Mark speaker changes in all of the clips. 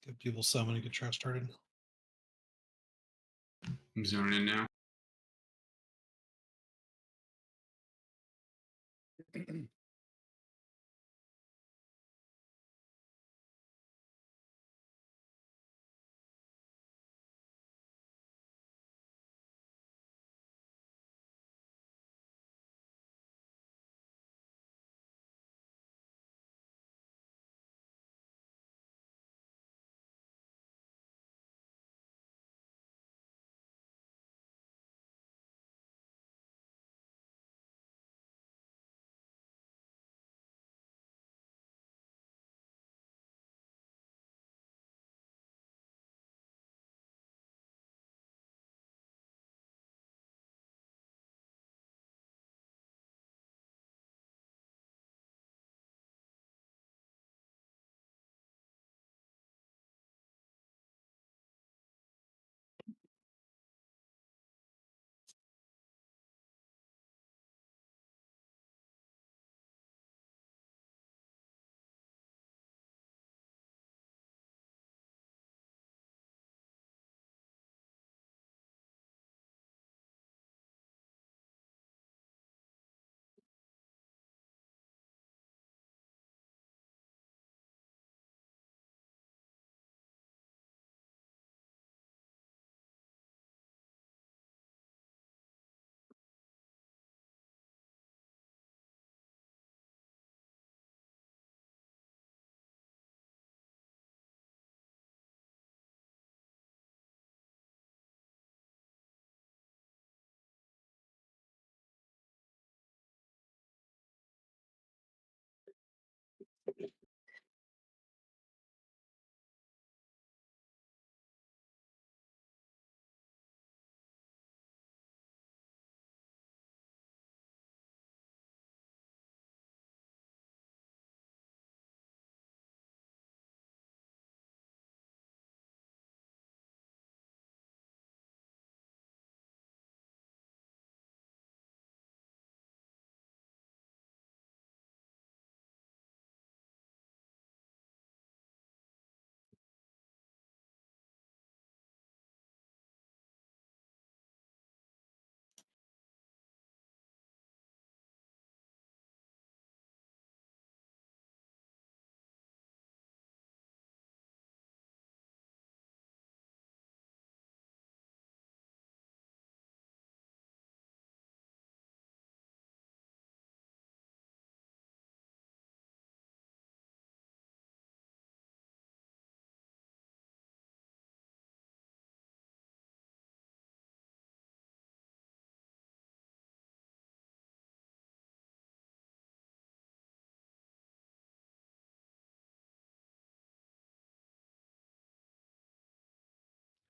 Speaker 1: Get people summon and get trash started.
Speaker 2: I'm zoning in now.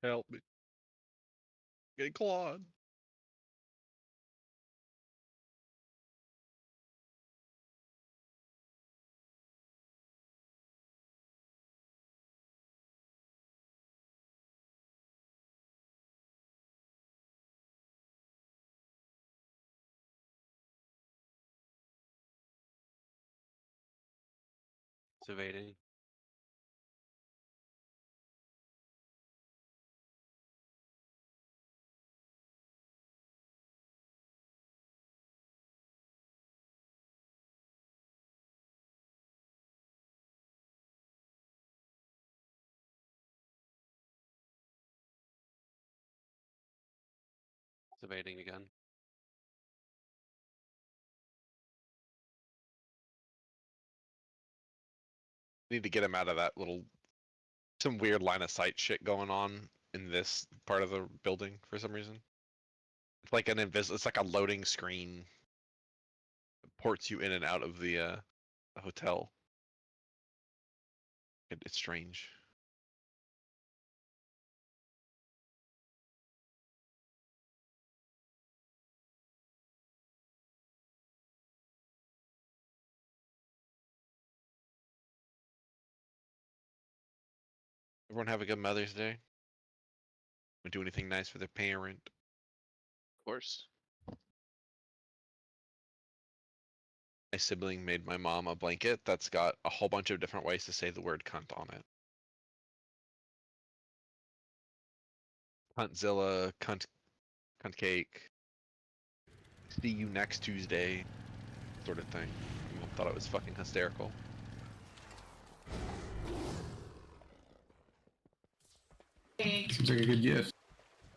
Speaker 3: Help me. Get clawed.
Speaker 4: It's evading. It's evading again.
Speaker 3: Need to get him out of that little, some weird line of sight shit going on in this part of the building for some reason. It's like an it's like a loading screen. It ports you in and out of the hotel. It's strange. Everyone have a good Mother's Day. Do anything nice for their parent.
Speaker 4: Of course.
Speaker 3: My sibling made my mom a blanket that's got a whole bunch of different ways to say the word cunt on it. Cuntzilla, cunt cake. See you next Tuesday, sort of thing. People thought it was fucking hysterical.
Speaker 2: Seems like a good gift.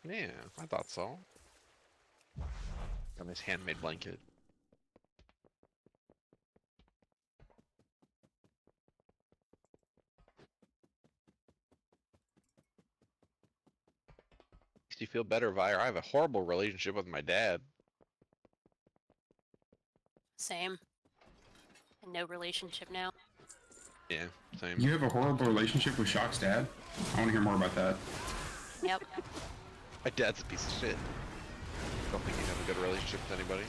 Speaker 3: Yeah, I thought so. Got this handmade blanket. Makes you feel better, Vire. I have a horrible relationship with my dad.
Speaker 5: Same. And no relationship now.
Speaker 3: Yeah, same.
Speaker 2: You have a horrible relationship with Shock's dad? I want to hear more about that.
Speaker 5: Yep.
Speaker 3: My dad's a piece of shit. Don't think you have a good relationship with anybody.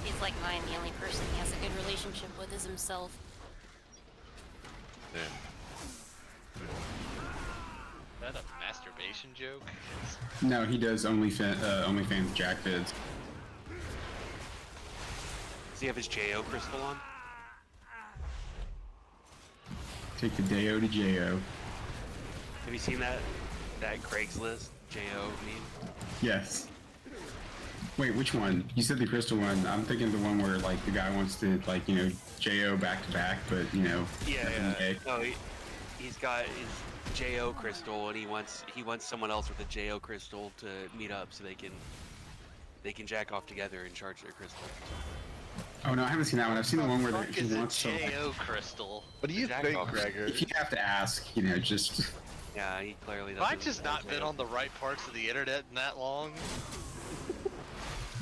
Speaker 5: He's like mine. The only person he has a good relationship with is himself.
Speaker 3: Yeah.
Speaker 6: Is that a masturbation joke?
Speaker 2: No, he does OnlyFans Jack vids.
Speaker 4: Does he have his JO crystal on?
Speaker 2: Take the Dayo to JO.
Speaker 4: Have you seen that Craigslist JO meme?
Speaker 2: Yes. Wait, which one? You said the crystal one. I'm thinking the one where like the guy wants to like, you know, JO back to back, but you know.
Speaker 4: Yeah.
Speaker 2: okay.
Speaker 4: No, he's got his JO crystal, and he wants someone else with a JO crystal to meet up so they can jack off together and charge their crystal.
Speaker 2: Oh no, I haven't seen that one. I've seen the one where
Speaker 6: Fuck
Speaker 2: he
Speaker 6: is a
Speaker 2: wants to. Like,
Speaker 6: JO crystal?
Speaker 3: What do you
Speaker 4: Jack
Speaker 3: think,
Speaker 4: off.
Speaker 3: Gregor?
Speaker 2: if you have to ask, you know, just.
Speaker 4: Yeah, he clearly doesn't.
Speaker 6: Have I just not been on the right parts of the internet in that long?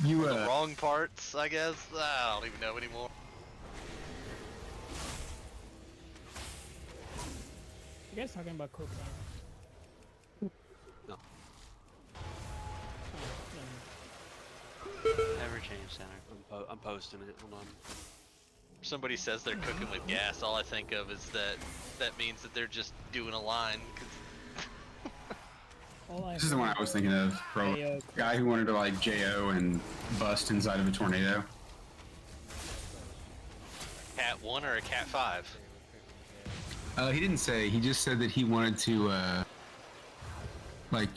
Speaker 2: You
Speaker 6: The wrong parts, I guess? I don't even know anymore.
Speaker 7: You guys talking about cocaine?
Speaker 4: No.
Speaker 7: Oh,
Speaker 4: Never change center. I'm posting it. Hold on.
Speaker 6: If somebody says they're cooking with gas, all I think of is that means that they're just doing a line. 'Cause
Speaker 2: This is the one I was thinking of, bro.
Speaker 7: JO
Speaker 2: Guy who wanted to like JO and bust inside of a tornado.
Speaker 6: Cat 1 or a Cat 5?
Speaker 2: He didn't say. He just said that he wanted to, like,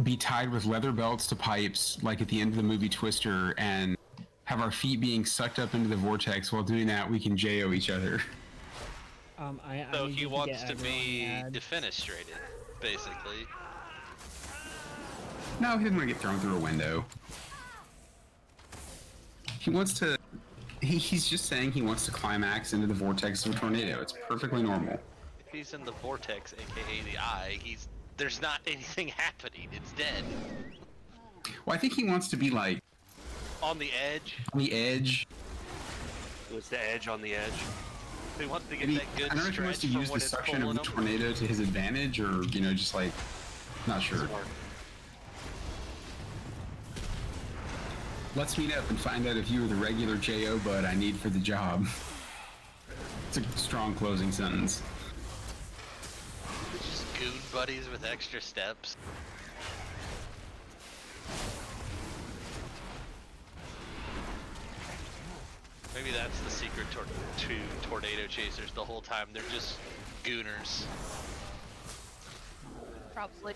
Speaker 2: be tied with leather belts to pipes, like at the end of the movie Twister, and have our feet being sucked up into the vortex. While doing that, we can JO each other.
Speaker 7: I
Speaker 6: So
Speaker 7: need
Speaker 6: he
Speaker 7: you
Speaker 6: wants
Speaker 7: get
Speaker 6: to
Speaker 7: everyone
Speaker 6: be
Speaker 7: ads.
Speaker 6: defenestrated, basically.
Speaker 2: No, he doesn't want to get thrown through a window. He wants to. He's just saying he wants to climax into the vortex of a tornado. It's perfectly normal.
Speaker 6: If he's in the vortex, aka the eye, there's not anything happening. It's dead.
Speaker 2: Well, I think he wants to be like
Speaker 6: On the edge.
Speaker 2: on the edge.
Speaker 4: What's the edge on the edge?
Speaker 6: He wants to get
Speaker 2: Maybe,
Speaker 6: that good
Speaker 2: I don't know if he wants
Speaker 6: stretch
Speaker 2: to
Speaker 6: from
Speaker 2: use
Speaker 6: when
Speaker 2: the
Speaker 6: it's
Speaker 2: suction of
Speaker 6: pulling
Speaker 2: the
Speaker 6: him.
Speaker 2: tornado to his advantage, or you know, just like, not sure.
Speaker 4: Smart.
Speaker 2: Let's meet up and find out if you are the regular JO bud I need for the job. It's a strong closing sentence.
Speaker 6: Just goon buddies with extra steps. Maybe that's the secret to tornado chasers the whole time. They're just gooners.
Speaker 5: Probably.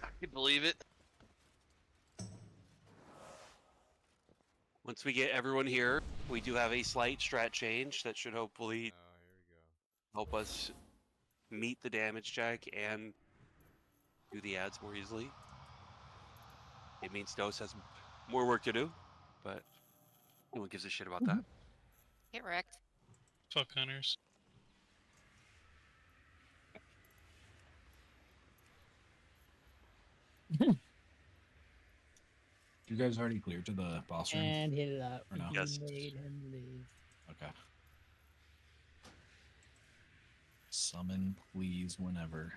Speaker 6: I can believe it.
Speaker 4: Once we get everyone here, we do have a slight strat change that should hopefully help us meet the damage check and do the ads more easily. It means Dose has more work to do, but no one gives a shit about that.
Speaker 5: Get wrecked.
Speaker 1: Fuck hunters.
Speaker 8: You guys already cleared to the boss room?
Speaker 7: And hit it up.
Speaker 8: Or no?
Speaker 7: You
Speaker 4: Yes.
Speaker 7: made him leave.
Speaker 8: Okay. Summon, please, whenever.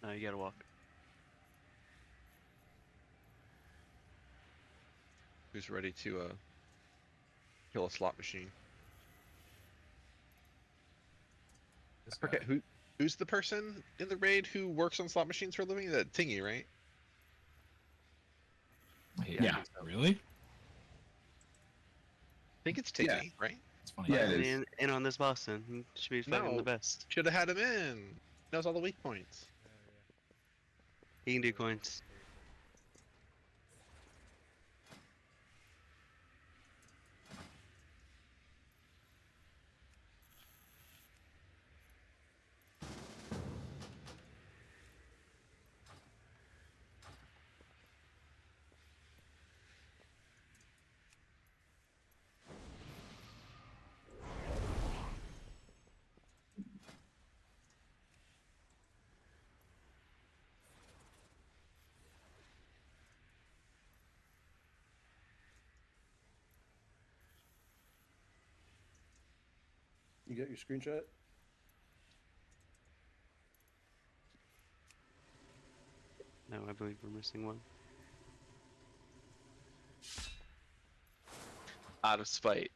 Speaker 4: Now you gotta walk.
Speaker 3: Who's ready to kill a slot machine? I forget who's the person in the raid who works on slot machines for a living? That Tingy, right?
Speaker 8: Hey,
Speaker 2: Yeah.
Speaker 8: Really?
Speaker 3: think it's
Speaker 2: Yeah.
Speaker 3: Timmy, right?
Speaker 8: It's funny.
Speaker 2: Yeah,
Speaker 8: how-
Speaker 2: it is.
Speaker 4: In on this boss then. He should be fucking
Speaker 3: No.
Speaker 4: the best.
Speaker 3: Should have had him in. Knows all the weak points.
Speaker 4: He can do coins.
Speaker 9: You got your screenshot?
Speaker 4: No, I believe we're missing one.
Speaker 3: Out of spite.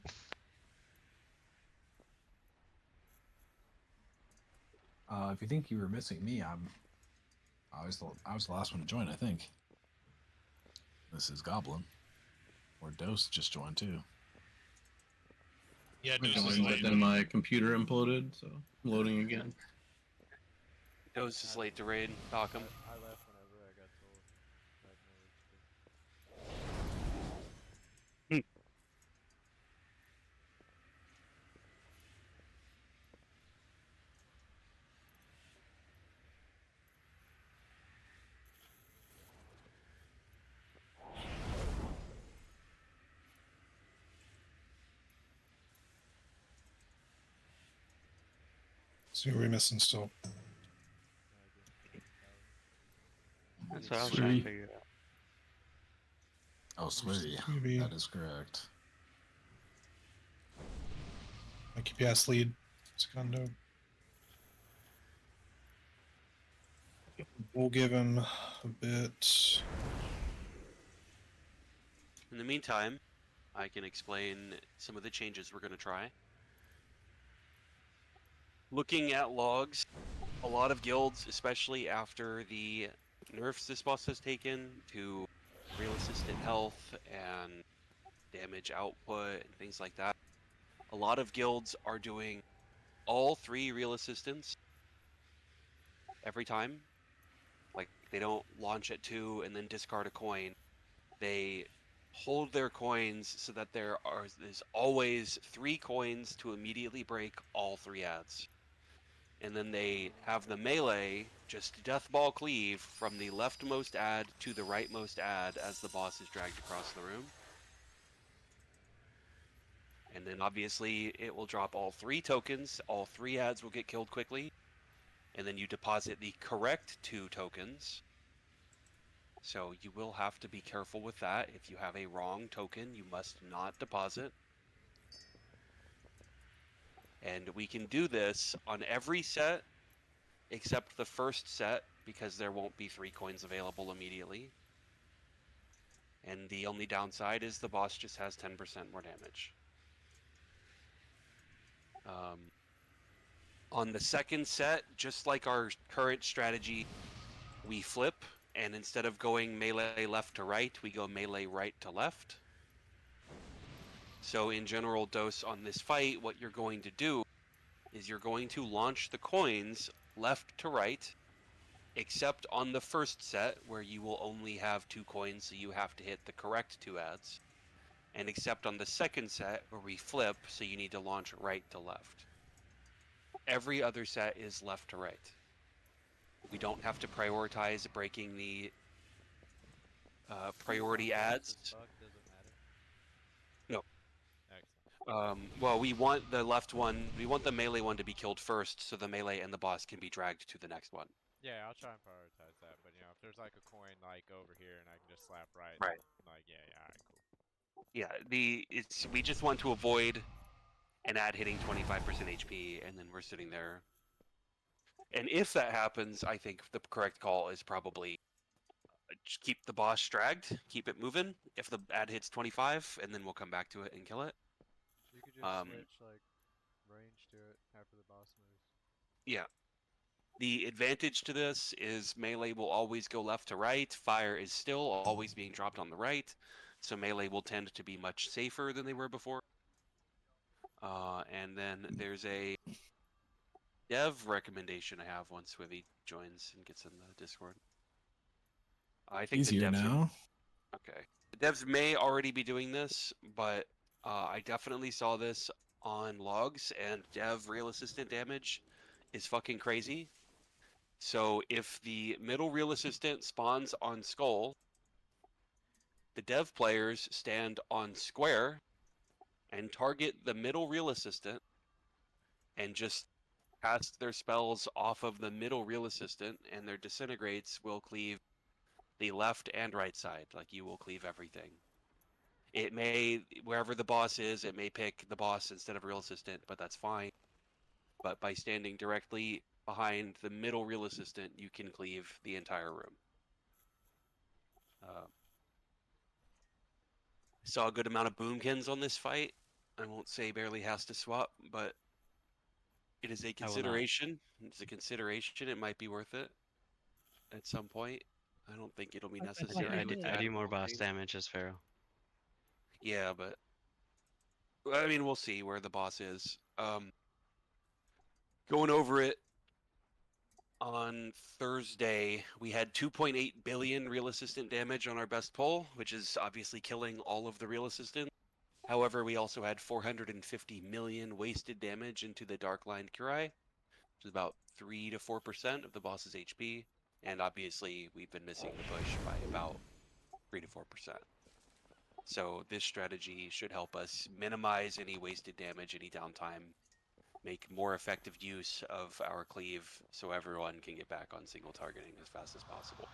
Speaker 8: If you think you were missing me, I was the last one to join. I think. This is Goblin. Or Dose just joined too.
Speaker 1: Yeah,
Speaker 10: I
Speaker 1: Deuce is
Speaker 10: joined, but
Speaker 1: late.
Speaker 10: then my computer imploded, so I'm loading again.
Speaker 4: Dose is late to raid. Talk him.
Speaker 11: I left whenever I got told. I had no work to do.
Speaker 1: So who are we missing still?
Speaker 4: That's what I was trying
Speaker 10: Sweet.
Speaker 4: to figure out.
Speaker 8: Oh, Switty.
Speaker 1: Maybe
Speaker 8: That is correct.
Speaker 1: my KPS lead. Secondo. We'll give him a bit.
Speaker 4: In the meantime, I can explain some of the changes we're going to try. Looking at logs, a lot of guilds, especially after the nerfs this boss has taken to real assisted health and damage output and things like that, a lot of guilds are doing all 3 real assistants every time. Like, they don't launch at 2 and then discard a coin. They hold their coins so that there's always 3 coins to immediately break all 3 adds. And then they have the melee just death ball cleave from the leftmost ad to the rightmost ad as the boss is dragged across the room. And then obviously it will drop all 3 tokens, all 3 ads will get killed quickly. And then you deposit the correct 2 tokens. So you will have to be careful with that. If you have a wrong token, you must not deposit. And we can do this on every set except the first set, because there won't be 3 coins available immediately. And the only downside is the boss just has 10% more damage. On the second set, just like our current strategy, we flip, and instead of going melee left to right, we go melee right to left. So in general dose on this fight, what you're going to do is you're going to launch the coins left to right, except on the first set where you will only have 2 coins, so you have to hit the correct 2 ads. And except on the second set where we flip, so you need to launch right to left. Every other set is left to right. We don't have to prioritize breaking the priority ads.
Speaker 11: Doesn't matter.
Speaker 4: No.
Speaker 11: Excellent.
Speaker 4: Well, we want the left one, we want the melee one to be killed first, so the melee and the boss can be dragged to the next one.
Speaker 11: Yeah, I'll try and prioritize that. But if there's like a coin like over here and I can just slap right.
Speaker 4: Right.
Speaker 11: Like alright, cool.
Speaker 4: Yeah, we just want to avoid an ad hitting 25% HP, and then we're sitting there. And if that happens, I think the correct call is probably just keep the boss dragged, keep it moving. If the ad hits 25, and then we'll come back to it and kill it.
Speaker 11: You could just switch like range to it after the boss moves.
Speaker 4: Yeah. The advantage to this is melee will always go left to right. Fire is still always being dropped on the right. So melee will tend to be much safer than they were before. And then there's a dev recommendation I have once Swivy joins and gets in the Discord. I think
Speaker 8: Easier
Speaker 4: the devs
Speaker 8: now.
Speaker 4: are okay. The devs may already be doing this, but I definitely saw this on logs, and dev real assistant damage is fucking crazy. So if the middle real assistant spawns on skull, the dev players stand on square and target the middle real assistant and just cast their spells off of the middle real assistant, and their disintegrates will cleave the left and right side. Like, you will cleave everything. It may, wherever the boss is, it may pick the boss instead of real assistant, but that's fine. But by standing directly behind the middle real assistant, you can cleave the entire room. Saw a good amount of boomkins on this fight. I won't say barely has to swap, but it is a consideration. It's a consideration. It might be worth it at some point. I don't think it'll be
Speaker 7: I thought
Speaker 4: necessary.
Speaker 7: you
Speaker 4: with
Speaker 7: did.
Speaker 4: that ability.
Speaker 9: damage as Pharaoh.
Speaker 4: Yeah, but I mean, we'll see where the boss is. Going over it on Thursday, we had 2.8 billion real assistant damage on our best pull, which is obviously killing all of the real assistant. However, we also had 450 million wasted damage into the Dark Line Curai, which is about 3 to 4% of the boss's HP. And obviously, we've been missing the push by about 3 to 4%. So this strategy should help us minimize any wasted damage, any downtime, make more effective use of our cleave so everyone can get back on single targeting as fast as possible.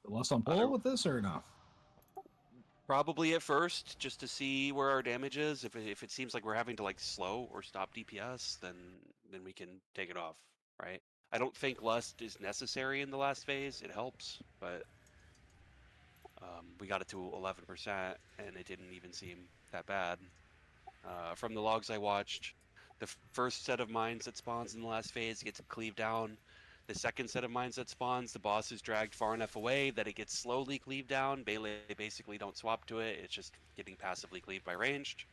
Speaker 8: Less on pull with this or no?
Speaker 4: Probably at first, just to see where our damage is. If it seems like we're having to like slow or stop DPS, then we can take it off, right? I don't think Lust is necessary in the last phase. It helps, but we got it to 11%, and it didn't even seem that bad. From the logs I watched, the first set of mines that spawns in the last phase gets cleaved down. The second set of mines that spawns, the boss is dragged far enough away that it gets slowly cleaved down. Melee basically don't swap to it. It's just getting passively cleaved by ranged.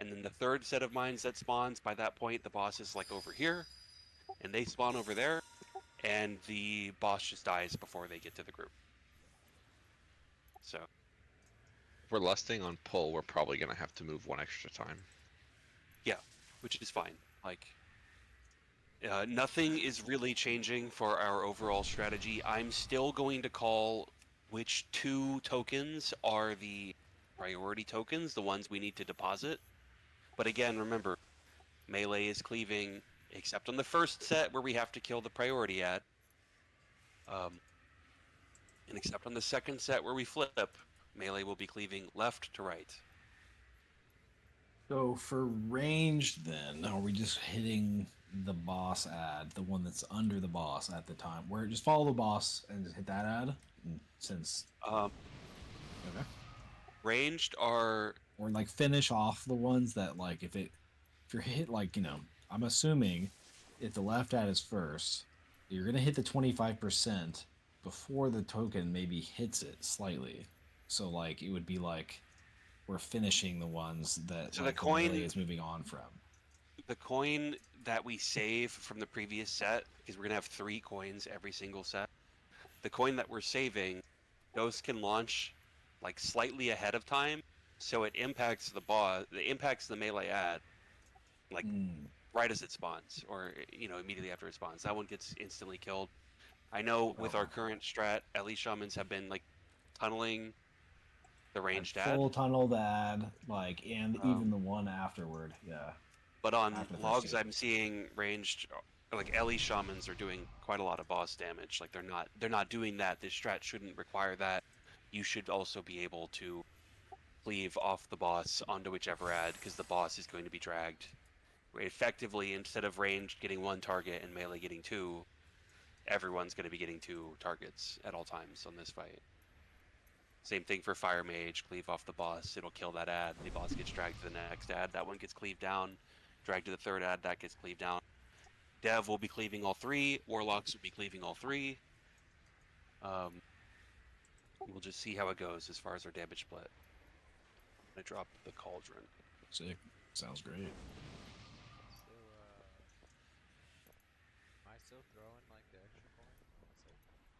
Speaker 4: And then the third set of mines that spawns, by that point, the boss is like over here, and they spawn over there, and the boss just dies before they get to the group. So
Speaker 3: If we're lusting on pull, we're probably gonna have to move one extra time.
Speaker 4: yeah, which is fine. Like, nothing is really changing for our overall strategy. I'm still going to call which 2 tokens are the priority tokens, the ones we need to deposit. But again, remember, melee is cleaving, except on the first set where we have to kill the priority ad. And except on the second set where we flip, melee will be cleaving left to right.
Speaker 8: So for ranged, then are we just hitting the boss ad, the one that's under the boss at the time, where just follow the boss and just hit that ad? Since okay,
Speaker 4: ranged are,
Speaker 8: or like finish off the ones that like if you're hit, like, you know, I'm assuming if the left ad is first, you're gonna hit the 25% before the token maybe hits it slightly. So like it would be like we're finishing the ones that
Speaker 4: so
Speaker 8: like,
Speaker 4: the coin
Speaker 8: melee is moving on from.
Speaker 4: The coin that we save from the previous set, because we're gonna have 3 coins every single set. The coin that we're saving, those can launch like slightly ahead of time, so it impacts the boss. It impacts the melee ad, like right as it spawns, or immediately after it spawns. That one gets instantly killed. I know with our current strat, Ellie shamans have been like tunneling the ranged ad.
Speaker 8: Full tunnel ad, like, and even the one afterward, yeah.
Speaker 4: But on logs, I'm seeing ranged, like Ellie shamans are doing quite a lot of boss damage. Like they're not doing that. This strat shouldn't require that. You should also be able to cleave off the boss onto whichever ad, because the boss is going to be dragged. Effectively, instead of ranged getting 1 target and melee getting 2, everyone's going to be getting 2 targets at all times on this fight. Same thing for Fire Mage, cleave off the boss, it'll kill that ad, the boss gets dragged to the next ad, that one gets cleaved down, dragged to the third ad, that gets cleaved down. Dev will be cleaving all 3, Warlocks will be cleaving all 3. We'll just see how it goes as far as our damage split. I dropped the cauldron.
Speaker 8: Sick. Sounds great.
Speaker 11: Still, am I still throwing like the extra coins?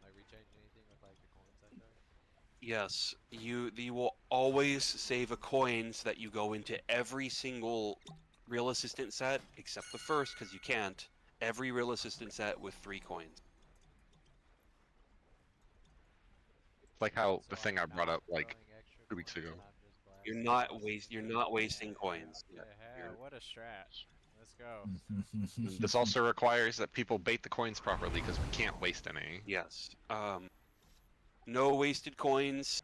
Speaker 11: Like rechange anything with like the coins I throw?
Speaker 4: Yes, you will always save a coin so that you go into every single real assistant set except the first because you can't. Every real assistant set with 3 coins.
Speaker 3: Like how
Speaker 11: So
Speaker 3: the thing
Speaker 11: I'm
Speaker 3: I brought
Speaker 11: not
Speaker 3: up like
Speaker 11: throwing extra
Speaker 3: 2 weeks
Speaker 11: coins,
Speaker 3: ago.
Speaker 11: I'm just
Speaker 4: You're
Speaker 11: blasting
Speaker 4: not
Speaker 11: bosses
Speaker 4: waste. You're
Speaker 11: until
Speaker 4: not
Speaker 11: they're
Speaker 4: wasting
Speaker 11: dead.
Speaker 4: coins.
Speaker 11: What the hell?
Speaker 4: You're-
Speaker 11: What a strat. Let's go.
Speaker 3: This also requires that people bait the coins properly because we can't waste any.
Speaker 4: Yes. No wasted coins.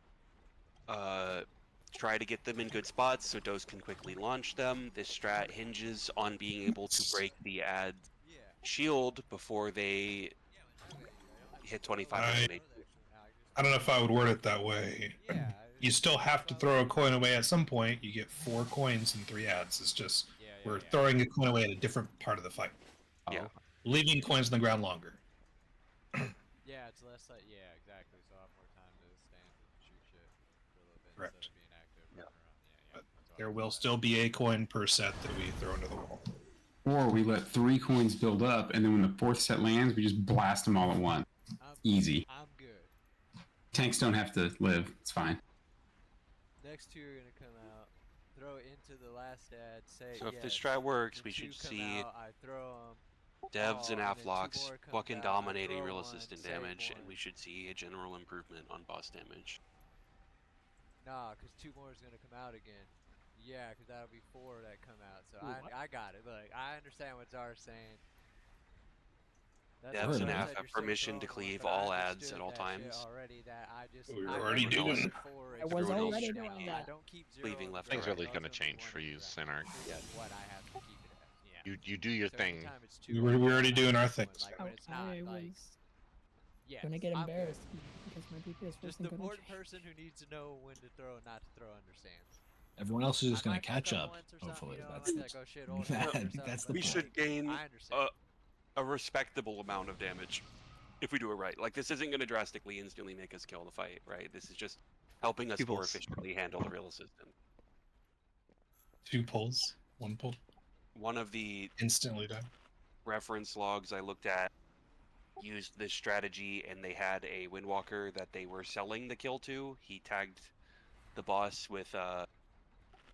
Speaker 4: Try to get them in good spots so Dos can quickly launch them. This strat hinges on being able to break the ad
Speaker 11: Yeah.
Speaker 4: shield before they hit 25% HP.
Speaker 1: I don't know if I would word it that way.
Speaker 11: Yeah.
Speaker 1: You still have to throw a coin away at some point. You get 4 coins and 3 ads. It's just we're throwing a coin away at a different part of the fight.
Speaker 4: Yeah.
Speaker 1: Leaving coins on the ground longer.
Speaker 11: Yeah, it's less like exactly. So I have more time to stand and shoot shit for a little bit
Speaker 1: Correct.
Speaker 11: instead of being active running around. Yeah.
Speaker 1: But
Speaker 11: That's all
Speaker 1: there
Speaker 11: I'm
Speaker 1: will
Speaker 11: saying.
Speaker 1: still be a coin per set that we throw into the wall.
Speaker 2: Or we let 3 coins build up, and then when the 4th set lands, we just blast them all at once. Easy.
Speaker 11: I'm good.
Speaker 2: Tanks don't have to live. It's fine.
Speaker 11: Next 2 are gonna come out. Throw it into the last ad. Say
Speaker 4: So if this
Speaker 11: yes.
Speaker 4: strat works,
Speaker 11: Then
Speaker 4: we
Speaker 11: 2
Speaker 4: should
Speaker 11: come
Speaker 4: see
Speaker 11: out, I throw them.
Speaker 4: devs and
Speaker 11: and then 2
Speaker 4: Aflocks
Speaker 11: more comes
Speaker 4: fucking
Speaker 11: out, I
Speaker 4: dominating
Speaker 11: throw
Speaker 4: real
Speaker 11: 1,
Speaker 4: assistant
Speaker 11: save
Speaker 4: damage,
Speaker 11: 1.
Speaker 4: and we should see a general improvement on boss damage.
Speaker 11: Nah, because 2 more is gonna come out again. Yeah, because that'll be 4 that come out. So
Speaker 7: Ooh,
Speaker 11: I got it. Like I understand what Zara's saying.
Speaker 4: Devs and
Speaker 11: why I
Speaker 4: Af
Speaker 11: said
Speaker 4: have
Speaker 11: you're still
Speaker 4: permission to
Speaker 11: throwing one,
Speaker 4: cleave
Speaker 11: but I
Speaker 4: all ads
Speaker 11: understood
Speaker 4: at all
Speaker 11: that shit
Speaker 4: times.
Speaker 11: already. That I just
Speaker 1: We were
Speaker 11: I
Speaker 1: already
Speaker 11: only
Speaker 1: doing
Speaker 11: did
Speaker 1: it.
Speaker 11: 4
Speaker 7: I was
Speaker 4: Everyone else
Speaker 7: already
Speaker 4: should
Speaker 7: doing
Speaker 4: be
Speaker 11: I
Speaker 7: that.
Speaker 11: don't keep 0
Speaker 4: leaving
Speaker 11: on
Speaker 4: left
Speaker 11: the
Speaker 4: and
Speaker 3: Nothing's
Speaker 11: ground.
Speaker 3: really
Speaker 11: It's
Speaker 3: going to
Speaker 11: always gonna be
Speaker 3: change
Speaker 11: 1
Speaker 3: for
Speaker 11: on the
Speaker 3: you,
Speaker 11: ground,
Speaker 3: Sinark.
Speaker 11: which is what I have to keep it at. Yeah.
Speaker 3: You do your
Speaker 11: So
Speaker 3: thing.
Speaker 11: anytime it's 2
Speaker 1: We're already doing our
Speaker 11: one,
Speaker 1: things.
Speaker 11: like when it's not
Speaker 7: I
Speaker 11: like
Speaker 7: was
Speaker 11: yes,
Speaker 7: gonna get
Speaker 11: I'm good.
Speaker 7: embarrassed because my DPS
Speaker 11: Just
Speaker 7: wasn't
Speaker 11: the
Speaker 7: gonna
Speaker 11: important
Speaker 7: change.
Speaker 11: person who needs to know when to throw and not to throw understands.
Speaker 8: Everyone else is just
Speaker 11: I
Speaker 8: going
Speaker 11: might
Speaker 8: to
Speaker 11: fuck
Speaker 8: catch up.
Speaker 11: once or something,
Speaker 8: Hopefully,
Speaker 11: you know, I
Speaker 8: that's
Speaker 11: might be like, oh shit, old hat or something,
Speaker 8: that's the
Speaker 11: but
Speaker 4: We
Speaker 8: point.
Speaker 4: should gain
Speaker 11: I understand.
Speaker 4: a respectable amount of damage if we do it right. Like, this isn't going to drastically instantly make us kill the fight, right? This is just helping us
Speaker 3: People
Speaker 4: more
Speaker 3: s-
Speaker 4: efficiently handle the real assistant.
Speaker 1: 2 pulls, 1 pull,
Speaker 4: One of the
Speaker 1: instantly done.
Speaker 4: reference logs I looked at used this strategy, and they had a Windwalker that they were selling the kill to. He tagged the boss with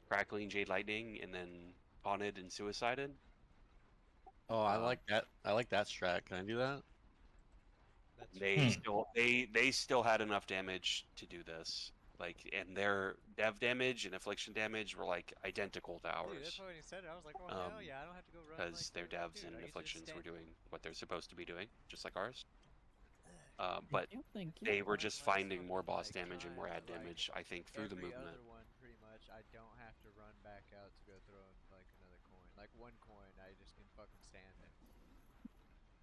Speaker 4: crackling Jade Lightning and then haunted and suicided.
Speaker 9: Oh, I like that. I like that strat. Can I do that?
Speaker 4: They still had enough damage to do this. Like, and their dev damage and affliction damage were like identical to ours.
Speaker 11: Dude, that's why when he said it, I was like, oh hell yeah, I don't have to go run
Speaker 4: Because
Speaker 11: like
Speaker 4: their
Speaker 11: that.
Speaker 4: devs
Speaker 11: Dude,
Speaker 4: and
Speaker 11: I get to just
Speaker 4: afflictions were
Speaker 11: stand.
Speaker 4: doing what they're supposed to be doing, just like ours. But
Speaker 7: Yeah, thank you.
Speaker 4: they were just
Speaker 11: Like,
Speaker 4: finding more boss
Speaker 11: like,
Speaker 4: damage and more
Speaker 11: trying
Speaker 4: ad
Speaker 11: to, like,
Speaker 4: damage, I think, through the
Speaker 11: Every
Speaker 4: movement.
Speaker 11: other one, pretty much, I don't have to run back out to go throw in like another coin. Like 1 coin, I just can fucking stand it.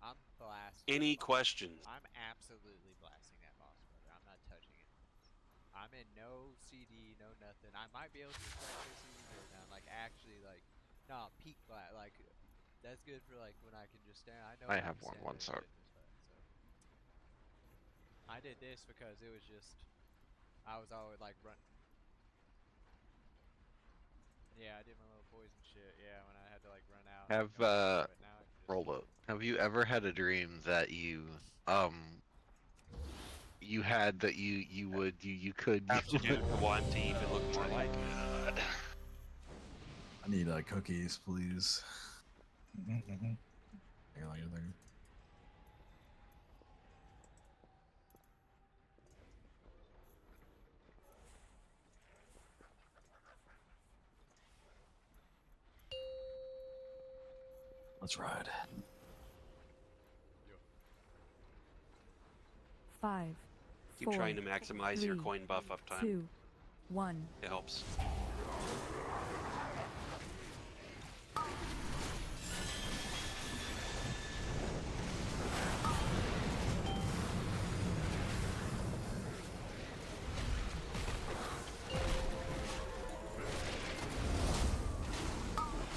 Speaker 11: I'm blasting.
Speaker 4: Any
Speaker 11: that boss.
Speaker 4: questions?
Speaker 11: I'm absolutely blasting that boss, brother. I'm not touching it. I'm in no CD, no nothing. I might be able to start this CD down, like actually, like, no, peak blast. Like, that's good for like when I can just stand. I know
Speaker 3: I
Speaker 11: I
Speaker 3: have
Speaker 11: can
Speaker 3: one
Speaker 11: stand
Speaker 3: sec.
Speaker 11: there and shit in this fight, so. I did this because it was just, I was always like running. Yeah, I did my little poison shit. Yeah, when I had to like run out.
Speaker 3: Have
Speaker 11: but now I can just
Speaker 3: roll up. Have you ever had a dream that you had that you could
Speaker 4: Aptitude one to even look more like.
Speaker 8: I need cookies, please.
Speaker 1: Mm-hmm.
Speaker 8: Hang on, there. Let's ride.
Speaker 12: 5.
Speaker 4: Keep trying to maximize your coin buff uptime.
Speaker 12: 2, 1.
Speaker 4: It helps.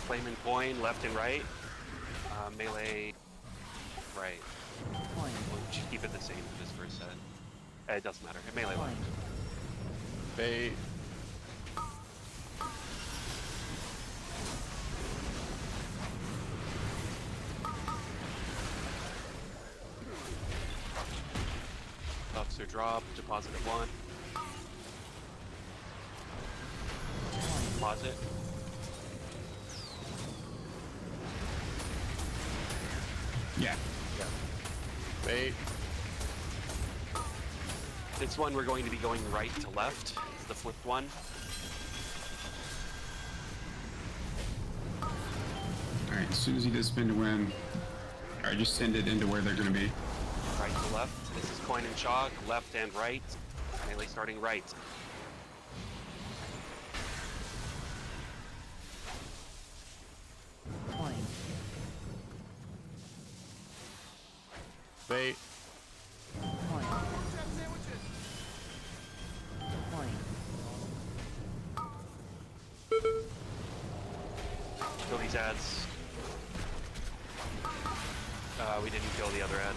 Speaker 4: Flaming coin left and right. Melee right.
Speaker 12: Coin.
Speaker 4: We'll just keep it the same for this first set. It doesn't matter. Melee left.
Speaker 9: Bait.
Speaker 4: are dropped. Deposit at 1. Deposit.
Speaker 2: Yeah.
Speaker 9: Wait.
Speaker 4: This one we're going to be going right to left. It's the flipped one.
Speaker 2: Alright, as soon as he does spin to win, alright, just send it into where they're going to be.
Speaker 4: Right to left. This is coin and chalk. Left and right. Melee starting right.
Speaker 12: Coin.
Speaker 9: Wait.
Speaker 12: Coin. Coin.
Speaker 4: Kill these ads. We didn't kill the other ad.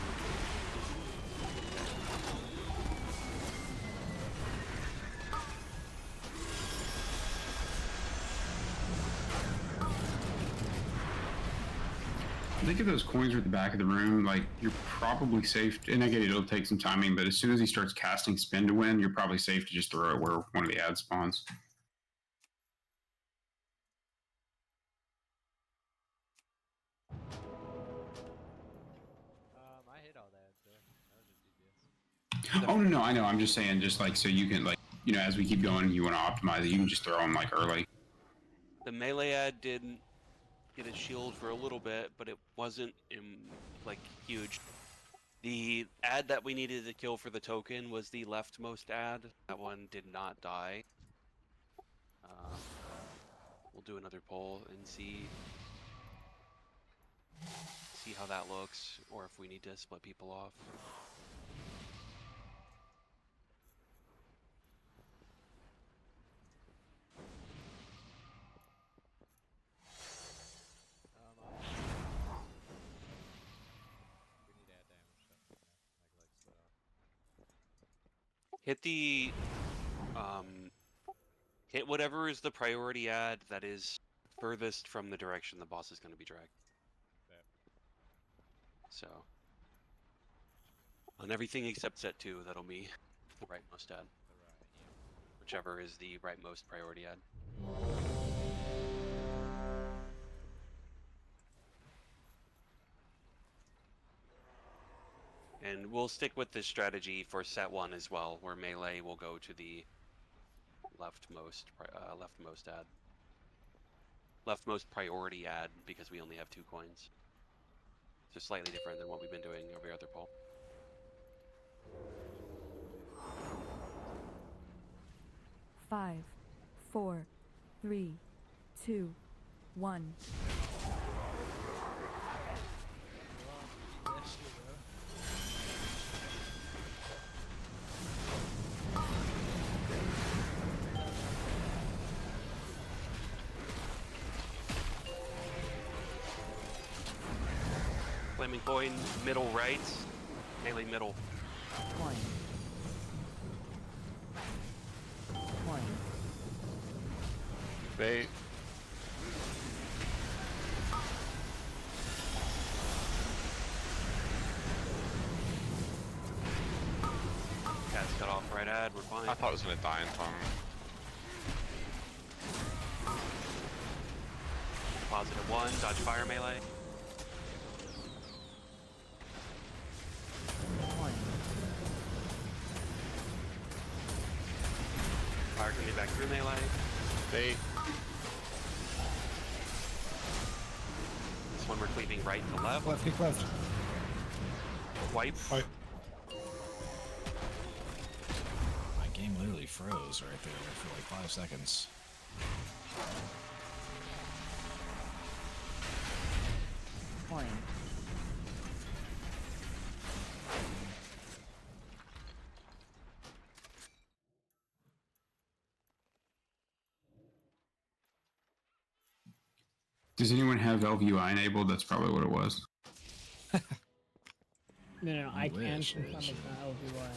Speaker 2: I think if those coins are at the back of the room, like, you're probably safe. And I get it, it'll take some timing, but as soon as he starts casting spin to win, you're probably safe to just throw it where one of the ads spawns.
Speaker 11: I hit all that, so that was just DPS.
Speaker 2: Oh, no, I know. I'm just saying, just like, so you can, like, you know, as we keep going, you want to optimize it, you can just throw them, like, early.
Speaker 4: The melee ad didn't get a shield for a little bit, but it wasn't like huge. The ad that we needed to kill for the token was the leftmost ad. That one did not die. We'll do another poll and see how that looks, or if we need to split people off.
Speaker 11: We need to add damage stuff in there. Like split off.
Speaker 4: Hit the hit whatever is the priority ad that is furthest from the direction the boss is going to be dragged.
Speaker 11: Yep.
Speaker 4: So on everything except set 2, that'll be the rightmost ad.
Speaker 11: The right, yeah.
Speaker 4: Whichever is the rightmost priority ad. And we'll stick with this strategy for set 1 as well, where melee will go to the leftmost ad. Leftmost priority ad, because we only have 2 coins. So slightly different than what we've been doing every other poll.
Speaker 12: Five, 4, 3, 2, 1.
Speaker 4: Flaming coin, middle right, melee middle.
Speaker 12: Coin. Coin.
Speaker 9: Wait.
Speaker 4: Cat's cut off right ad, we're fine.
Speaker 3: I thought it was gonna die in time.
Speaker 4: Positive 1, dodge fire melee.
Speaker 12: Coin.
Speaker 4: Fire coming back through melee.
Speaker 9: Wait.
Speaker 4: This one we're cleaving right to left.
Speaker 1: Left, kick left.
Speaker 4: Wipe.
Speaker 1: Wipe.
Speaker 8: My game literally froze right there for like 5 seconds.
Speaker 12: Coin.
Speaker 2: Does anyone have LVUI enabled? That's probably what it was.
Speaker 7: No, I can
Speaker 8: wish,
Speaker 7: confirm
Speaker 8: wish.
Speaker 7: it's not LVY.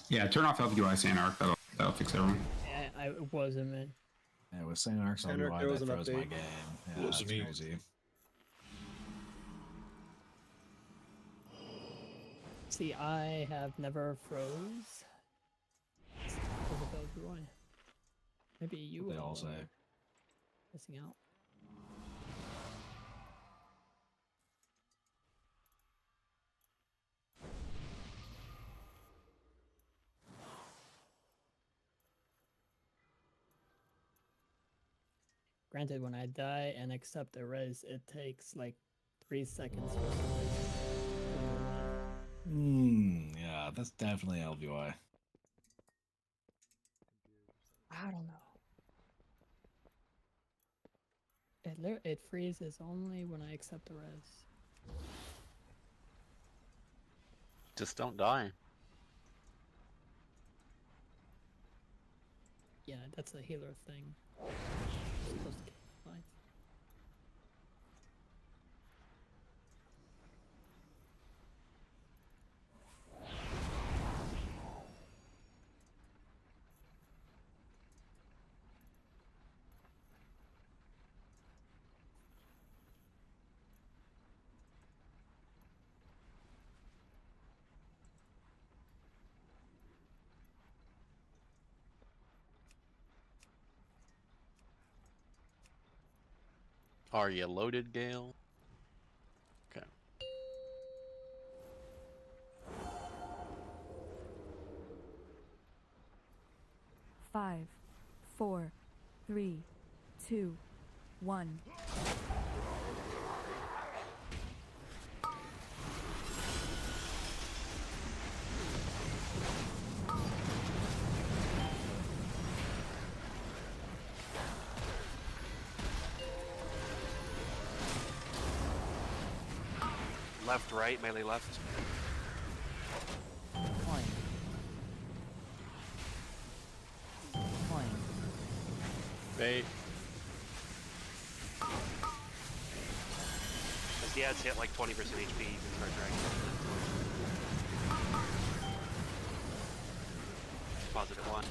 Speaker 2: Yeah, turn off LVUI Sanark. That'll fix everyone.
Speaker 7: It wasn't, man.
Speaker 8: Yeah, with St. Arcs on
Speaker 10: There
Speaker 8: UI,
Speaker 10: was
Speaker 8: that
Speaker 10: an
Speaker 8: froze my
Speaker 10: update.
Speaker 8: game. Yeah,
Speaker 1: Was
Speaker 8: that's
Speaker 1: me.
Speaker 8: crazy.
Speaker 7: See, I have never froze. Maybe you
Speaker 8: They all
Speaker 7: all
Speaker 8: say.
Speaker 7: are missing out. Granted, when I die and accept a res, it takes like 3 seconds for some reason.
Speaker 8: Yeah, that's definitely LVY.
Speaker 7: I don't know. It freezes only when I accept a res.
Speaker 9: Just don't die.
Speaker 7: Yeah, that's a healer thing. You're supposed to get fine.
Speaker 9: Are you loaded, Gale? Okay.
Speaker 12: Five, 4, 3, 2, 1.
Speaker 4: Left, right, melee left.
Speaker 12: Coin. Coin.
Speaker 9: Bait.
Speaker 4: As the ads hit like 20% HP, you can start dragging it. Positive 1.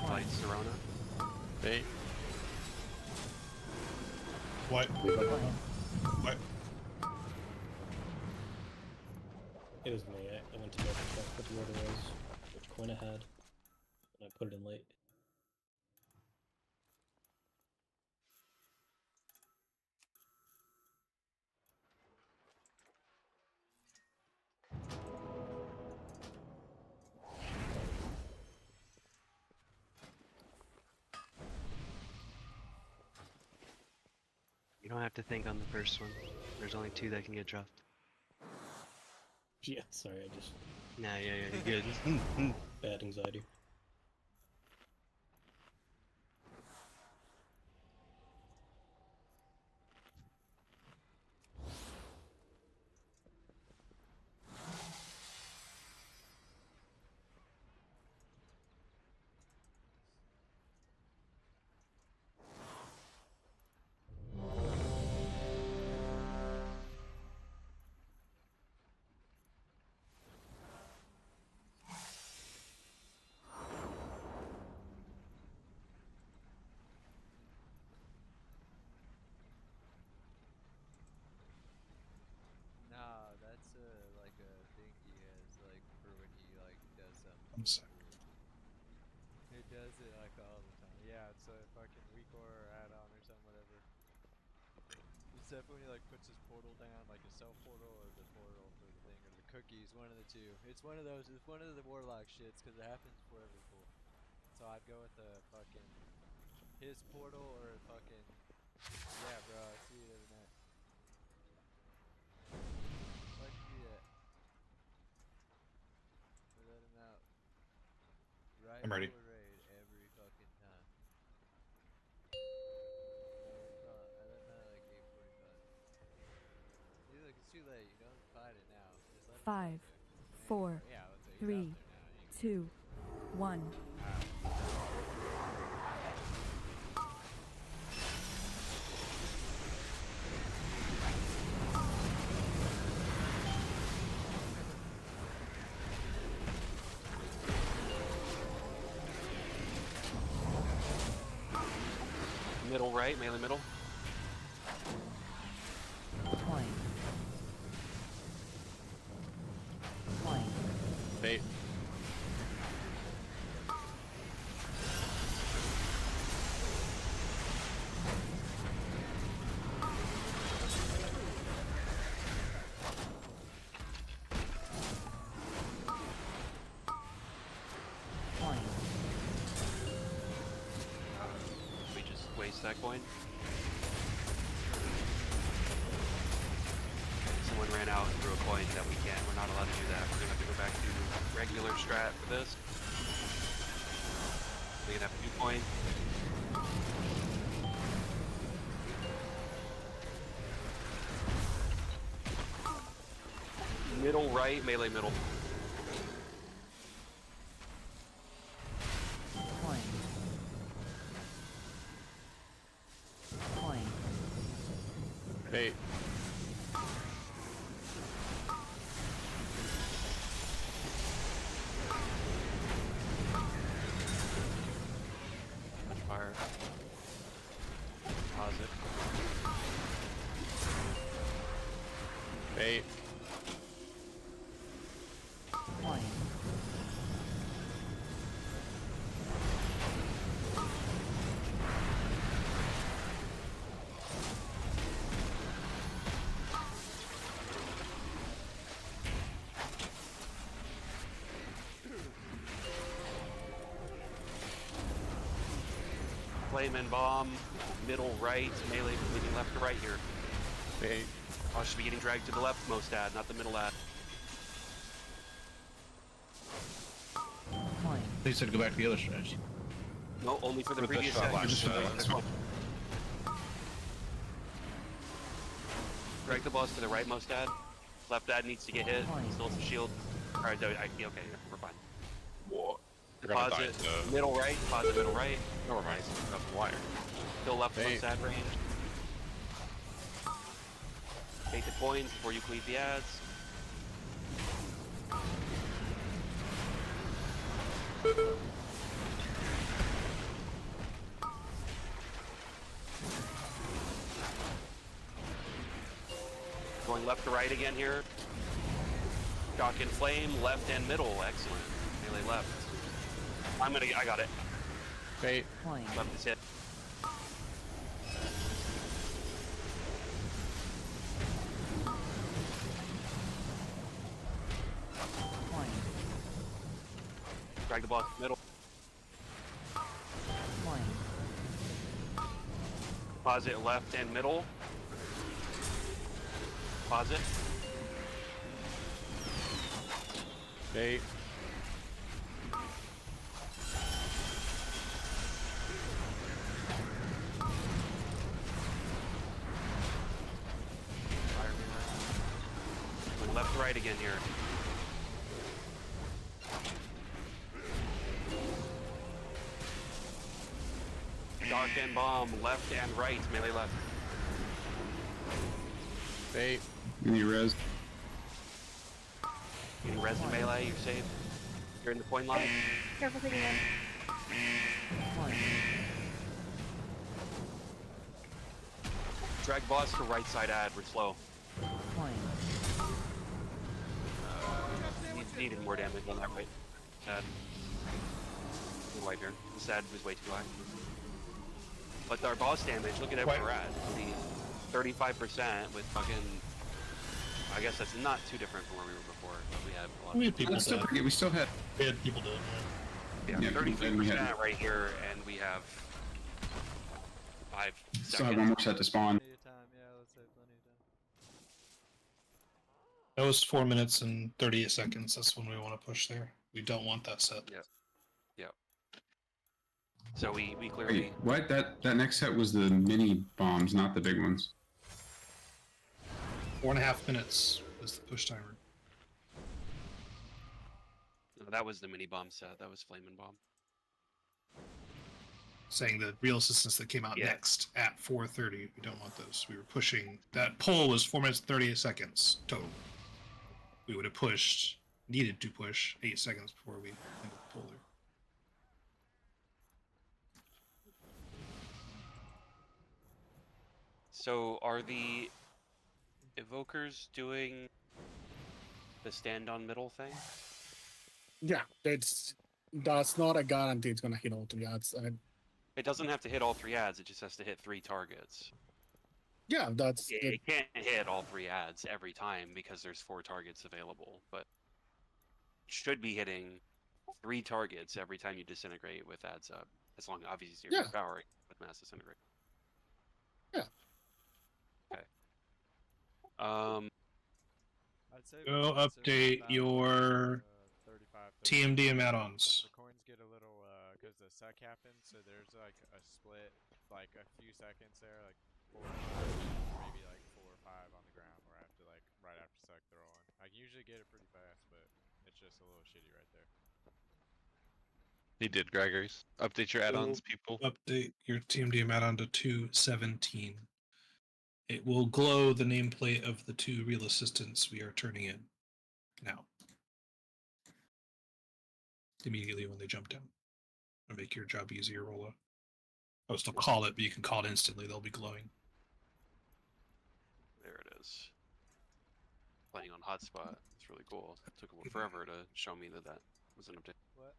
Speaker 4: Light Serona.
Speaker 9: Bait.
Speaker 1: What? What?
Speaker 13: It was me. I went to go check what the order was, which coin I had, and I put it in late.
Speaker 4: You don't have to think on the first one. There's only 2 that can get dropped.
Speaker 13: Yeah, sorry, I just...
Speaker 4: Nah, yeah, you're good.
Speaker 13: Bad anxiety.
Speaker 11: Nah, that's like a thing he has, like for when he like does something.
Speaker 1: I'm sorry.
Speaker 11: It does it like all the time. Yeah, it's a fucking Recor add-on or something, whatever. It's definitely like puts his portal down, like a self portal or the portal for the thing or the cookies, one of the two. It's one of those. It's one of the warlock shits because it happens for every pool. So I'd go with the fucking his portal or fucking yeah, bro. I see it every night. Why'd you do that? We let him out. Right
Speaker 1: I'm ready.
Speaker 11: before raid every fucking time. I let him out like 8:45. He's like, it's too late. You don't fight it now. Just let him
Speaker 12: 5,
Speaker 11: stay.
Speaker 12: 4,
Speaker 11: Yeah, let's say he's
Speaker 12: 3,
Speaker 11: out there now.
Speaker 12: 2, 1.
Speaker 4: right, melee middle.
Speaker 12: Point. Point.
Speaker 9: Bait.
Speaker 12: Point.
Speaker 4: We just waste that coin. Someone ran out and threw a coin that we can't. We're not allowed to do that. We're gonna have to go back to regular strat for this. We can have 2 coins. Middle right, melee middle.
Speaker 12: Point. Point.
Speaker 9: Bait.
Speaker 4: Fire. Positive.
Speaker 9: Bait.
Speaker 12: Point.
Speaker 4: Flame and bomb. Middle right, melee moving left to right here.
Speaker 9: Bait.
Speaker 4: I should be getting dragged to the leftmost ad, not the middle ad.
Speaker 12: Point.
Speaker 10: They said go back to the other strategy.
Speaker 4: No, only for the
Speaker 3: With the
Speaker 4: previous
Speaker 3: shot
Speaker 4: section.
Speaker 3: last,
Speaker 4: Drag the boss to the rightmost ad. Left ad needs to get hit. Still some shield. Alright, okay, we're fine.
Speaker 3: What? You're gonna die
Speaker 4: Deposit
Speaker 3: to...
Speaker 4: middle right, deposit middle right.
Speaker 3: Never mind. That's the wire.
Speaker 4: Still leftmost
Speaker 9: Bait.
Speaker 4: ad range. Take the coins before you cleave the ads. Going left to right again here. Shock and flame, left and middle. Excellent. Melee left. I got it.
Speaker 9: Bait.
Speaker 12: Point.
Speaker 4: Left is hit.
Speaker 12: Point.
Speaker 4: Drag the boss middle.
Speaker 12: Point.
Speaker 4: Deposit left and middle. Deposit.
Speaker 9: Bait.
Speaker 4: Fire melee. Going left to right again here. Dark and bomb, left and right, melee left.
Speaker 2: Bait. You need res.
Speaker 4: Getting res and melee, you're safe. You're in the coin line.
Speaker 5: Careful taking in.
Speaker 12: Point.
Speaker 4: Drag boss to right side ad, we're slow.
Speaker 12: Point.
Speaker 4: Needed more damage on that right ad. White here. This ad was way too high. But our boss damage, look at where we're at. The 35% with fucking... I guess that's not too different from where we were before. But we had a lot
Speaker 1: We had people
Speaker 2: That's still
Speaker 1: dead.
Speaker 2: pretty good. We still had.
Speaker 1: We had people dead.
Speaker 4: Yeah,
Speaker 2: Yeah, people dead,
Speaker 4: 33%
Speaker 2: we had-
Speaker 4: right here, and we have 5
Speaker 2: Still have
Speaker 4: seconds.
Speaker 2: one more set to spawn.
Speaker 11: Plenty of time, yeah, let's say plenty of time.
Speaker 1: That was 4 minutes and 38 seconds. That's when we want to push there. We don't want that set.
Speaker 4: Yep. Yep. So we clearly...
Speaker 2: Wait, what? That next set was the mini bombs, not the big ones.
Speaker 1: 4.5 minutes was the push timer.
Speaker 4: No, that was the mini bomb set. That was flame and bomb.
Speaker 1: Saying the real assistance that came out
Speaker 4: Yeah.
Speaker 1: next at 4:30. We don't want those. We were pushing. That poll was 4 minutes and 38 seconds total. We would have pushed, needed to push 8 seconds before we ended the poll there.
Speaker 4: So are the evokers doing the stand on middle thing?
Speaker 14: Yeah, that's not a guarantee it's gonna hit all 3 ads.
Speaker 4: It doesn't have to hit all 3 ads. It just has to hit 3 targets.
Speaker 14: Yeah, that's
Speaker 4: It can't hit all 3 ads every time because there's 4 targets available, but it should be hitting 3 targets every time you disintegrate with ads up, as long obviously you're
Speaker 14: Yeah.
Speaker 4: powering with mass disintegrate.
Speaker 14: Yeah.
Speaker 4: Okay.
Speaker 11: I'd say
Speaker 1: Go
Speaker 11: we're concerned
Speaker 1: update
Speaker 11: about,
Speaker 1: your
Speaker 11: 35,
Speaker 1: TMDM add-ons.
Speaker 11: The coins get a little, because the suck happens, so there's like a split, like a few seconds there, like 4 or 5, maybe like 4 or 5 on the ground where I have to like, right after suck throw on. I can usually get it pretty fast, but it's just a little shitty right there.
Speaker 3: He did, Gregory's. Update your add-ons, people.
Speaker 1: Update your TMDM add-on to 217. It will glow the nameplate of the 2 real assistants we are turning in now. Immediately when they jump down. It'll make your job easier, Rolla. I'll still call it, but you can call it instantly. They'll be glowing.
Speaker 4: There it is. Playing on hotspot. It's really cool. It took forever to show me that was an update.
Speaker 11: What?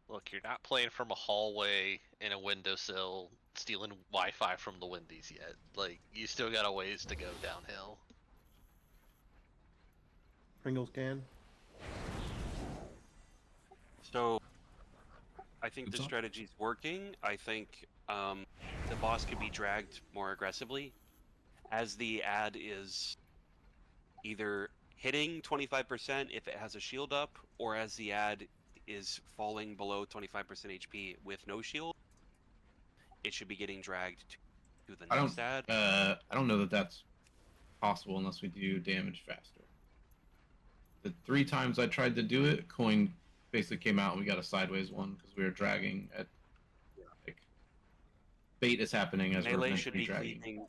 Speaker 6: Look, you're not playing from a hallway in a windowsill, stealing Wi-Fi from the Wendy's yet. Like, you still got a ways to go downhill.
Speaker 10: Pringles can.
Speaker 4: So, I think the strategy's working. I think the boss could be dragged more aggressively as the ad is either hitting 25% if it has a shield up, or as the ad is falling below 25% HP with no shield. It should be getting dragged to the next ad.
Speaker 10: I don't know that that's possible unless we do damage faster. The 3 times I tried to do it, coin basically came out and we got a sideways one because we were dragging at like bait is happening as we're
Speaker 4: Melee
Speaker 10: meant to
Speaker 4: should
Speaker 10: be
Speaker 4: be
Speaker 10: dragging.
Speaker 4: cleaving.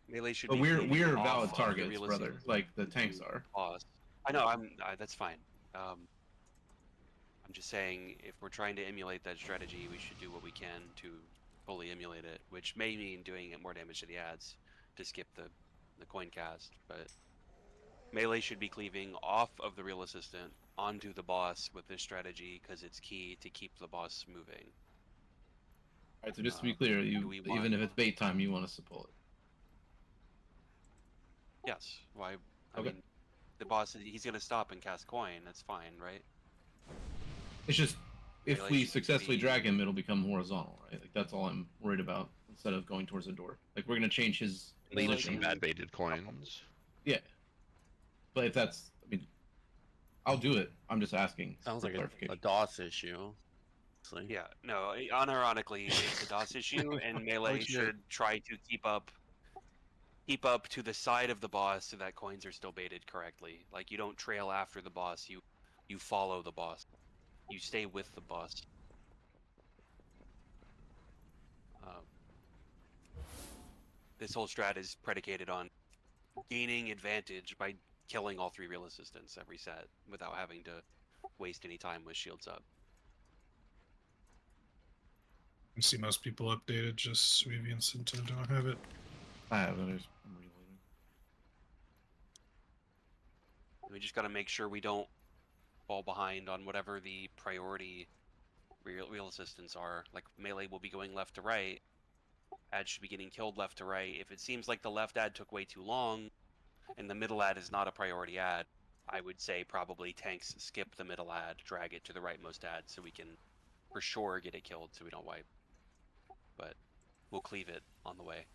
Speaker 4: Melee should
Speaker 10: But
Speaker 4: be.
Speaker 10: we're
Speaker 4: off
Speaker 10: valid
Speaker 4: of
Speaker 10: targets,
Speaker 4: the
Speaker 10: brother. Like the tanks are.
Speaker 4: Boss. I know. That's fine. I'm just saying, if we're trying to emulate that strategy, we should do what we can to fully emulate it, which may mean doing it more damage to the ads to skip the coin cast. But melee should be cleaving off of the real assistant onto the boss with this strategy because it's key to keep the boss moving.
Speaker 10: Alright, so just to be clear, you even if it's bait time, you want us to pull it.
Speaker 4: Yes. Why? I
Speaker 10: Okay.
Speaker 4: mean, the boss, he's going to stop and cast coin. That's fine, right?
Speaker 10: It's just if
Speaker 4: Melee
Speaker 10: we
Speaker 4: should
Speaker 10: successfully
Speaker 4: be-
Speaker 10: drag him, it'll become horizontal, right? Like that's all I'm worried about instead of going towards the door. Like we're gonna change his
Speaker 3: Lead us
Speaker 10: position.
Speaker 3: some bad baited coins.
Speaker 10: Yeah. But if that's, I mean, I'll do it. I'm just asking.
Speaker 9: Sounds
Speaker 10: for
Speaker 9: like
Speaker 10: clarification.
Speaker 9: a DOS issue. Honestly.
Speaker 4: Yeah, no, unironically, it's a DOS issue, and melee
Speaker 9: shit.
Speaker 4: should try to keep up to the side of the boss so that coins are still baited correctly. Like, you don't trail after the boss, you follow the boss. You stay with the boss. This whole strat is predicated on gaining advantage by killing all 3 real assistants every set without having to waste any time with shields up.
Speaker 1: I see most people updated, just Sweevy and Sinto don't have it.
Speaker 10: I have it. I'm reloading.
Speaker 4: We just got to make sure we don't fall behind on whatever the priority real assistants are. Like, melee will be going left to right. Ad should be getting killed left to right. If it seems like the left ad took way too long, and the middle ad is not a priority ad, I would say probably tanks skip the middle ad, drag it to the rightmost ad, so we can for sure get it killed so we don't wipe. But we'll cleave it on the way.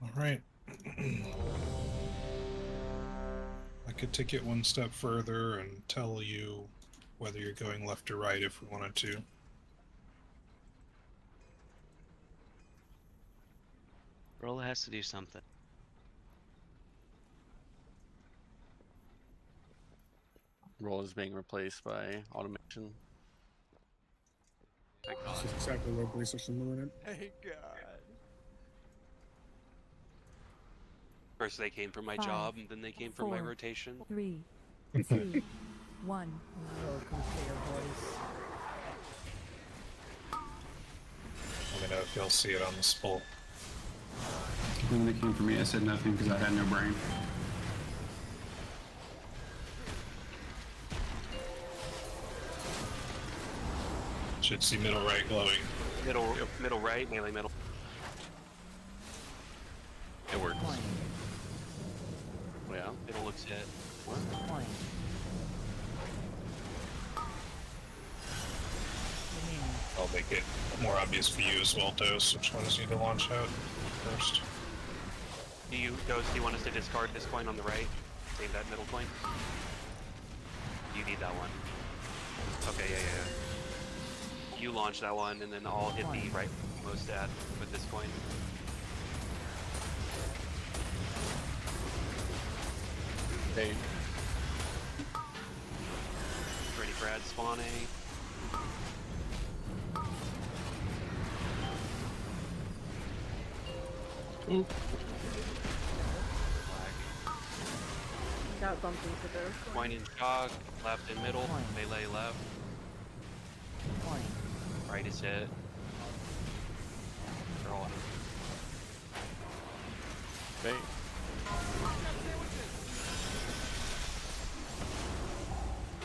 Speaker 1: All right. I could take it one step further and tell you whether you're going left or right if we wanted to.
Speaker 15: Rolla has to do something.
Speaker 9: Role is being replaced by automation.
Speaker 14: This is exactly what research is doing it.
Speaker 11: Thank God.
Speaker 4: First they came for my
Speaker 12: 5,
Speaker 4: job, and then they came for my
Speaker 12: 4,
Speaker 4: rotation.
Speaker 12: 3, 2, 1.
Speaker 7: Welcome to your voice.
Speaker 1: Let me know if you'll see it on the spool.
Speaker 2: When they came for me, I said nothing because I had no brain.
Speaker 1: Should see middle right glowing.
Speaker 4: Middle right, melee middle.
Speaker 3: It works.
Speaker 12: Point.
Speaker 4: Yeah, middle looks hit.
Speaker 12: Point.
Speaker 1: I'll make it more obvious for you as well, Dose, which ones you need to launch out first.
Speaker 4: Dose, do you want us to discard this coin on the right? Save that middle coin? You need that one. Okay, yeah. You launch that one, and then I'll hit the right most ad with this coin.
Speaker 9: Okay.
Speaker 4: Ready for ad spawning.
Speaker 1: Ooh.
Speaker 16: Got bumped into those.
Speaker 4: Coin in shock, left and middle, melee left.
Speaker 12: Point.
Speaker 4: Right is hit. They're all
Speaker 9: Okay.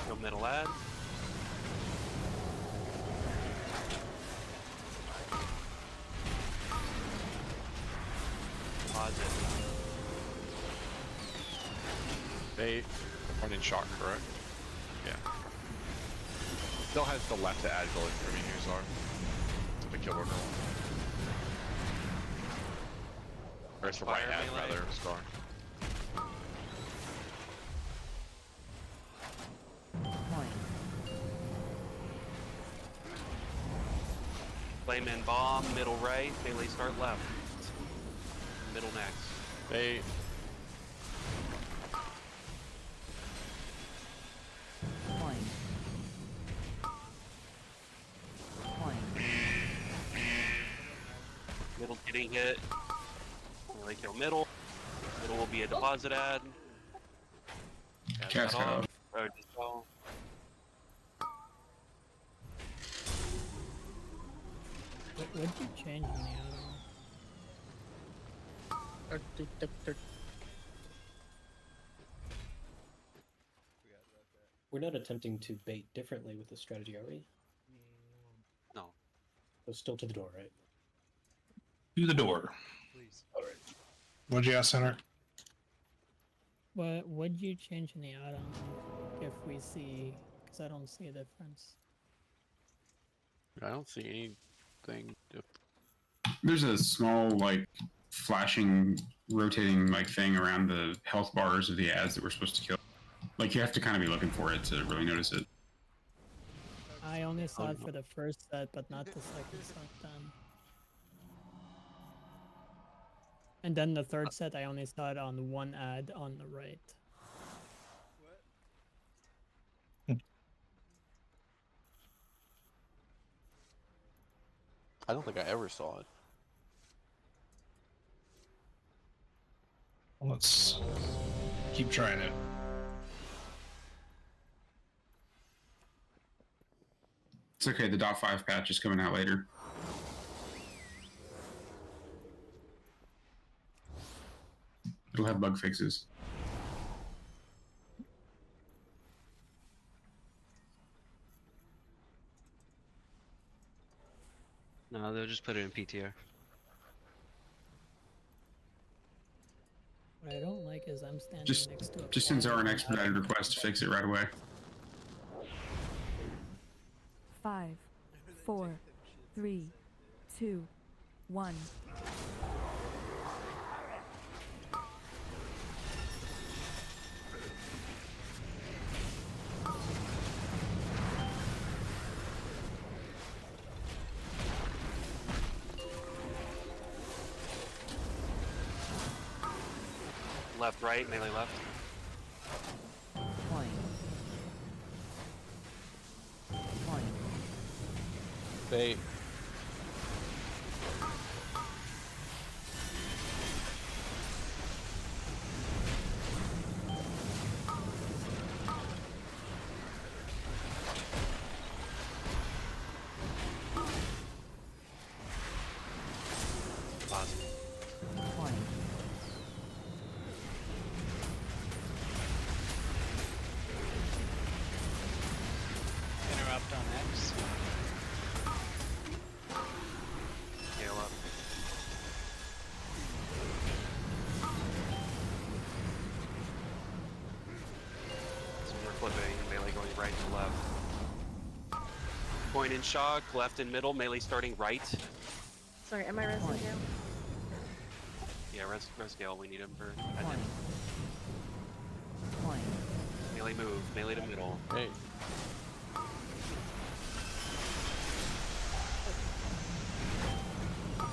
Speaker 4: no middle ad. Deposit.
Speaker 3: Bait. One in shock, correct? Yeah. Still has the left to add going for me here, Zar. The kill order one. Or it's the right
Speaker 4: Fire
Speaker 3: ad,
Speaker 4: melee.
Speaker 3: rather, Scar.
Speaker 12: Point.
Speaker 4: Flame in bomb, middle right, melee start left. Middle next.
Speaker 9: Bait.
Speaker 12: Point. Point.
Speaker 4: Middle getting hit. Melee kill middle. Middle will be a deposit ad.
Speaker 2: Cast off.
Speaker 4: Or dispel.
Speaker 7: What did you change in the other?
Speaker 13: We're not attempting to bait differently with this strategy, are we?
Speaker 4: No.
Speaker 13: So still to the door, right?
Speaker 1: To the door.
Speaker 13: Please.
Speaker 1: Alright. What'd you ask, Center?
Speaker 7: What would you change in the add-on if we see? Because I don't see a difference.
Speaker 9: I don't see anything.
Speaker 2: There's a small, like, flashing, rotating, like, thing around the health bars of the ads that we're supposed to kill. Like, you have to kind of be looking for it to really notice it.
Speaker 7: I only saw it for the first set, but not the second set then. And then the third set, I only saw it on one ad on the right.
Speaker 9: I don't think I ever saw it.
Speaker 1: Let's keep trying it.
Speaker 2: It's okay, the .5 patch is coming out later. It'll have bug fixes.
Speaker 15: No, they'll just put it in PTR.
Speaker 7: What I don't like is I'm standing
Speaker 2: Just
Speaker 7: next to a
Speaker 2: send Zara an
Speaker 7: farm.
Speaker 2: expedited request to fix it right away.
Speaker 12: 5, 4, 3, 2, 1.
Speaker 4: Left, right, melee left.
Speaker 12: Point. Point.
Speaker 9: Bait.
Speaker 4: flipping, melee going right to left. Coin in shock, left and middle, melee starting right.
Speaker 16: Sorry, am I resting now?
Speaker 4: Yeah, rest Gale, we need him for
Speaker 12: Point.
Speaker 4: melee move, melee to middle.
Speaker 9: Hey.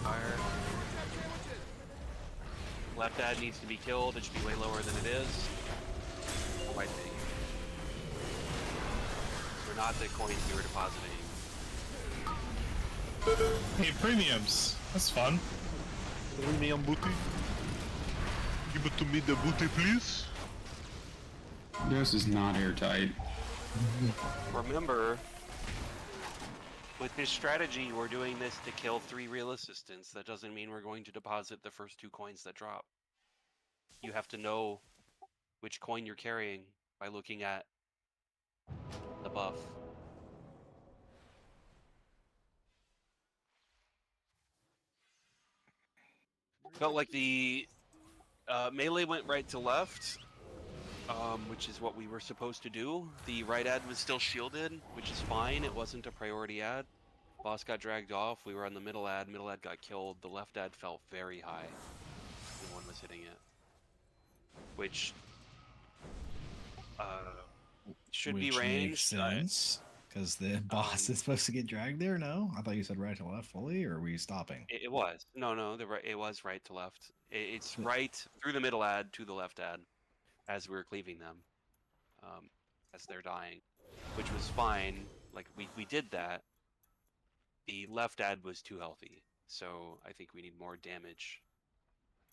Speaker 4: Fire. Left ad needs to be killed, it should be way lower than it is. White thing. We're not the coins we were depositing.
Speaker 1: Hey, premiums. That's fun.
Speaker 3: Premium booty. Give it to me the booty, please.
Speaker 2: This is not airtight.
Speaker 4: Remember, with this strategy, we're doing this to kill 3 real assistants. That doesn't mean we're going to deposit the first 2 coins that drop. You have to know which coin you're carrying by looking at the buff. Felt like the melee went right to left, which is what we were supposed to do. The right ad was still shielded, which is fine. It wasn't a priority ad. Boss got dragged off. We were on the middle ad. Middle ad got killed. The left ad felt very high. No one was hitting it, which should be ranged.
Speaker 8: Makes sense, because the boss is supposed to get dragged there. No, I thought you said right to left fully, or were you stopping?
Speaker 4: It was no. It was right to left. It's right through the middle ad to the left ad, as we were cleaving them, as they're dying, which was fine. Like we did that. The left ad was too healthy, so I think we need more damage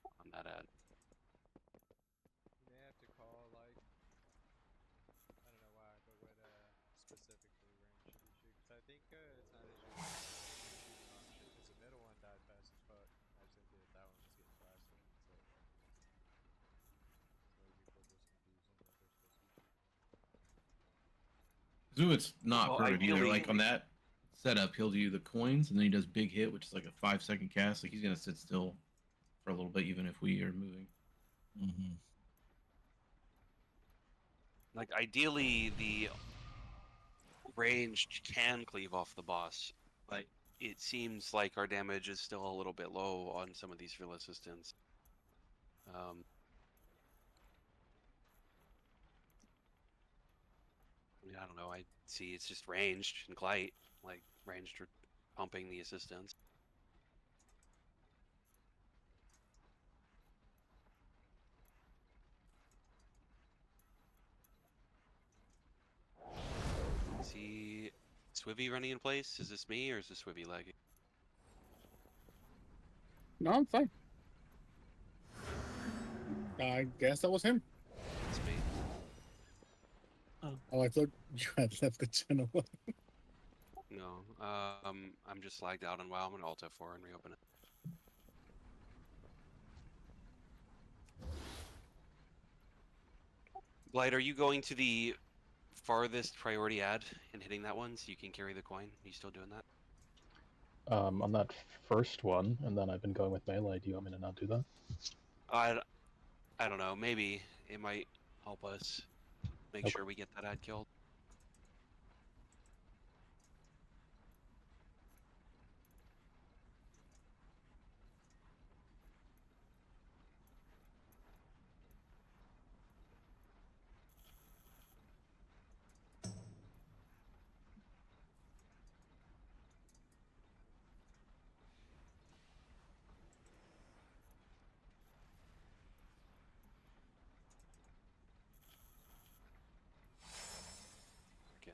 Speaker 4: on that ad.
Speaker 11: You may have to call, like, I don't know why, but what specifically range should be shoot? Because I think it's not as usual shooting option, because the middle one died fast as fuck. I just think that that one was getting blasted. So maybe people just confuse them that they're supposed to be shooting one.
Speaker 10: Zoo, it's not
Speaker 4: Well,
Speaker 10: perfect either.
Speaker 4: ideally-
Speaker 10: Like on that setup, he'll do the coins and then he does big hit, which is like a 5-second cast. Like he's gonna sit still for a little bit, even if we are moving.
Speaker 8: Mm-hmm.
Speaker 4: Like ideally, the ranged can cleave off the boss, but it seems like our damage is still a little bit low on some of these real assistants. I don't know. I see it's just ranged and Glite, like ranged or pumping the assistants. See Swivy running in place? Is this me or is this Swivy lagging?
Speaker 14: No, I'm fine. I guess that was him.
Speaker 4: It's me.
Speaker 14: Oh, I thought you had left the channel.
Speaker 4: No, I'm just lagged out on WoW. I'm gonna Alt F4 and reopen it. Blight, are you going to the farthest priority ad and hitting that one so you can carry the coin? Are you still doing that?
Speaker 13: On that first one, and then I've been going with melee. Do you want me to not do that?
Speaker 4: I don't know. Maybe it might help us make
Speaker 13: Okay.
Speaker 4: sure we get that ad killed. Okay.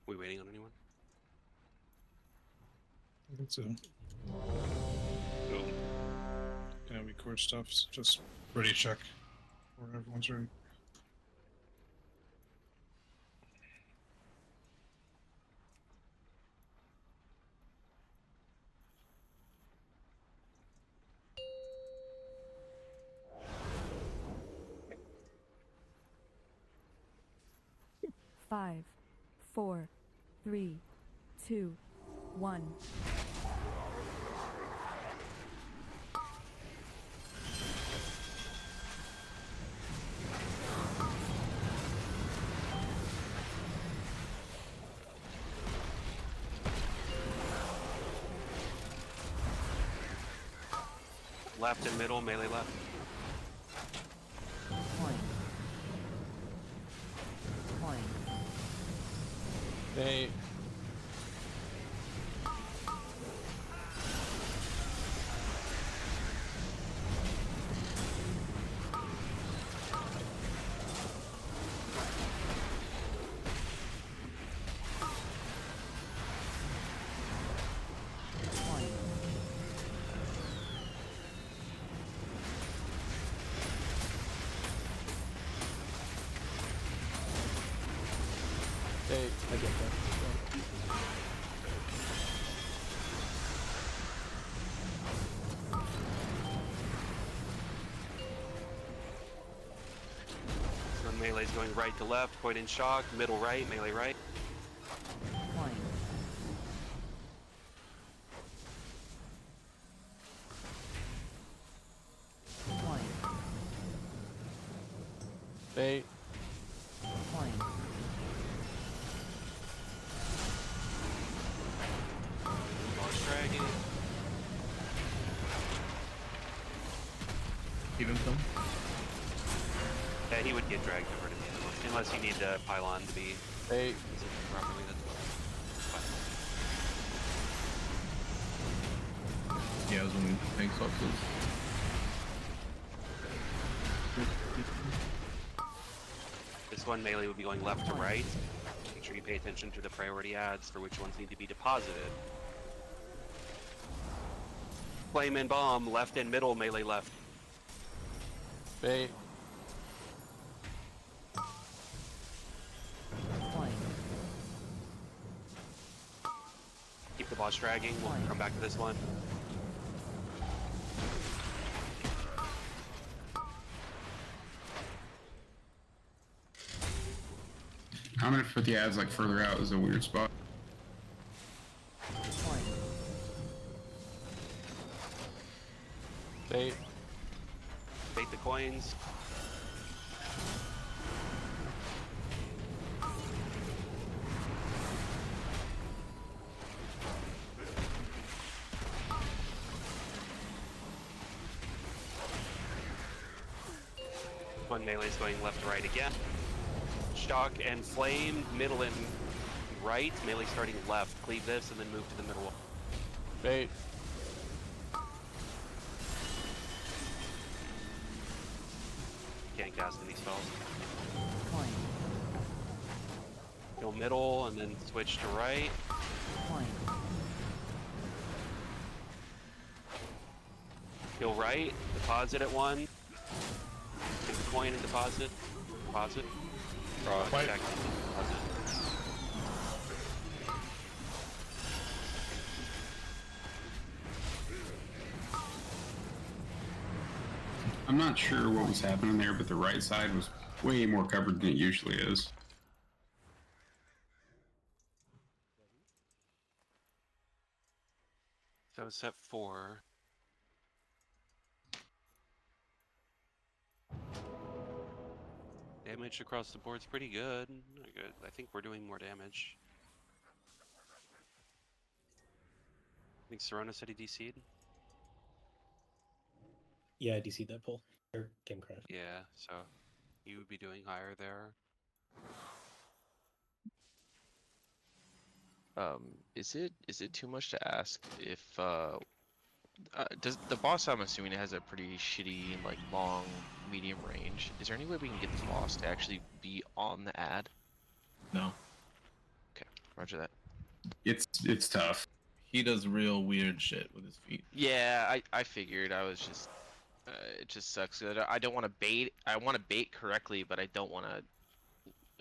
Speaker 4: We waiting on anyone?
Speaker 1: I think so. Yeah, record stuff. So just ready check where everyone's ready.
Speaker 12: 5, 4, 3, 2, 1.
Speaker 4: Left and middle, melee left.
Speaker 12: Point. Point.
Speaker 9: They.
Speaker 13: I get that.
Speaker 4: So melee's going right to left, point in shock, middle right, melee right.
Speaker 12: Point. Point.
Speaker 9: They.
Speaker 12: Point.
Speaker 4: Boss dragon.
Speaker 10: Keep him some.
Speaker 4: Yeah, he would get dragged over to the other one, unless you need the pylon to be
Speaker 9: They.
Speaker 4: positioned properly. That's fine.
Speaker 10: Yeah, it was when we tank sources.
Speaker 4: This one melee would be going left to right. Make sure you pay attention to the priority adds for which ones need to be deposited. Flame and bomb, left and middle, melee left.
Speaker 9: They.
Speaker 12: Point.
Speaker 4: Keep the boss dragging, we'll come back to this one.
Speaker 2: I'm gonna put the ads like further out as a weird spot.
Speaker 12: Point.
Speaker 9: They.
Speaker 4: Bait the coins. One melee's going left to right again. Shock and flame, middle and right. Melee starting left. Cleave this and then move to the middle one.
Speaker 9: Bait.
Speaker 4: Can't cast any spells.
Speaker 12: Point.
Speaker 4: Go middle and then switch to right.
Speaker 12: Point.
Speaker 4: Go right. Deposit at one. Take the coin and deposit. Deposit.
Speaker 10: White.
Speaker 4: Check. Deposit.
Speaker 2: I'm not sure what was happening there, but the right side was way more covered than it usually is.
Speaker 4: So step 4. Damage across the board's pretty good. Good. I think we're doing more damage. I think Serona said he DC'd.
Speaker 13: Yeah, I DC'd that pull. Or game crash.
Speaker 4: Yeah, so you would be doing higher there.
Speaker 17: Is it too much to ask if does the boss? I'm assuming it has a pretty shitty like long medium range. Is there any way we can get the boss to actually be on the ad?
Speaker 10: No.
Speaker 17: Okay, roger that.
Speaker 2: It's tough.
Speaker 10: He does real weird shit with his feet.
Speaker 17: Yeah, I figured. I was just it just sucks. I don't want to bait. I want to bait correctly, but I don't want to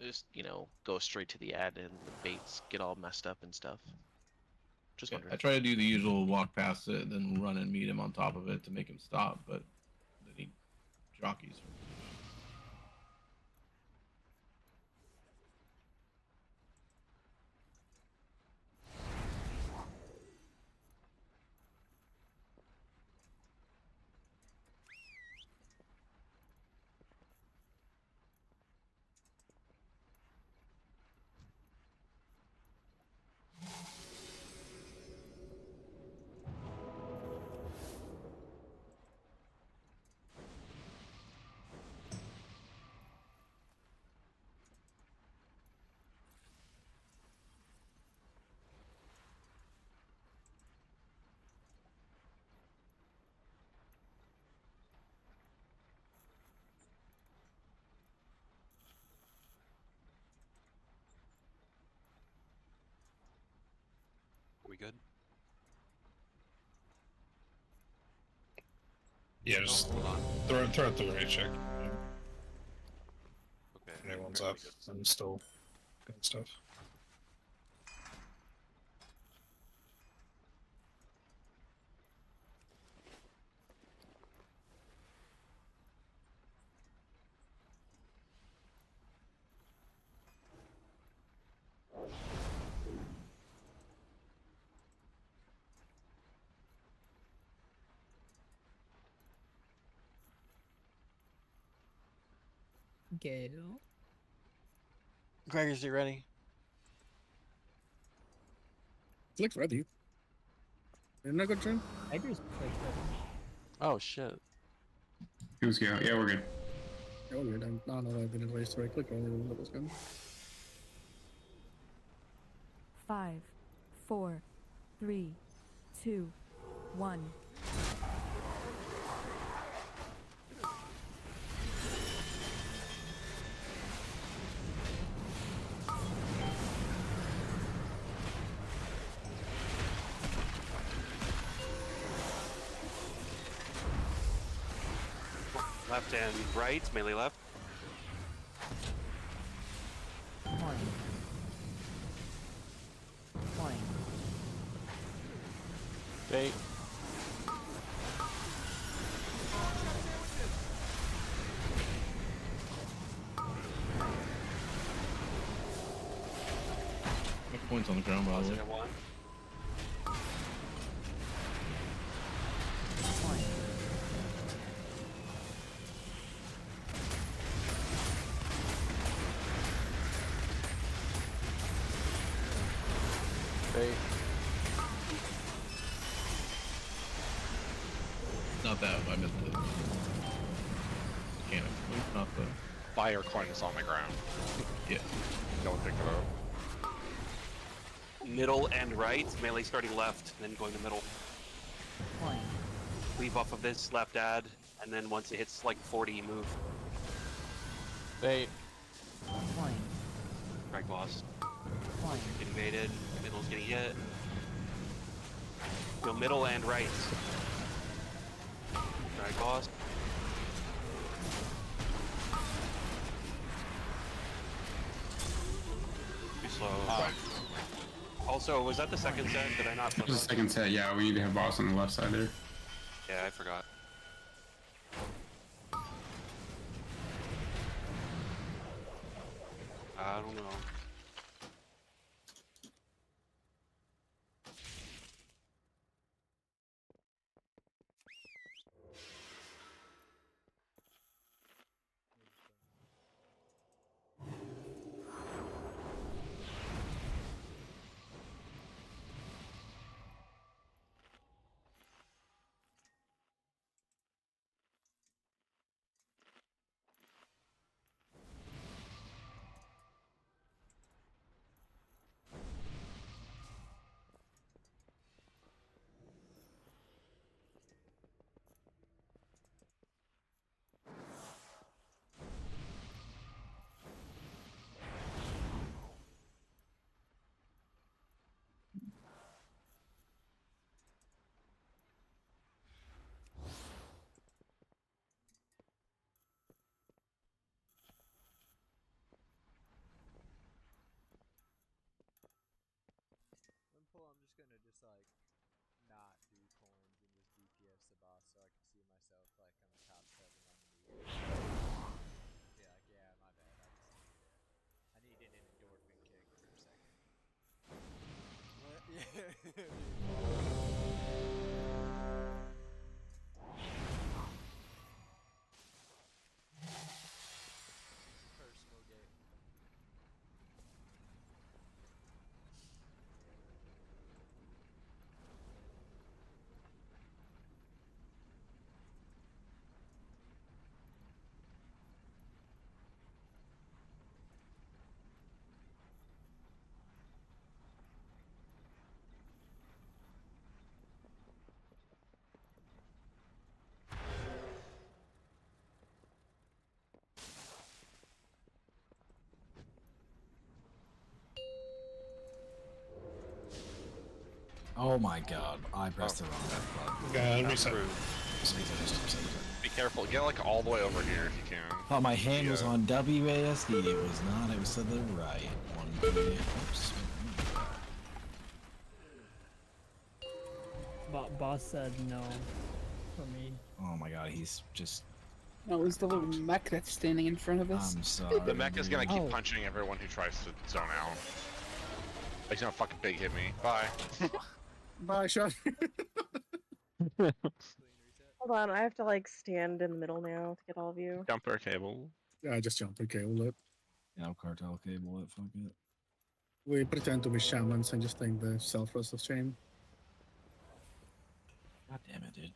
Speaker 17: just go straight to the ad and the baits get all messed up and stuff. Just wondering.
Speaker 10: I try to do the usual walk past it, then run and meet him on top of it to make him stop, but then he jockeys.
Speaker 4: good?
Speaker 1: Yeah,
Speaker 4: Oh,
Speaker 1: just
Speaker 4: hold on.
Speaker 1: throw out the right check.
Speaker 4: Okay.
Speaker 1: And everyone's
Speaker 4: fairly
Speaker 1: up. I'm still doing stuff.
Speaker 7: Gale.
Speaker 9: Greg, is you ready?
Speaker 14: Click's ready. Isn't that good, Jim?
Speaker 7: I just clicked it.
Speaker 9: Oh shit.
Speaker 2: It was good. Yeah, we're good.
Speaker 14: Yeah, we're good. No, I didn't waste the right click earlier. That was good.
Speaker 12: 5, 4, 3, 2, 1.
Speaker 4: Left and right, melee left.
Speaker 12: Point. Point.
Speaker 9: Bait.
Speaker 10: My points on the ground, by the way.
Speaker 4: One.
Speaker 12: Point.
Speaker 9: Bait.
Speaker 10: Not that. I meant the mechanic. Not the.
Speaker 3: Fire coins on the ground.
Speaker 10: Yeah.
Speaker 3: Don't pick it up.
Speaker 4: Middle and right, melee starting left, then going to middle.
Speaker 12: Point.
Speaker 4: Leave off of this, left add, and then once it hits like 40, you move.
Speaker 9: Bait.
Speaker 12: Point.
Speaker 4: Drag lost.
Speaker 12: Point.
Speaker 4: Getting baited. Middle's getting hit. Go middle and right. Drag lost. Too slow. Also, was that the second set? Did I not
Speaker 2: That
Speaker 4: flip
Speaker 2: was the
Speaker 4: on?
Speaker 2: second set. Yeah, we need to have boss on the left side there.
Speaker 4: Yeah, I forgot. I don't know.
Speaker 11: I'm just gonna like not do coins and just DPS the boss so I can see myself like on the top 7 on the meter. Yeah, like yeah, my bad. I needed an endorphin kick for a second. What? Yeah. Personal game.
Speaker 8: Oh my god, I pressed the wrong button.
Speaker 1: God, reset.
Speaker 3: Be careful. Get like all the way over here if you can.
Speaker 8: Thought my hand was on WASD. It was not. It was to the right. One key. Oops.
Speaker 7: Boss said no for me.
Speaker 8: Oh my god, he's just.
Speaker 18: No, it was the little mech that's standing in front of us.
Speaker 8: I'm sorry.
Speaker 3: The mech is gonna keep
Speaker 7: Oh.
Speaker 3: punching everyone who tries to zone out. He's gonna fucking big hit me. Bye.
Speaker 14: Bye, Sean.
Speaker 16: Hold on, I have to like stand in the middle now to get all of you.
Speaker 3: Jumper cable.
Speaker 14: Yeah, I just jumped. Okay, we'll
Speaker 8: Yeah, I'll cartel cable it. Fuck it.
Speaker 14: we pretend to be shamans and just think the selfless of shame.
Speaker 8: God damn it, dude.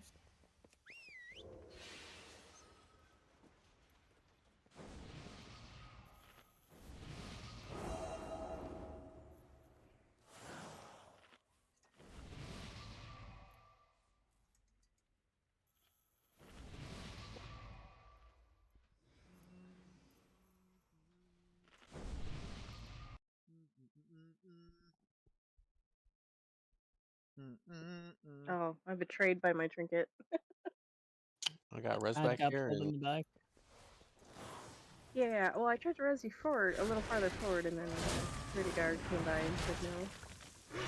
Speaker 16: Oh, I'm betrayed by my trinket.
Speaker 9: I got res
Speaker 7: I
Speaker 9: back
Speaker 7: got
Speaker 9: here.
Speaker 7: pulled in
Speaker 9: And
Speaker 7: the back.
Speaker 16: Yeah, well, I tried to res you forward, a little farther forward, and then security guard came by and said no.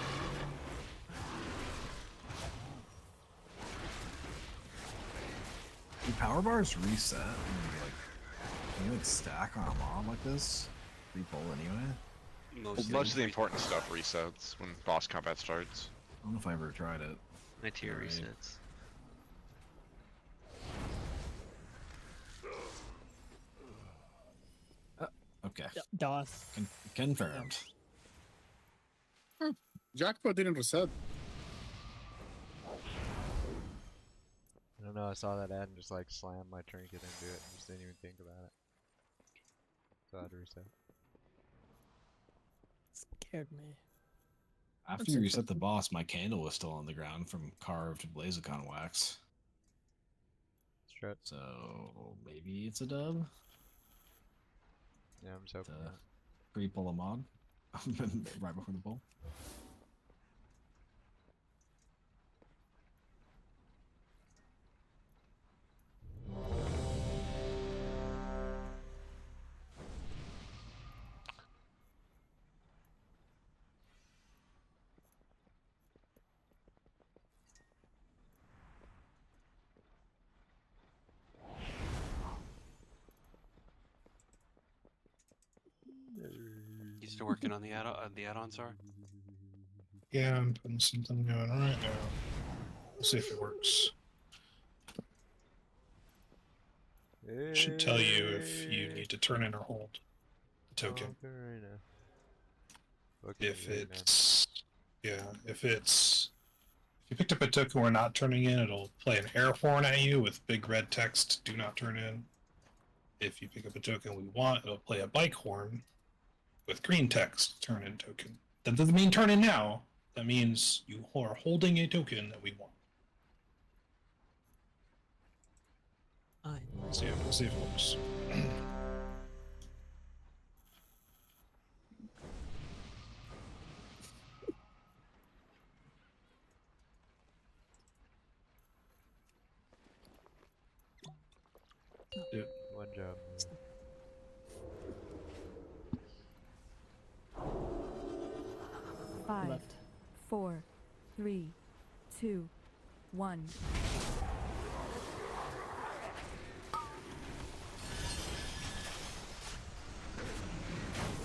Speaker 8: Do power bars reset? And, like, can you like stack on a mob like this? Re-pull anyway?
Speaker 3: Most of the important stuff resets when boss combat starts.
Speaker 8: I don't know if I ever tried it.
Speaker 15: My tier
Speaker 8: Right.
Speaker 15: resets.
Speaker 8: Okay.
Speaker 7: DOS.
Speaker 8: Confirmed.
Speaker 14: Jackpot didn't reset.
Speaker 11: I don't know, I saw that ad and just like slammed my trinket into it and just didn't even think about it. So I had to reset.
Speaker 7: Scared me.
Speaker 8: After you reset the boss, my candle was still on the ground from carved Blazicon wax.
Speaker 11: Strut.
Speaker 8: So maybe it's a dub.
Speaker 11: Yeah, I'm just hoping.
Speaker 8: Pre-pull a mod right before the pull.
Speaker 4: You still working on the add-ons, are?
Speaker 1: Yeah, I'm putting something going right now. Let's see if it works. Should tell you if you need to turn in or hold the token. If it's if you picked up a token we're not turning in, it'll play an air horn at you with big red text, "Do not turn in." If you pick up a token we want, it'll play a bike horn with green text, "Turn in token." That doesn't mean turn in now. That means you are holding a token that we want. Let's see if it works. Dude.
Speaker 11: One job.
Speaker 19: Five,
Speaker 7: Left.
Speaker 19: 4, 3, 2, 1.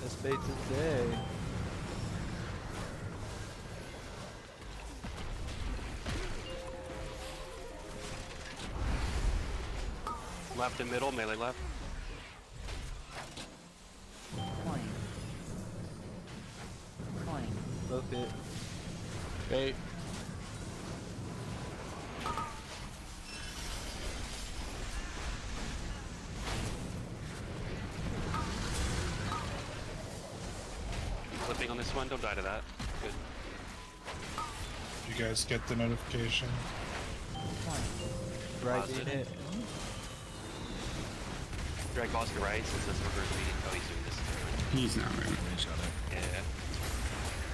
Speaker 11: This bait's a day.
Speaker 4: Left and middle, melee left.
Speaker 12: Coin. Coin.
Speaker 11: Both hit. Bait.
Speaker 4: Flipping on this one, don't die to that. Good.
Speaker 1: Did you guys get the notification?
Speaker 11: Right
Speaker 4: Positive.
Speaker 11: in it.
Speaker 4: Drag boss to right since that's reverse beat. Oh, he's doing this.
Speaker 2: He's not ready.
Speaker 4: Yeah.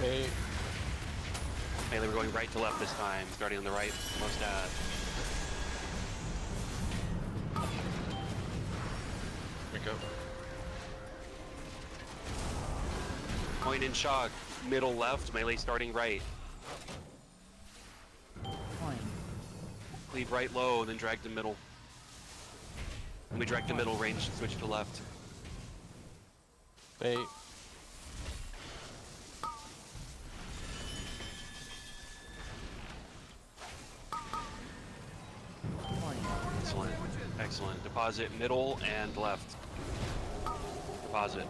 Speaker 11: Bait.
Speaker 4: Melee, we're going right to left this time, starting on the right most ad.
Speaker 3: Pick up.
Speaker 4: Coin and shock, middle left, melee starting right.
Speaker 12: Coin.
Speaker 4: Leave right low, then drag to middle. When we drag to middle, range, switch to left.
Speaker 9: Bait.
Speaker 12: Coin.
Speaker 4: Excellent. Excellent. Deposit middle and left. Deposit.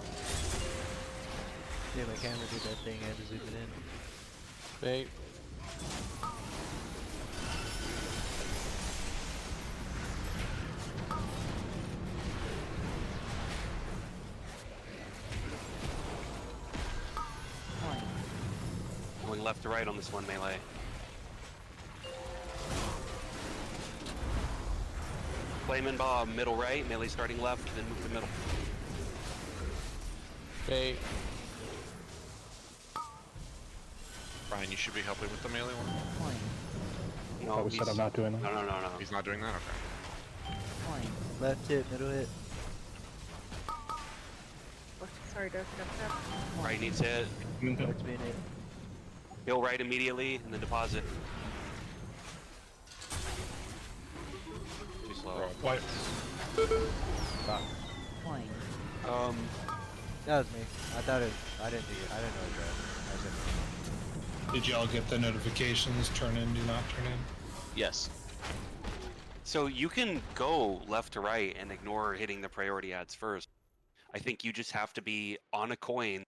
Speaker 11: Yeah, my camera did that thing. I had to zoom it in.
Speaker 9: Bait.
Speaker 12: Coin.
Speaker 4: Going left to right on this one, melee. Flame and Bob, middle right, melee starting left, then move to middle.
Speaker 9: Bait.
Speaker 3: Brian, you should be helping with the melee one.
Speaker 12: Coin.
Speaker 4: No,
Speaker 13: we said I'm not doing that.
Speaker 4: No.
Speaker 3: He's not doing that? Okay.
Speaker 12: Coin.
Speaker 11: Left hit, middle hit.
Speaker 16: Oh, sorry, Dirk.
Speaker 4: Right needs hit.
Speaker 11: Dark's being hit.
Speaker 4: Heal right immediately, and then deposit. Too slow.
Speaker 1: Why?
Speaker 11: Stop.
Speaker 12: Coin.
Speaker 11: That was me. I thought it. I didn't know it was red. I said,
Speaker 1: Did y'all get the notifications? Turn in, do not turn in?
Speaker 17: Yes.
Speaker 4: So you can go left to right and ignore hitting the priority ads first. I think you just have to be on a coin,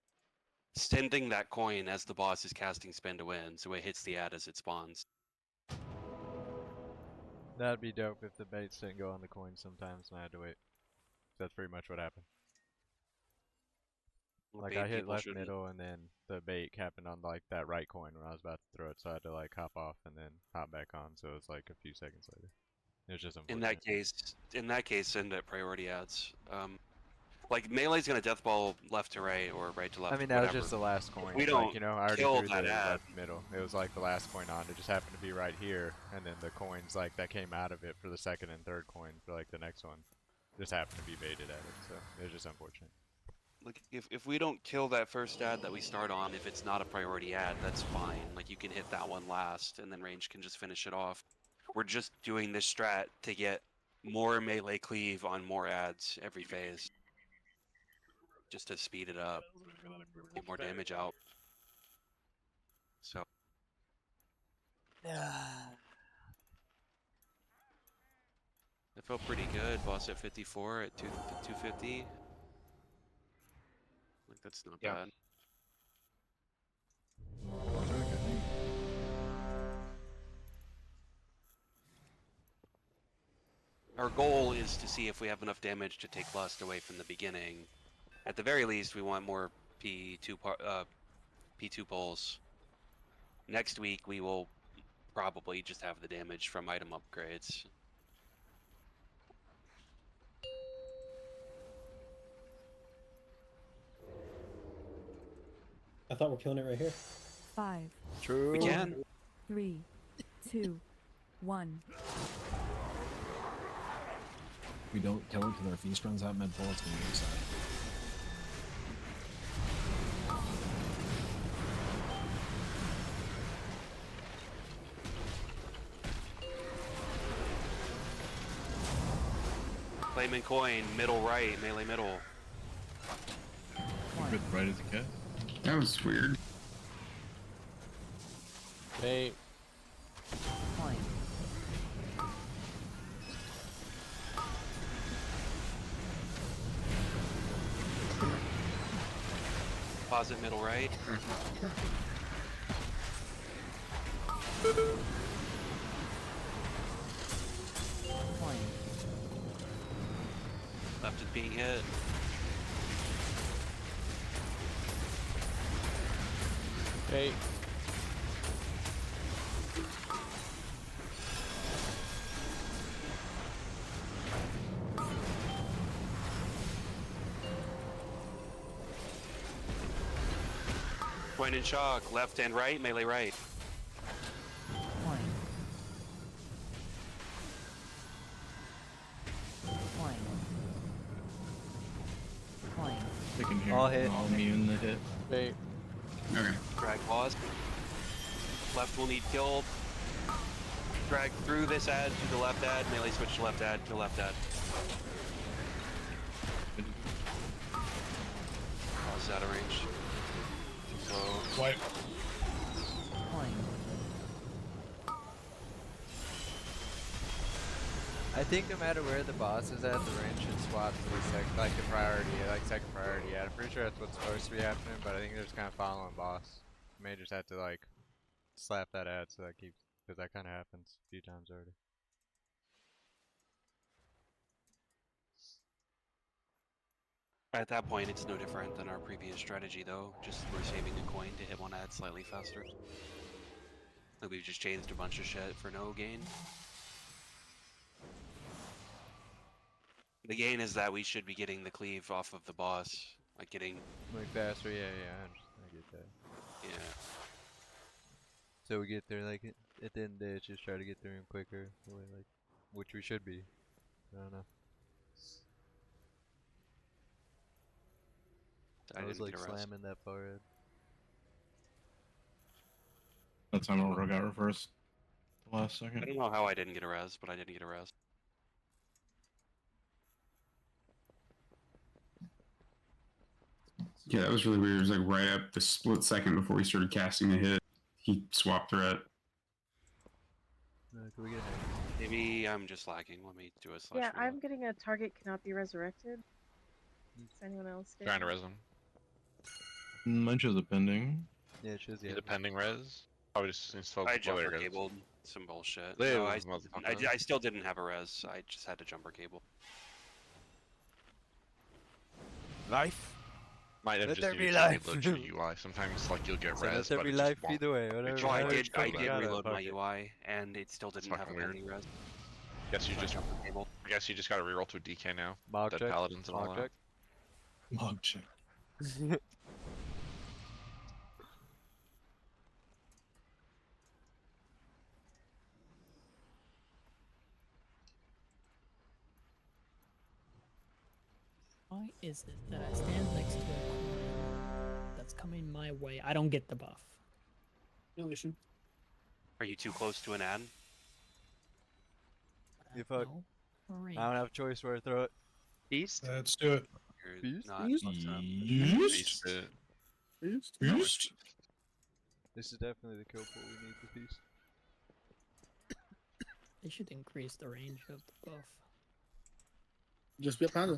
Speaker 4: sending that coin as the boss is casting spin to win, so it hits the ad as it spawns.
Speaker 11: that'd be dope if the baits didn't go on the coin sometimes and I had to wait. That's pretty much what happened. Like I hit left middle and then the bait happened on like that right coin when I was about to throw it, so I had to like hop off and then hop back on. So it was like a few seconds later. It was just unfortunate.
Speaker 4: In that case, send it priority ads. Like melee's gonna death ball left to right or right to left.
Speaker 11: I mean that was
Speaker 4: whatever.
Speaker 11: just the last coin.
Speaker 4: We don't
Speaker 11: like, you know, I already
Speaker 4: kill
Speaker 11: threw
Speaker 4: that
Speaker 11: the
Speaker 4: ad.
Speaker 11: left middle. It was like the last coin on. It just happened to be right here, and then the coins like that came out of it for the second and third coin for like the next one just happened to be baited at it. So it was just unfortunate.
Speaker 4: Like if we don't kill that first ad that we start on, if it's not a priority ad, that's fine. Like you can hit that one last, and then range can just finish it off. We're just doing this strat to get more melee cleave on more ads every phase, just to speed it up, get more damage out. So. That felt pretty good. Boss at 54 at 250. Like that's not bad. Our goal is to see if we have enough damage to take Lust away from the beginning. At the very least, we want more P2 pulls. Next week, we will probably just have the damage from item upgrades.
Speaker 13: I thought we're killing it right here.
Speaker 19: 5.
Speaker 4: True. We can.
Speaker 19: 3, 2, 1.
Speaker 8: If we don't kill it because our feast runs out mid-pull, it's going to be sad.
Speaker 4: Flame and coin, middle right, melee middle.
Speaker 10: With right as a cat.
Speaker 2: That was weird.
Speaker 9: Bait.
Speaker 12: Coin.
Speaker 4: Deposit middle right.
Speaker 12: Coin.
Speaker 4: Left is being hit.
Speaker 9: Bait.
Speaker 4: Coin and shock, left and right, melee right.
Speaker 10: hit.
Speaker 9: Bait.
Speaker 2: Okay.
Speaker 4: Drag pause. Left will need kill. Drag through this ad to the left ad. Melee switch to left ad to left ad. Pause out of range. So
Speaker 1: Wipe.
Speaker 12: Point.
Speaker 11: I think no matter where the boss is at, the range should swap to the second priority. I'm pretty sure that's what's supposed to be happening, but I think they're just kind of following boss. You may just have to like slap that ad so that keeps, because that kind of happens a few times already.
Speaker 4: at that point, it's no different than our previous strategy, though. Just we're saving a coin to hit one ad slightly faster. Like we've just changed a bunch of shit for no gain. The gain is that we should be getting the cleave off of the boss, like getting
Speaker 11: Like faster, yeah, I get that.
Speaker 4: Yeah.
Speaker 11: So we get there like at the end of the day, it's just try to get there in quicker, like which we should be. I don't know. I was like slamming that forehead.
Speaker 10: That time order got reversed. The last second.
Speaker 4: I don't know how I didn't get a res, but I didn't get a res.
Speaker 2: Yeah, that was really weird. It was like right up the split second before we started casting the hit. He swapped threat.
Speaker 11: Can we get
Speaker 4: Maybe I'm just lagging. Let me do a slash.
Speaker 16: Yeah,
Speaker 4: reload.
Speaker 16: I'm getting a target cannot be resurrected. Is anyone else getting
Speaker 3: Trying to
Speaker 16: it?
Speaker 3: res him.
Speaker 10: Mine shows a pending.
Speaker 11: Yeah, it shows
Speaker 3: He's a pending res. Probably just installed.
Speaker 4: I jumper cabled some bullshit.
Speaker 3: Live,
Speaker 4: No, I
Speaker 3: motherfucker.
Speaker 4: still didn't have a res. I just had to jumper cable.
Speaker 9: Life.
Speaker 3: Might have
Speaker 9: Let
Speaker 3: just
Speaker 9: there
Speaker 3: needed
Speaker 9: be
Speaker 3: to
Speaker 9: life.
Speaker 3: reload your UI. Sometimes like you'll get
Speaker 11: So
Speaker 3: res,
Speaker 11: let there
Speaker 3: but
Speaker 11: be
Speaker 3: it
Speaker 11: life
Speaker 3: just won't.
Speaker 11: either way, whatever.
Speaker 3: It
Speaker 4: No, I
Speaker 3: just
Speaker 4: did.
Speaker 3: won't
Speaker 4: I did
Speaker 3: back.
Speaker 4: reload my
Speaker 11: Fuck it.
Speaker 4: UI, and it still didn't have a
Speaker 3: fucking weird.
Speaker 4: pending res.
Speaker 3: Guess you
Speaker 4: So I
Speaker 3: just.
Speaker 4: jumper cable.
Speaker 3: I guess you just got to reroll to a DK now.
Speaker 11: Mog
Speaker 3: Dead
Speaker 11: check.
Speaker 3: paladins and all
Speaker 11: Mog
Speaker 3: that.
Speaker 11: check.
Speaker 1: Mog check.
Speaker 7: Why is it that I stand next to a coin that's coming my way? I don't get the buff.
Speaker 14: No issue.
Speaker 4: Are you too close to an ad?
Speaker 11: You fuck.
Speaker 7: No.
Speaker 11: I don't have a choice where to throw it.
Speaker 15: Beast?
Speaker 1: Let's do it.
Speaker 4: You're
Speaker 11: Beast?
Speaker 4: not
Speaker 14: Beast?
Speaker 4: close enough.
Speaker 1: Beast. Beast.
Speaker 11: This is definitely the kill pool we need for beast.
Speaker 7: They should increase the range of the buff.
Speaker 14: Just be a panda.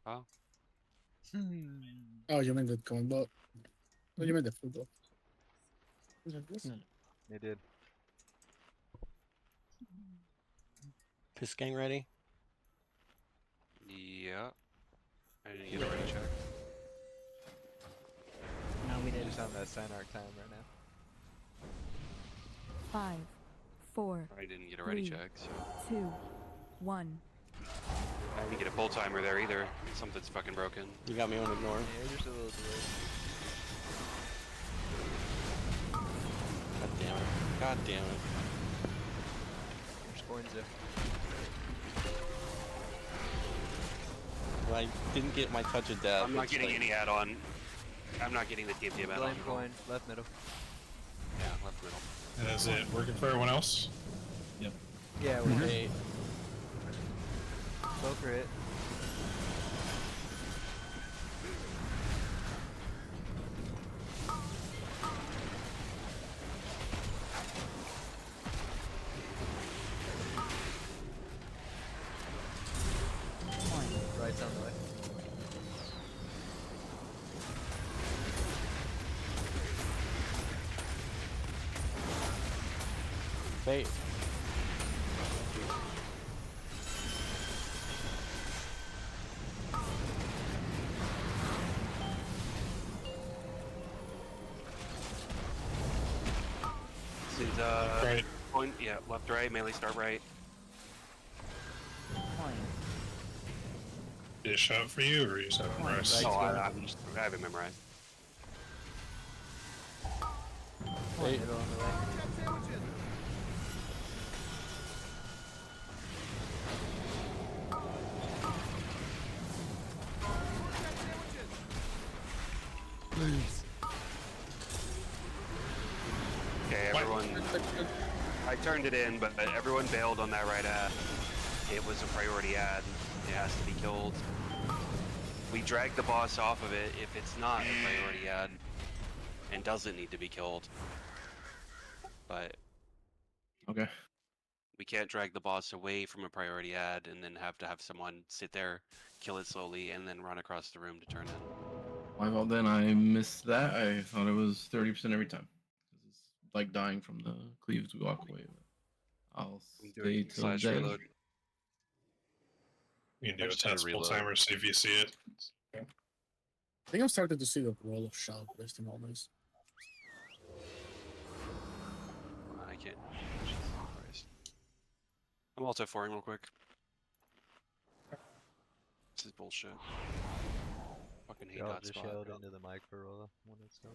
Speaker 4: Oh.
Speaker 14: Oh, you meant the coin bot. Oh, you meant the full bot. Is it this?
Speaker 7: No, no.
Speaker 11: They did.
Speaker 9: Piss gang ready?
Speaker 4: Yeah. I didn't get a ready check.
Speaker 7: No, we
Speaker 11: We're
Speaker 7: didn't.
Speaker 11: just on that Cynarch time right now.
Speaker 19: 5, 4,
Speaker 4: I didn't get a ready
Speaker 19: 3,
Speaker 4: check, so
Speaker 19: 2, 1.
Speaker 4: I didn't get a pull timer there either. Something's fucking broken.
Speaker 9: You got me on ignore.
Speaker 11: Yeah, you're just a little delayed.
Speaker 9: God damn it. God damn it.
Speaker 11: There's coins there.
Speaker 9: Well, I didn't get my touch of death.
Speaker 4: I'm not
Speaker 9: it's
Speaker 4: getting
Speaker 9: like-
Speaker 4: any add-on. I'm not getting the TMDM add-on.
Speaker 11: Flame coin, left middle.
Speaker 4: Yeah, left middle.
Speaker 1: And is it working for everyone else?
Speaker 10: Yep.
Speaker 11: Yeah, we're eight. Poker hit.
Speaker 12: Point.
Speaker 11: Right's on the way.
Speaker 9: Bait.
Speaker 4: This is
Speaker 1: Right.
Speaker 4: point, yeah, left, right, melee, start right.
Speaker 12: Point.
Speaker 1: Did it show up for you, or you just have it memorized?
Speaker 4: Oh, I have it memorized.
Speaker 9: Bait.
Speaker 11: Middle on the way.
Speaker 4: Okay, everyone. I turned it in, but everyone bailed on that right ad. It was a priority ad. It has to be killed. We drag the boss off of it if it's not a priority ad and doesn't need to be killed. But
Speaker 10: Okay.
Speaker 4: we can't drag the boss away from a priority ad and then have to have someone sit there, kill it slowly, and then run across the room to turn in.
Speaker 10: My fault then. I missed that. I thought it was 30% every time. It's like dying from the cleaves we walk away. I'll stay till
Speaker 4: Slash
Speaker 10: dead.
Speaker 4: reload.
Speaker 1: You can do
Speaker 3: I
Speaker 1: a
Speaker 3: just had to
Speaker 1: test pull
Speaker 3: reload.
Speaker 1: timer, see if you see it.
Speaker 14: I think I'm starting to see the role of shell list in all this.
Speaker 4: I can't. Jesus Christ. I'm also foring real quick. This is bullshit. Fucking hate
Speaker 11: Y'all just
Speaker 4: hotspot.
Speaker 11: yelled into the mic for Rolla when it's done.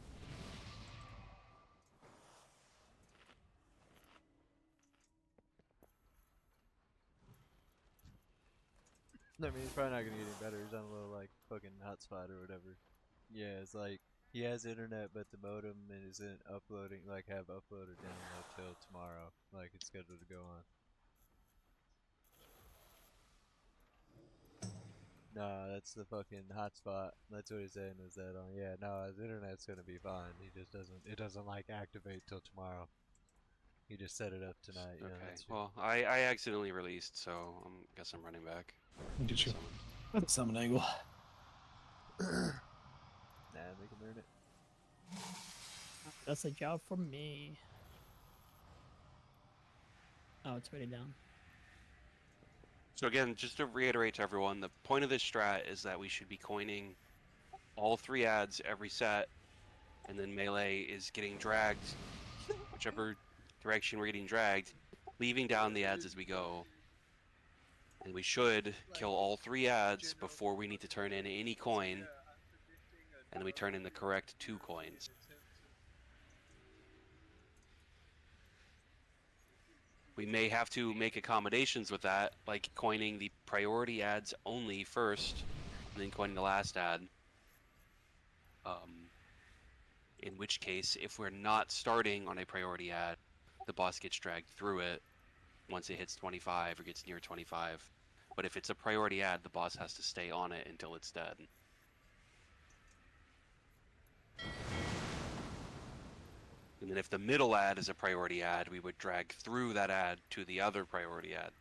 Speaker 11: I mean, he's probably not gonna get any better. He's on a little like fucking hotspot or whatever. Yeah, it's like he has internet, but the modem isn't uploading. Like have upload or download till tomorrow. Like it's scheduled to go on. Nah, that's the fucking hotspot. That's what he's saying is that yeah, no, his internet's gonna be fine. He just doesn't. It doesn't like activate till tomorrow. He just set it up tonight.
Speaker 4: Okay. Well, I accidentally released, so I guess I'm running back.
Speaker 1: Get you.
Speaker 8: That's summon angle.
Speaker 11: Nah, make him earn it.
Speaker 7: That's a job for me. Oh, it's already down.
Speaker 4: So again, just to reiterate to everyone, the point of this strat is that we should be coining all 3 ads every set, and then melee is getting dragged, whichever direction we're getting dragged, leaving down the ads as we go. And we should kill all 3 ads before we need to turn in any coin, and then we turn in the correct 2 coins. We may have to make accommodations with that, like coining the priority ads only first, and then coining the last ad. In which case, if we're not starting on a priority ad, the boss gets dragged through it once it hits 25 or gets near 25. But if it's a priority ad, the boss has to stay on it until it's dead. And then if the middle ad is a priority ad, we would drag through that ad to the other priority ad.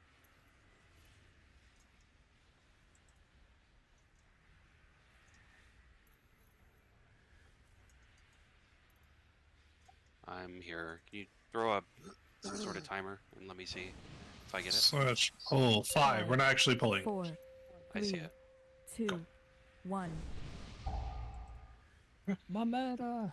Speaker 4: I'm here. Can you throw some sort of timer and let me see if I get it?
Speaker 1: Slash pull 5. We're not actually pulling.
Speaker 19: 4,
Speaker 4: I see
Speaker 19: 3,
Speaker 4: it.
Speaker 19: 2, 1.
Speaker 7: My meta.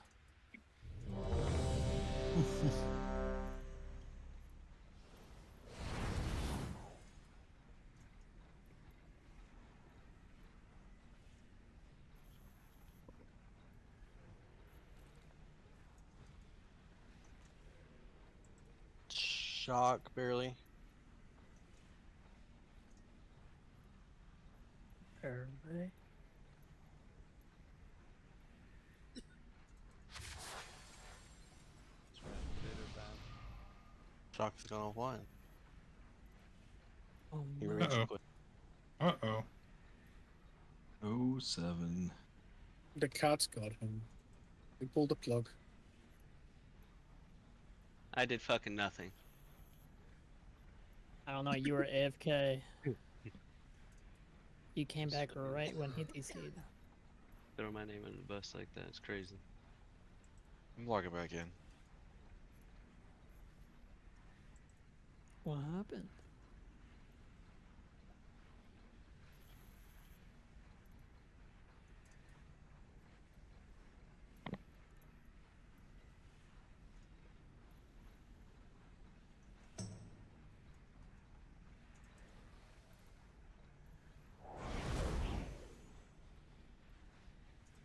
Speaker 9: Shock, barely.
Speaker 7: Barely.
Speaker 9: Shock's gonna win.
Speaker 7: Oh,
Speaker 9: He
Speaker 7: no.
Speaker 9: rage quit.
Speaker 1: Uh-oh.
Speaker 8: 07.
Speaker 14: The cat's got him. We pulled the plug.
Speaker 15: I did fucking nothing.
Speaker 7: I don't know. You were AFK. You came back right when he DC'd.
Speaker 15: Throw my name under the bus like that. It's crazy.
Speaker 3: I'm logging back in.
Speaker 7: What happened?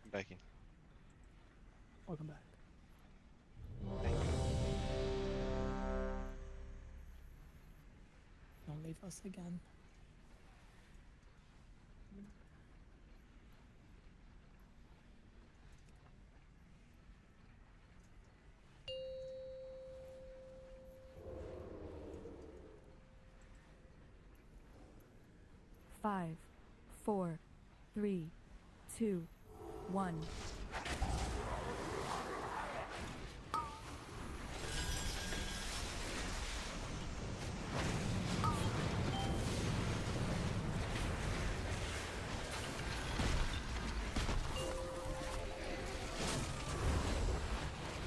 Speaker 3: I'm back in.
Speaker 7: Welcome back. Don't leave us again.
Speaker 19: 5, 4, 3, 2, 1.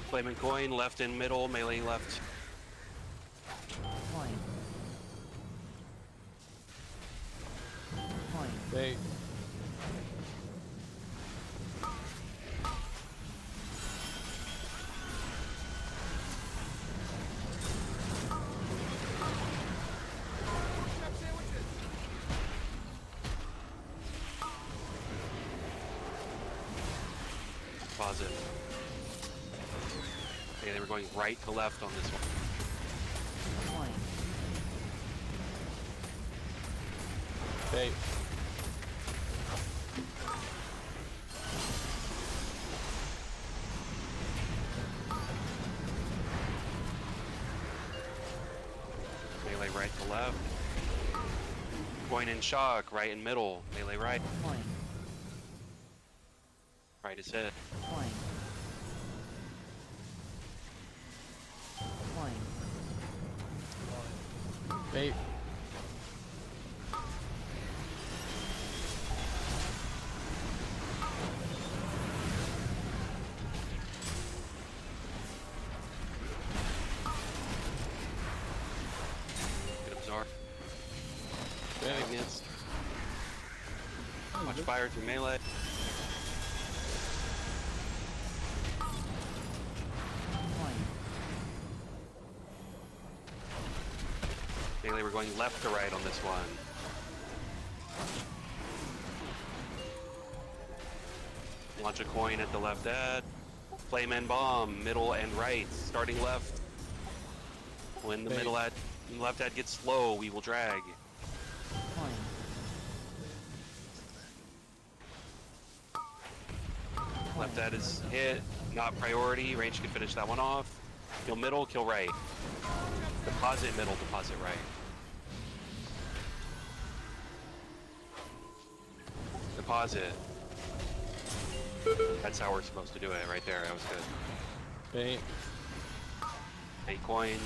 Speaker 4: Flaming coin, left and middle, melee left.
Speaker 12: Coin. Coin.
Speaker 9: Bait.
Speaker 4: Pause it. Okay, they were going right to left on this one.
Speaker 12: Coin.
Speaker 9: Bait.
Speaker 4: Melee right to left. Coin and shock, right and middle. Melee right.
Speaker 12: Coin.
Speaker 4: Right is hit.
Speaker 12: Coin. Coin.
Speaker 9: Bait.
Speaker 4: Get absorb.
Speaker 9: Bait.
Speaker 4: Magnets. Watch fire through melee.
Speaker 12: Coin.
Speaker 4: Melee, we're going left to right on this one. Launch a coin at the left ad. Flame and bomb, middle and right, starting left. When the
Speaker 9: Bait.
Speaker 4: middle ad, left ad gets slow, we will drag.
Speaker 12: Coin.
Speaker 4: Left ad is hit, not priority. Range can finish that one off. Kill middle, kill right. Deposit middle, deposit right. Deposit. That's how we're supposed to do it right there. That was good.
Speaker 9: Bait.
Speaker 4: A coin.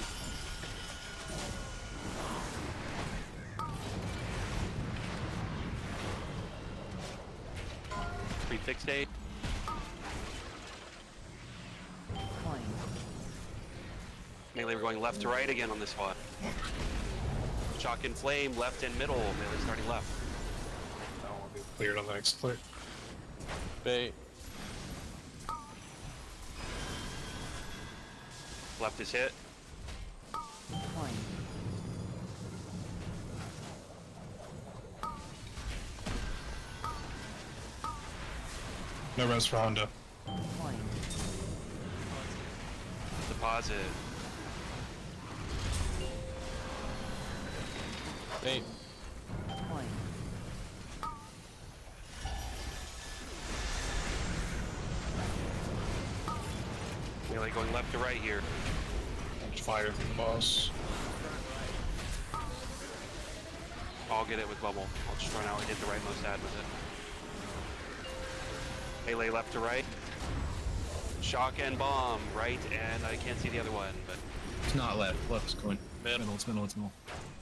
Speaker 4: Prefix date.
Speaker 12: Coin.
Speaker 4: Melee, we're going left to right again on this one. Shock and flame, left and middle. Melee starting left.
Speaker 1: That will be cleared on the next click.
Speaker 9: Bait.
Speaker 4: Left is hit.
Speaker 12: Coin.
Speaker 1: No rest for Honda.
Speaker 12: Coin.
Speaker 4: Deposit.
Speaker 9: Bait.
Speaker 12: Coin.
Speaker 4: Melee going left to right here.
Speaker 1: Just fire from the boss.
Speaker 4: I'll get it with bubble. I'll just run out and hit the rightmost ad with it. Melee left to right. Shock and bomb, right, and I can't see the other one, but
Speaker 10: It's not left. Left's coin.
Speaker 8: Middle, it's middle, it's middle.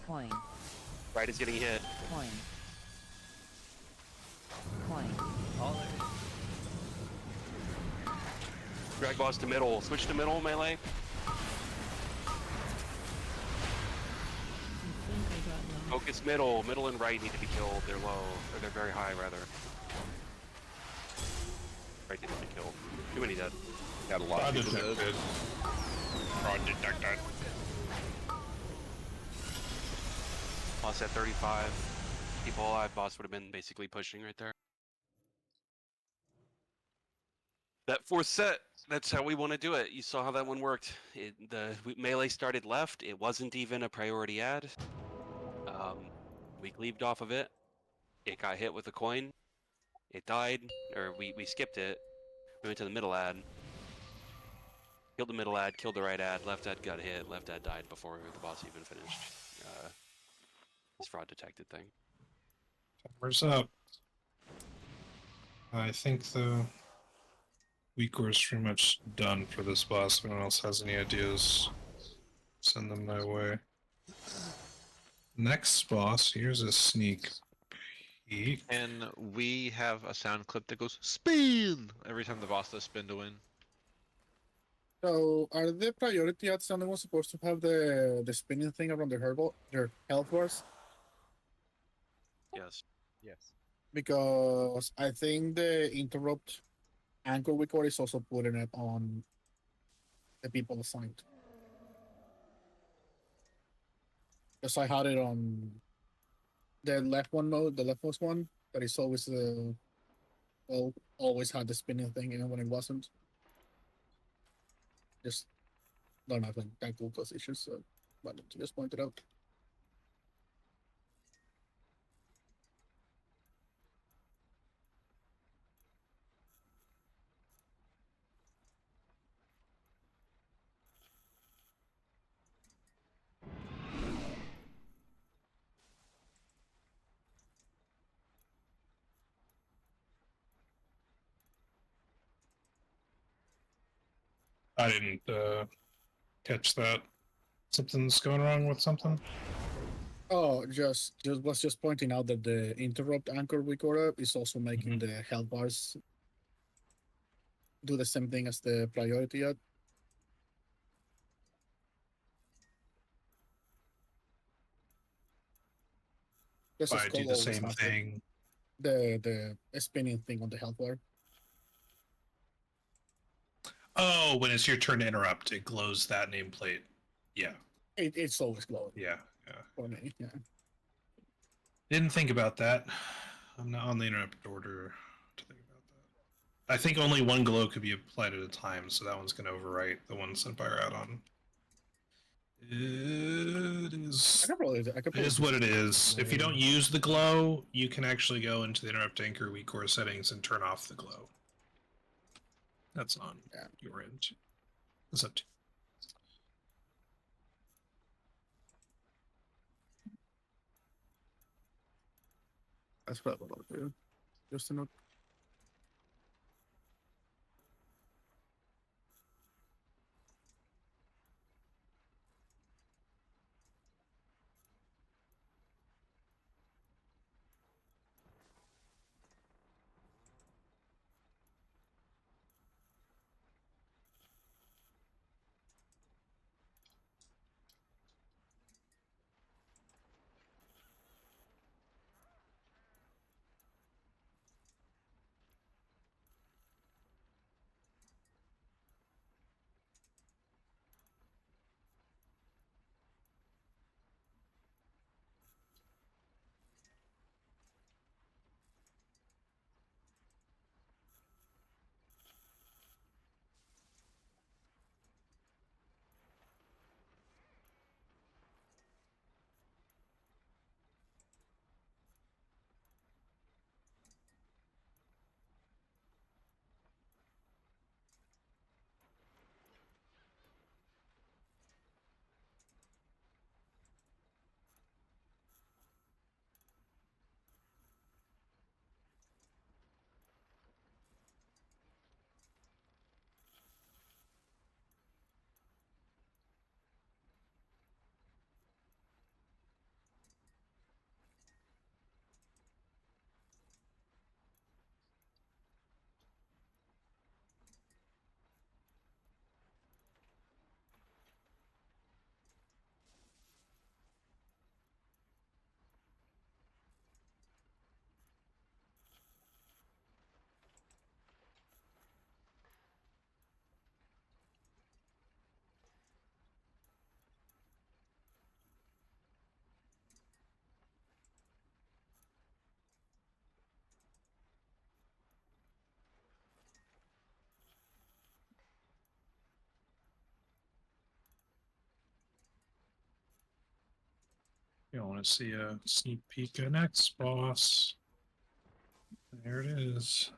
Speaker 12: Coin.
Speaker 4: right is getting hit.
Speaker 12: Coin. Coin.
Speaker 4: Drag boss to middle. Switch to middle, melee. Focus middle. Middle and right need to be killed. They're low. Or they're very high, rather. Right needs to be killed. Too many dead.
Speaker 3: Got a lot
Speaker 1: Fraud
Speaker 3: of people dead.
Speaker 1: detected. Fraud detected.
Speaker 4: Boss at 35. People alive. Boss would have been basically pushing right there. That fourth set, that's how we want to do it. You saw how that one worked. Melee started left. It wasn't even a priority ad. We cleaved off of it. It got hit with a coin. It died, or we skipped it. We went to the middle ad. Killed the middle ad, killed the right ad. Left ad got hit. Left ad died before the boss even finished his fraud detected thing.
Speaker 1: Timer's up. I think the Weaker is pretty much done for this boss. If anyone else has any ideas, send them my way. Next boss, here's a sneak peek.
Speaker 3: And we have a sound clip that goes spin every time the boss does spin to win.
Speaker 14: So, are the priority ads only one supposed to have the spinning thing around their health bars?
Speaker 4: Yes.
Speaker 11: Yes.
Speaker 14: Because I think the interrupt anchor record is also putting it on the people assigned. Because I had it on the left one mode, the leftmost one, that is always the always had the spinning thing, even when it wasn't. Just don't have like technical plus issues, so wanted to just point it out.
Speaker 1: I didn't catch that. Something's going wrong with something?
Speaker 14: Oh, just was just pointing out that the interrupt anchor recorder is also making the health bars do the same thing as the priority ad. Just
Speaker 1: I do the same thing.
Speaker 14: The spinning thing on the health bar.
Speaker 1: Oh, when it's your turn to interrupt, it glows that nameplate. Yeah.
Speaker 14: It's always glowing.
Speaker 1: Yeah, yeah.
Speaker 14: For me, yeah.
Speaker 1: Didn't think about that. I'm not on the interrupt order to think about that. I think only one glow could be applied at a time, so that one's going to overwrite the one sent by Radon. It is. It is what it is. If you don't use the glow, you can actually go into the interrupt anchor weak core settings and turn off the glow. That's on your end. It's up to
Speaker 14: That's probably what I'll do. Just to note.
Speaker 1: You want to see a sneak peek of next boss. There it is.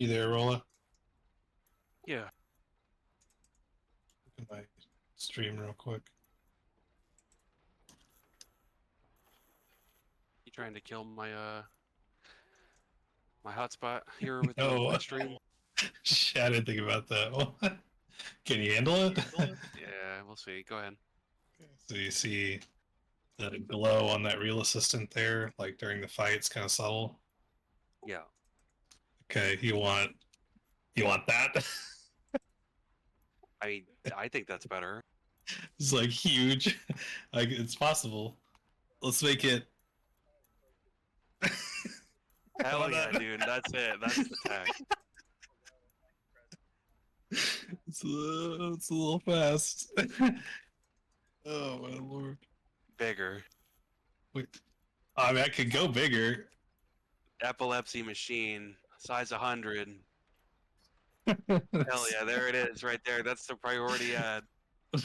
Speaker 1: You there, Rolla?
Speaker 4: Yeah.
Speaker 1: Look at my stream real quick.
Speaker 4: You trying to kill my my hotspot here with
Speaker 1: No.
Speaker 4: my stream?
Speaker 1: Shit, I didn't think about that. Can you handle it?
Speaker 4: Yeah, we'll see. Go ahead.
Speaker 1: So you see the glow on that real assistant there, like during the fight, it's kind of subtle.
Speaker 4: Yeah.
Speaker 1: Okay, you want that?
Speaker 4: I think that's better.
Speaker 1: It's like huge. Like it's possible. Let's make it.
Speaker 4: Hell yeah, dude. That's it. That's the tag.
Speaker 1: It's a little fast. Oh my lord.
Speaker 4: Bigger.
Speaker 1: Wait. I mean, I could go bigger.
Speaker 4: Epilepsy machine, size 100. Hell yeah, there it is, right there. That's the priority ad.
Speaker 1: I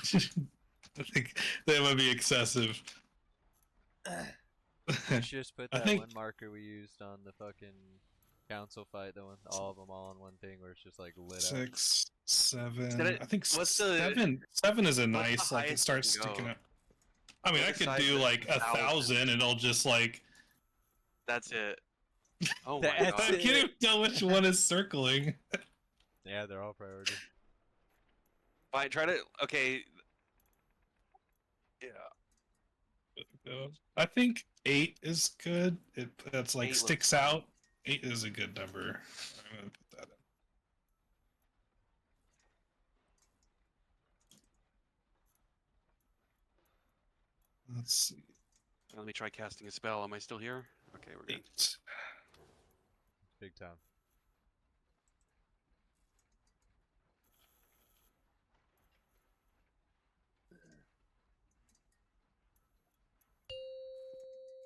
Speaker 1: think that might be excessive.
Speaker 11: You should just put
Speaker 1: I
Speaker 11: that
Speaker 1: think-
Speaker 11: one marker we used on the fucking council fight, the one, all of them all in one thing, where it's just like lit up.
Speaker 1: 6, 7.
Speaker 4: Did it-
Speaker 1: I think
Speaker 4: what's the-
Speaker 1: 7. 7 is a
Speaker 4: what's the
Speaker 1: nice. Like it
Speaker 4: highest
Speaker 1: starts
Speaker 4: you can
Speaker 1: sticking
Speaker 4: go?
Speaker 1: out. I mean,
Speaker 4: What
Speaker 1: I
Speaker 4: is
Speaker 1: could
Speaker 4: size
Speaker 1: do
Speaker 4: of
Speaker 1: like 1,000, and it'll just like.
Speaker 4: That's it. Oh my
Speaker 11: That's
Speaker 4: god.
Speaker 1: I can't even tell which one is circling.
Speaker 11: Yeah, they're all priority.
Speaker 4: Fine, try to. Okay. Yeah.
Speaker 1: I think 8 is good. That's like
Speaker 4: 8 looks
Speaker 1: sticks out. 8 is a good number. I'm gonna put that in. Let's see.
Speaker 4: Let me try casting a spell. Am I still here? Okay, we're good.
Speaker 1: 8.
Speaker 11: Big time.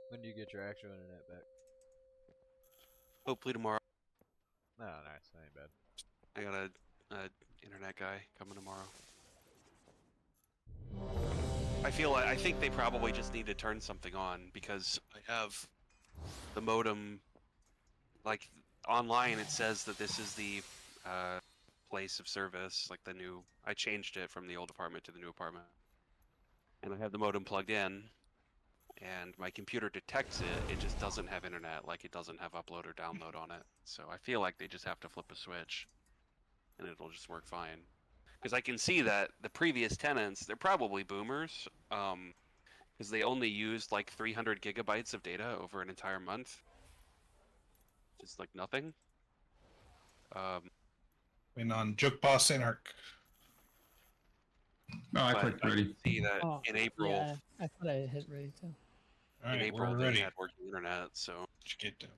Speaker 11: When do you get your actual internet back?
Speaker 4: Hopefully tomorrow.
Speaker 11: No, nice. That ain't bad.
Speaker 4: I got a internet guy coming tomorrow. I think they probably just need to turn something on because I have the modem. Like online, it says that this is the place of service. Like the new, I changed it from the old apartment to the new apartment, and I have the modem plugged in. And my computer detects it, it just doesn't have internet, like it doesn't have upload or download on it. So I feel like they just have to flip a switch, and it'll just work fine. Because I can see that the previous tenants, they're probably boomers, because they only used like 300 gigabytes of data over an entire month. Just like nothing.
Speaker 1: And on Joke Boss Anarch.
Speaker 2: Oh, I
Speaker 4: But
Speaker 2: clicked
Speaker 4: I
Speaker 2: ready.
Speaker 4: can see that
Speaker 7: Oh,
Speaker 4: in April,
Speaker 7: Yeah, I thought I hit ready too.
Speaker 1: All
Speaker 4: in
Speaker 1: right,
Speaker 4: April
Speaker 1: we're
Speaker 4: they
Speaker 1: ready.
Speaker 4: had working internet, so.
Speaker 1: Let's get down.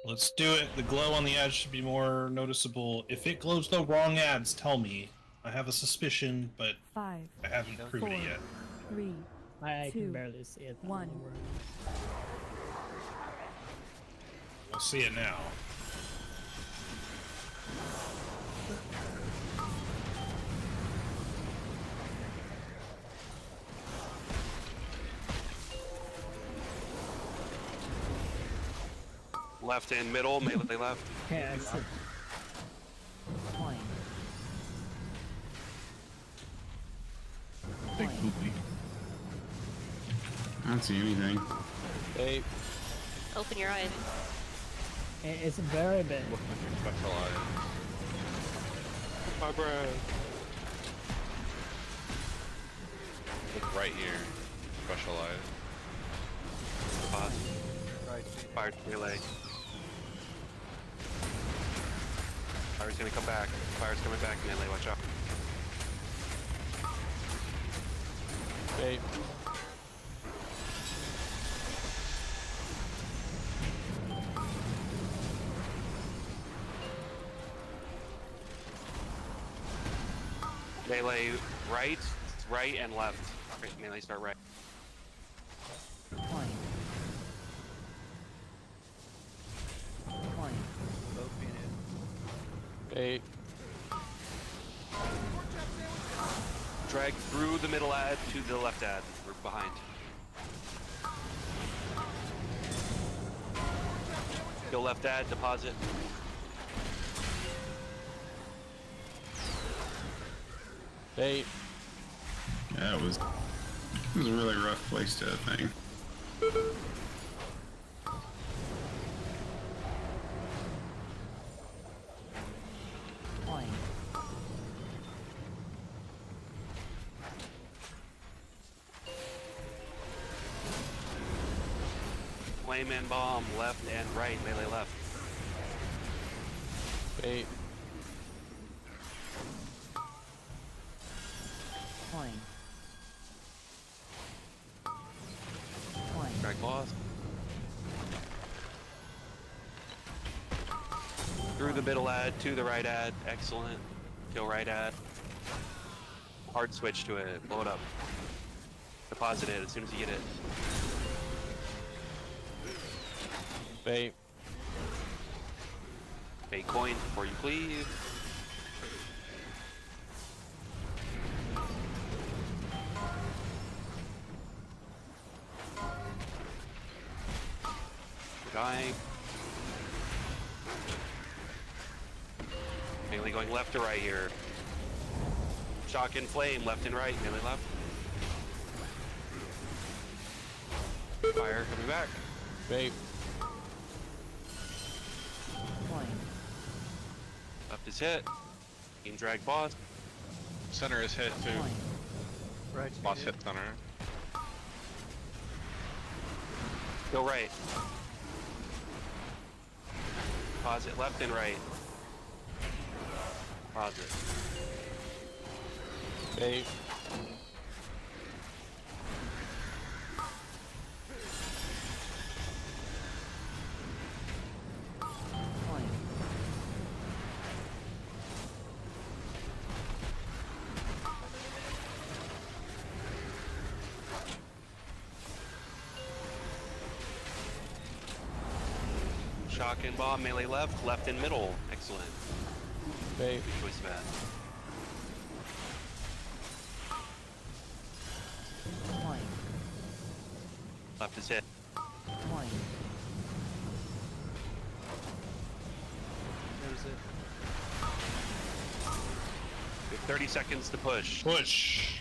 Speaker 1: Let's do it. The glow on the ad should be more noticeable. If it glows the wrong ads, tell me. I have a suspicion, but
Speaker 19: 5,
Speaker 1: I haven't proven
Speaker 19: 4,
Speaker 1: it yet.
Speaker 19: 3,
Speaker 7: I
Speaker 19: 2,
Speaker 7: can barely see it. I don't
Speaker 19: 1.
Speaker 7: know where-
Speaker 1: We'll see it now.
Speaker 4: Left and middle, melee left.
Speaker 7: Yeah, I see.
Speaker 12: Point.
Speaker 10: Big poopy.
Speaker 2: I don't see anything.
Speaker 11: Hey,
Speaker 5: Open your eyes.
Speaker 7: It's very big.
Speaker 9: Look at your special eye.
Speaker 4: My bro.
Speaker 9: Look right here. Special eye.
Speaker 11: right,
Speaker 4: Fire melee. Fire's gonna come back. Fire's coming back, melee, watch out.
Speaker 11: hey.
Speaker 4: Melee right, right and left. Right, melee start right.
Speaker 12: Point. Point.
Speaker 11: Hey.
Speaker 4: Drag through the middle ad to the left ad. We're behind. Go left ad, deposit.
Speaker 13: Bait.
Speaker 2: Yeah, it was a really rough place to think.
Speaker 12: Point.
Speaker 4: Flame and bomb, left and right, melee left.
Speaker 13: Bait.
Speaker 12: Point. Point.
Speaker 4: Drag boss. Through the middle ad, to the right ad, excellent. Kill right ad. Hard switch to it, blow it up. Deposit it as soon as you get it.
Speaker 13: Bait.
Speaker 4: Bait coin before you cleave. Dying. Mainly going left to right here. Shock and flame, left and right, mainly left. Fire coming back.
Speaker 13: Bait.
Speaker 12: Point.
Speaker 4: Left is hit. Team drag boss.
Speaker 3: Center is hit too.
Speaker 12: Point.
Speaker 11: Right.
Speaker 3: Boss hit center.
Speaker 4: Go right. Pause it left and right. Pause it.
Speaker 13: Bait.
Speaker 12: Point.
Speaker 4: Shock and bomb, melee left, left and middle. Excellent.
Speaker 13: Bait.
Speaker 4: Good choice of ad.
Speaker 12: Point.
Speaker 4: Left is hit.
Speaker 12: Point.
Speaker 11: There's it.
Speaker 4: We have 30 seconds to push.
Speaker 1: Push.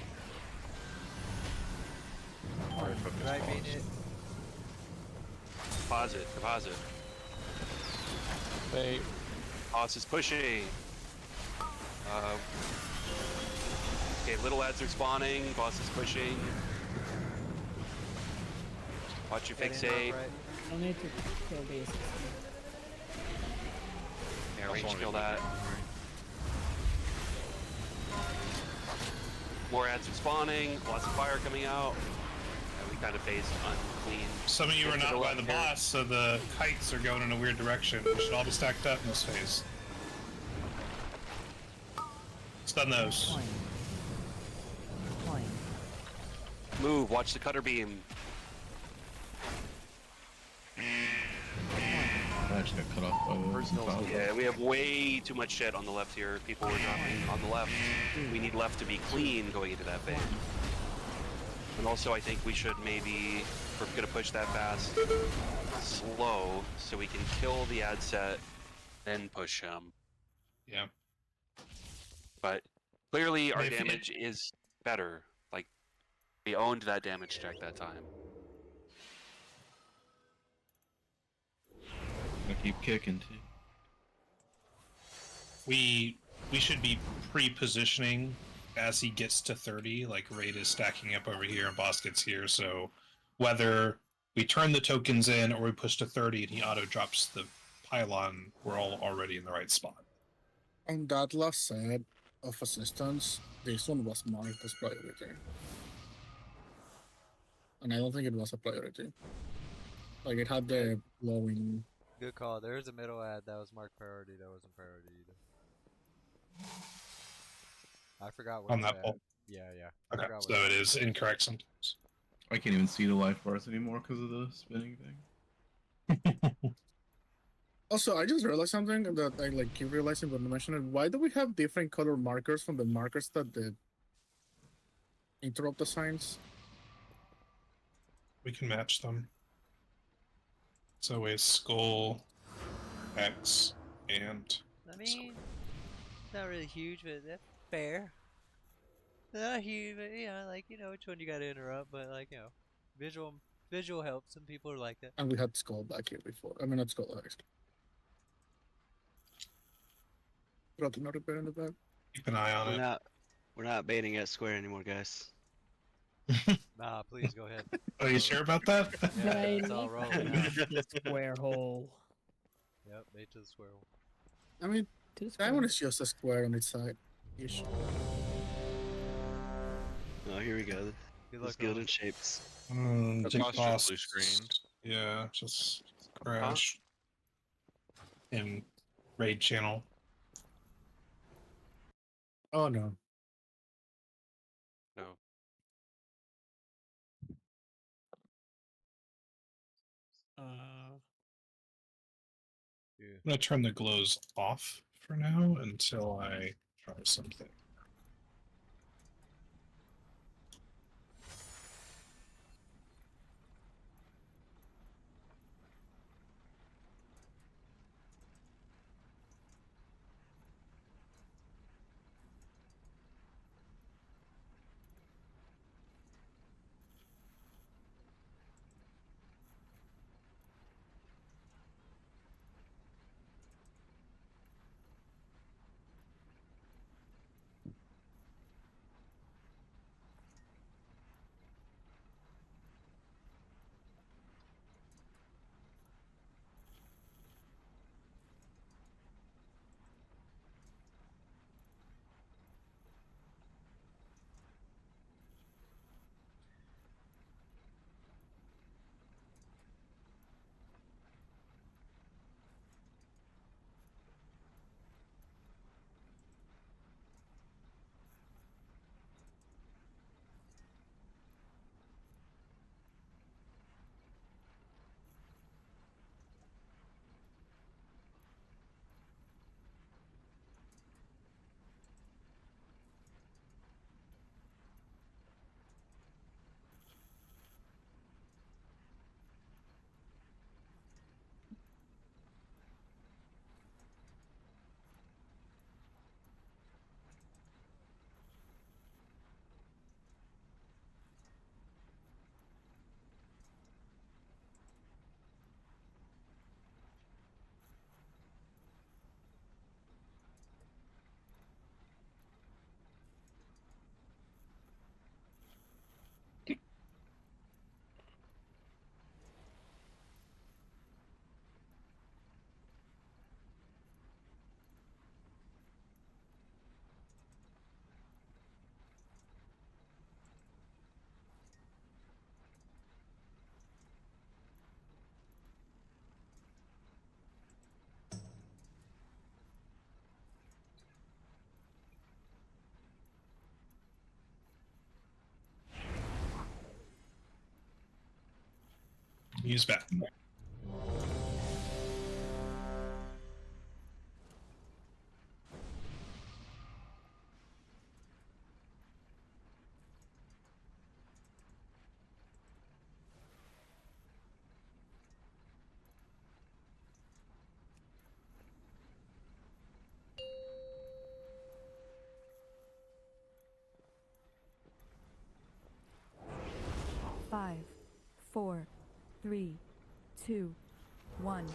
Speaker 11: Right being it.
Speaker 4: Deposit, deposit.
Speaker 13: Bait.
Speaker 4: Boss is pushing. Okay, little ads are spawning. Boss is pushing. Watch your fixate.
Speaker 11: Right.
Speaker 7: I need to kill these.
Speaker 4: Yeah, range kill that. More ads are spawning. Lots of fire coming out. And we kind of phased unclean.
Speaker 1: Some of you are
Speaker 4: Into
Speaker 1: not
Speaker 4: the
Speaker 1: by
Speaker 4: left
Speaker 1: the
Speaker 4: here.
Speaker 1: boss, so the kites are going in a weird direction. We should all be stacked up in this phase. Stun those.
Speaker 12: Point. Point.
Speaker 4: Move. Watch the cutter beam.
Speaker 10: I actually got cut off by the
Speaker 11: Personal.
Speaker 4: Yeah, we have way too much shit on the left here. People were dropping on the left. We need left to be clean going into that phase. And also, I think we should maybe, if we're gonna push that fast, slow, so we can kill the ad set, then push him.
Speaker 1: Yeah.
Speaker 4: But clearly, our
Speaker 1: If it-
Speaker 4: damage is better. Like, we owned that damage check that time.
Speaker 10: I keep kicking too.
Speaker 1: We should be pre-positioning as he gets to 30, like Raid is stacking up over here and boss gets here, so whether we turn the tokens in or we push to 30 and he auto drops the pylon, we're all already in the right spot.
Speaker 14: On that last set of assistance, this one was marked as priority. And I don't think it was a priority. Like it had the glowing.
Speaker 11: Good call. There's a middle ad that was marked priority. That wasn't priority either. I forgot what
Speaker 1: On
Speaker 11: it's
Speaker 1: that
Speaker 11: at.
Speaker 1: poll?
Speaker 11: Yeah, yeah. I
Speaker 1: Okay,
Speaker 11: forgot
Speaker 1: so
Speaker 11: what
Speaker 1: it is incorrect sometimes.
Speaker 10: I can't even see the life bars anymore because of the spinning thing.
Speaker 14: Also, I just realized something that I like keep realizing when you mention it. Why do we have different color markers from the markers that the interrupt assigns?
Speaker 1: We can match them. It's always skull, X, and
Speaker 11: I mean, not really huge, but that's fair. like which one you gotta interrupt, but like visual helps. Some people are like that.
Speaker 14: And we had Skull back here before. I mean, not Skull, actually. Brought another bear in the back.
Speaker 1: Keep an eye on it.
Speaker 15: We're not baiting at square anymore, guys.
Speaker 11: Nah, please go ahead.
Speaker 1: Are you sure about that?
Speaker 11: Yeah, it's all rolling now.
Speaker 7: The square hole.
Speaker 11: Yep, bait to the square hole.
Speaker 14: I mean, that one is just a square on its side. Ish.
Speaker 15: Oh, here we go.
Speaker 11: Good
Speaker 15: Those
Speaker 11: luck,
Speaker 15: gilded
Speaker 11: fellas.
Speaker 15: shapes.
Speaker 3: That's
Speaker 1: Big
Speaker 3: also
Speaker 1: boss.
Speaker 3: blue screen.
Speaker 1: Yeah, just crash. In raid channel.
Speaker 14: Oh no.
Speaker 4: No.
Speaker 1: I'm gonna turn the glows off for now until I try something. Use bat.
Speaker 19: Five, 4, 3, 2, 1.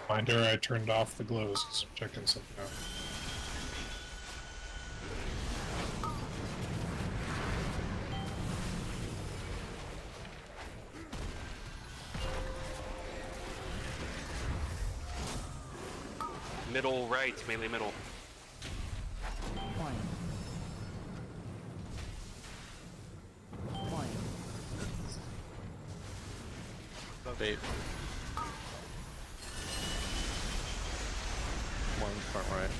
Speaker 1: Reminder, I turned off the glows. So checking something out.
Speaker 4: Middle right, melee middle.
Speaker 12: Point. Point.
Speaker 9: Bait. One front right.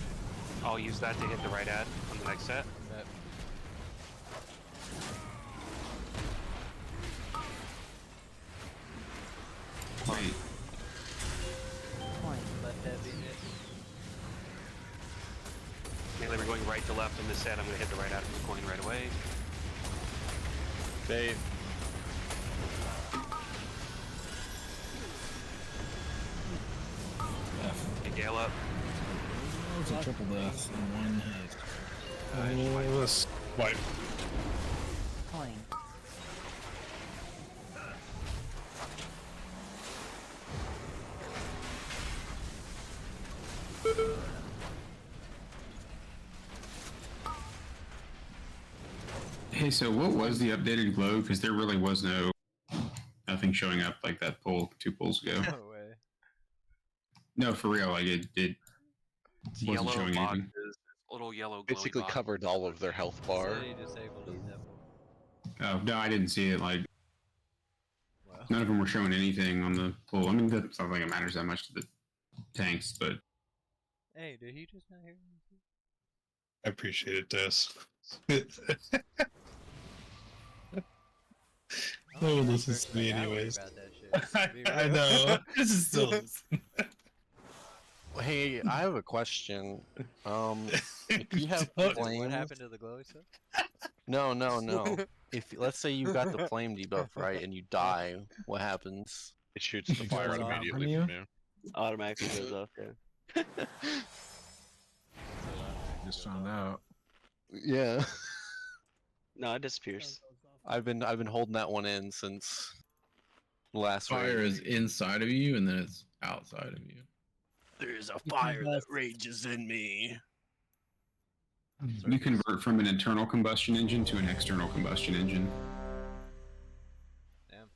Speaker 4: I'll use that to hit the right ad on the next set.
Speaker 2: Wait.
Speaker 12: Point.
Speaker 11: Left heavy hit.
Speaker 4: Melee, we're going right to left on this set. I'm going to hit the right ad from the coin right away.
Speaker 9: Bait.
Speaker 8: F.
Speaker 4: Okay, Gale up.
Speaker 8: It's a triple death in one hit.
Speaker 1: Let's wipe.
Speaker 12: Coin.
Speaker 2: Hey, so what was the updated glow? Because there really was nothing showing up like that poll 2 polls ago.
Speaker 11: No way.
Speaker 2: No, for real. Like it
Speaker 4: It's
Speaker 2: wasn't
Speaker 4: yellow
Speaker 2: showing
Speaker 4: boxes,
Speaker 2: anything.
Speaker 4: little yellow glowy
Speaker 3: Basically
Speaker 4: box.
Speaker 3: covered all of their health bar.
Speaker 11: Said he disabled his demo.
Speaker 2: Oh no, I didn't see it. Like
Speaker 11: Well.
Speaker 2: none of them were showing anything on the poll. I mean, that's not like it matters that much to the tanks, but
Speaker 11: Hey, did he just not hear me?
Speaker 1: I appreciate it, Des. No one listens to me anyways. I know. This is still.
Speaker 9: Hey, I have a question. If you have
Speaker 11: What
Speaker 9: flames,
Speaker 11: happened to the glowy stuff?
Speaker 9: no. If let's say you got the flame debuff right and you die, what happens?
Speaker 3: It shoots the fire
Speaker 8: goes off
Speaker 3: immediately
Speaker 8: from
Speaker 3: from you.
Speaker 15: Automatically goes off, yeah.
Speaker 8: Just found out.
Speaker 9: Yeah,
Speaker 15: No, it disappears.
Speaker 9: I've been holding that one in since last
Speaker 10: Fire
Speaker 9: raid.
Speaker 10: is inside of you, and then it's outside of you.
Speaker 15: There's a fire that rages in me.
Speaker 2: you convert from an internal combustion engine to an external combustion engine.
Speaker 11: Damn.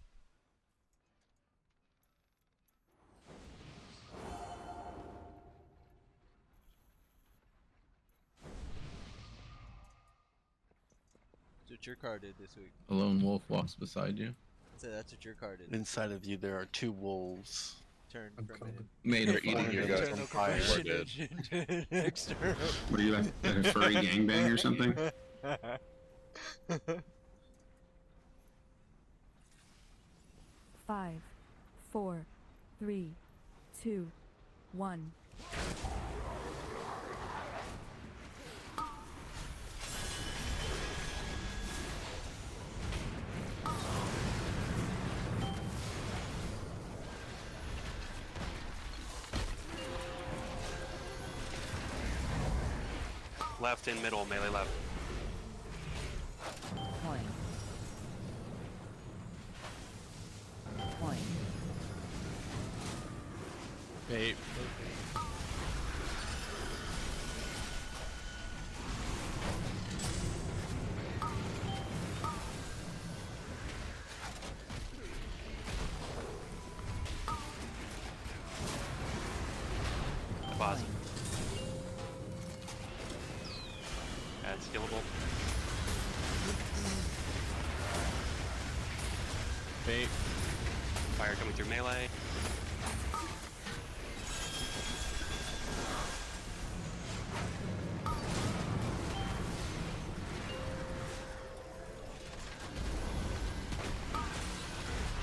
Speaker 11: That's what your car did this week.
Speaker 10: A lone wolf walks beside you.
Speaker 11: That's what your car did.
Speaker 9: Inside of you, there are 2 wolves.
Speaker 11: Turned from an
Speaker 10: Made
Speaker 9: They're
Speaker 10: of
Speaker 9: eating
Speaker 10: fire.
Speaker 9: your guts
Speaker 11: internal
Speaker 9: on fire.
Speaker 11: combustion engine to an external.
Speaker 2: What are you like a furry gangbang or something?
Speaker 19: 5, 4, 3, 2, 1.
Speaker 4: Left in middle, melee left.
Speaker 12: Coin. Coin.
Speaker 9: Hey,
Speaker 4: Deposit. Add skillable.
Speaker 9: hey,
Speaker 4: Fire coming through melee.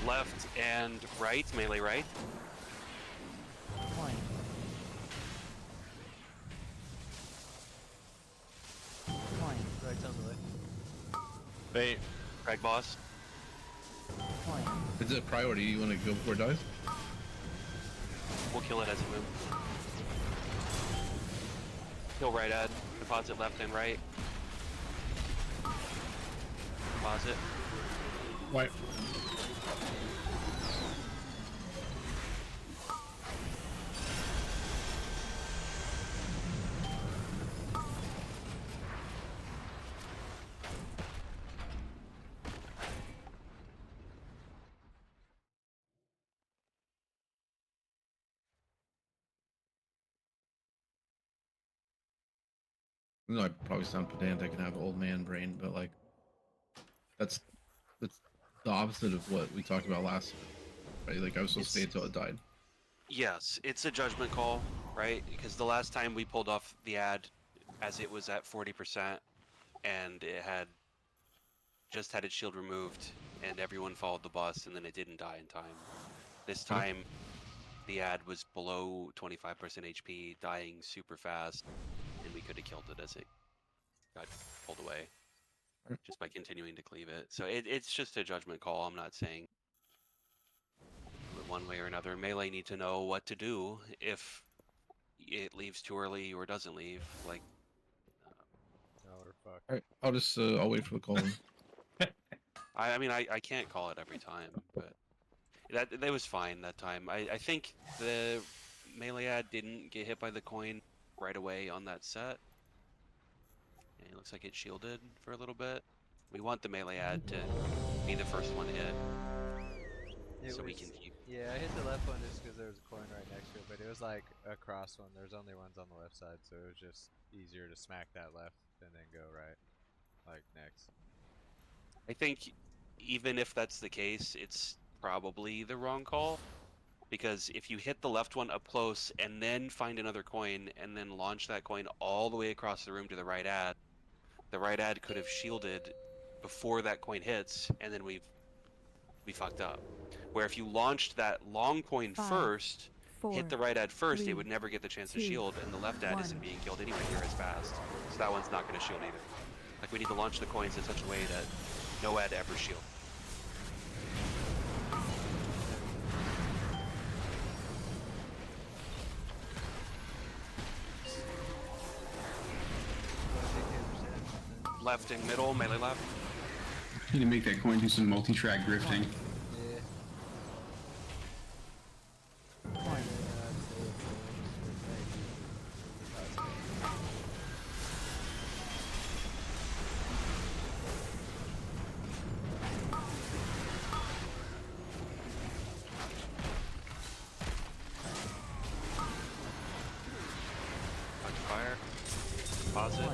Speaker 4: Left and right, melee right.
Speaker 12: Coin. Coin.
Speaker 11: Right on the way.
Speaker 9: hey.
Speaker 4: Drag boss.
Speaker 12: Coin.
Speaker 10: Is it a priority? You want to go before it dies?
Speaker 4: We'll kill it as it moves. Kill right ad. Deposit left and right. Deposit.
Speaker 1: Wipe.
Speaker 10: I know I probably sound pedantic and have old man brain, but like that's the opposite of what we talked about last. Right? Like I was supposed to stay until it died.
Speaker 4: Yes, it's a judgment call, right? Because the last time we pulled off the ad as it was at 40% and it had just had its shield removed and everyone followed the boss and then it didn't die in time. This time the ad was below 25% HP, dying super fast, and we could have killed it as it got pulled away just by continuing to cleave it. So it's just a judgment call. I'm not saying one way or another. Melee need to know what to do if it leaves too early or doesn't leave. Like
Speaker 11: fuck.
Speaker 10: Alright, I'll just I'll wait for the call.
Speaker 4: I mean, I can't call it every time, but that was fine that time. I think the melee ad didn't get hit by the coin right away on that set. And it looks like it shielded for a little bit. We want the melee ad to be the first one hit. So we can keep.
Speaker 11: Yeah, I hit the left one just because there was a coin right next to it, but it was like a cross one. There's only ones on the left side, so it was just easier to smack that left and then go right, like next.
Speaker 4: I think even if that's the case, it's probably the wrong call. Because if you hit the left one up close and then find another coin and then launch that coin all the way across the room to the right ad could have shielded before that coin hits, and then we fucked up. Where if you launched that long coin
Speaker 19: 5,
Speaker 4: first,
Speaker 19: 4,
Speaker 4: hit the right ad first,
Speaker 19: 3,
Speaker 4: it would never get the chance to
Speaker 19: 2,
Speaker 4: shield, and the left ad
Speaker 19: 1.
Speaker 4: isn't being killed anywhere near as fast. So that one's not going to shield either. Like, we need to launch the coins in such a way that no ad ever shield. Left and middle, melee left.
Speaker 2: Need to make that coin do some multi-track drifting.
Speaker 12: Point.
Speaker 4: Touch fire. Pause it.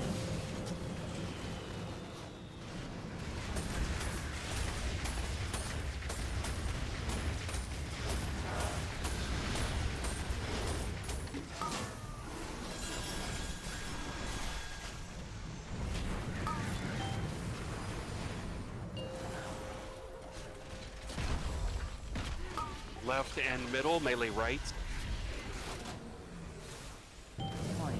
Speaker 4: Left and middle, melee right.
Speaker 12: Point.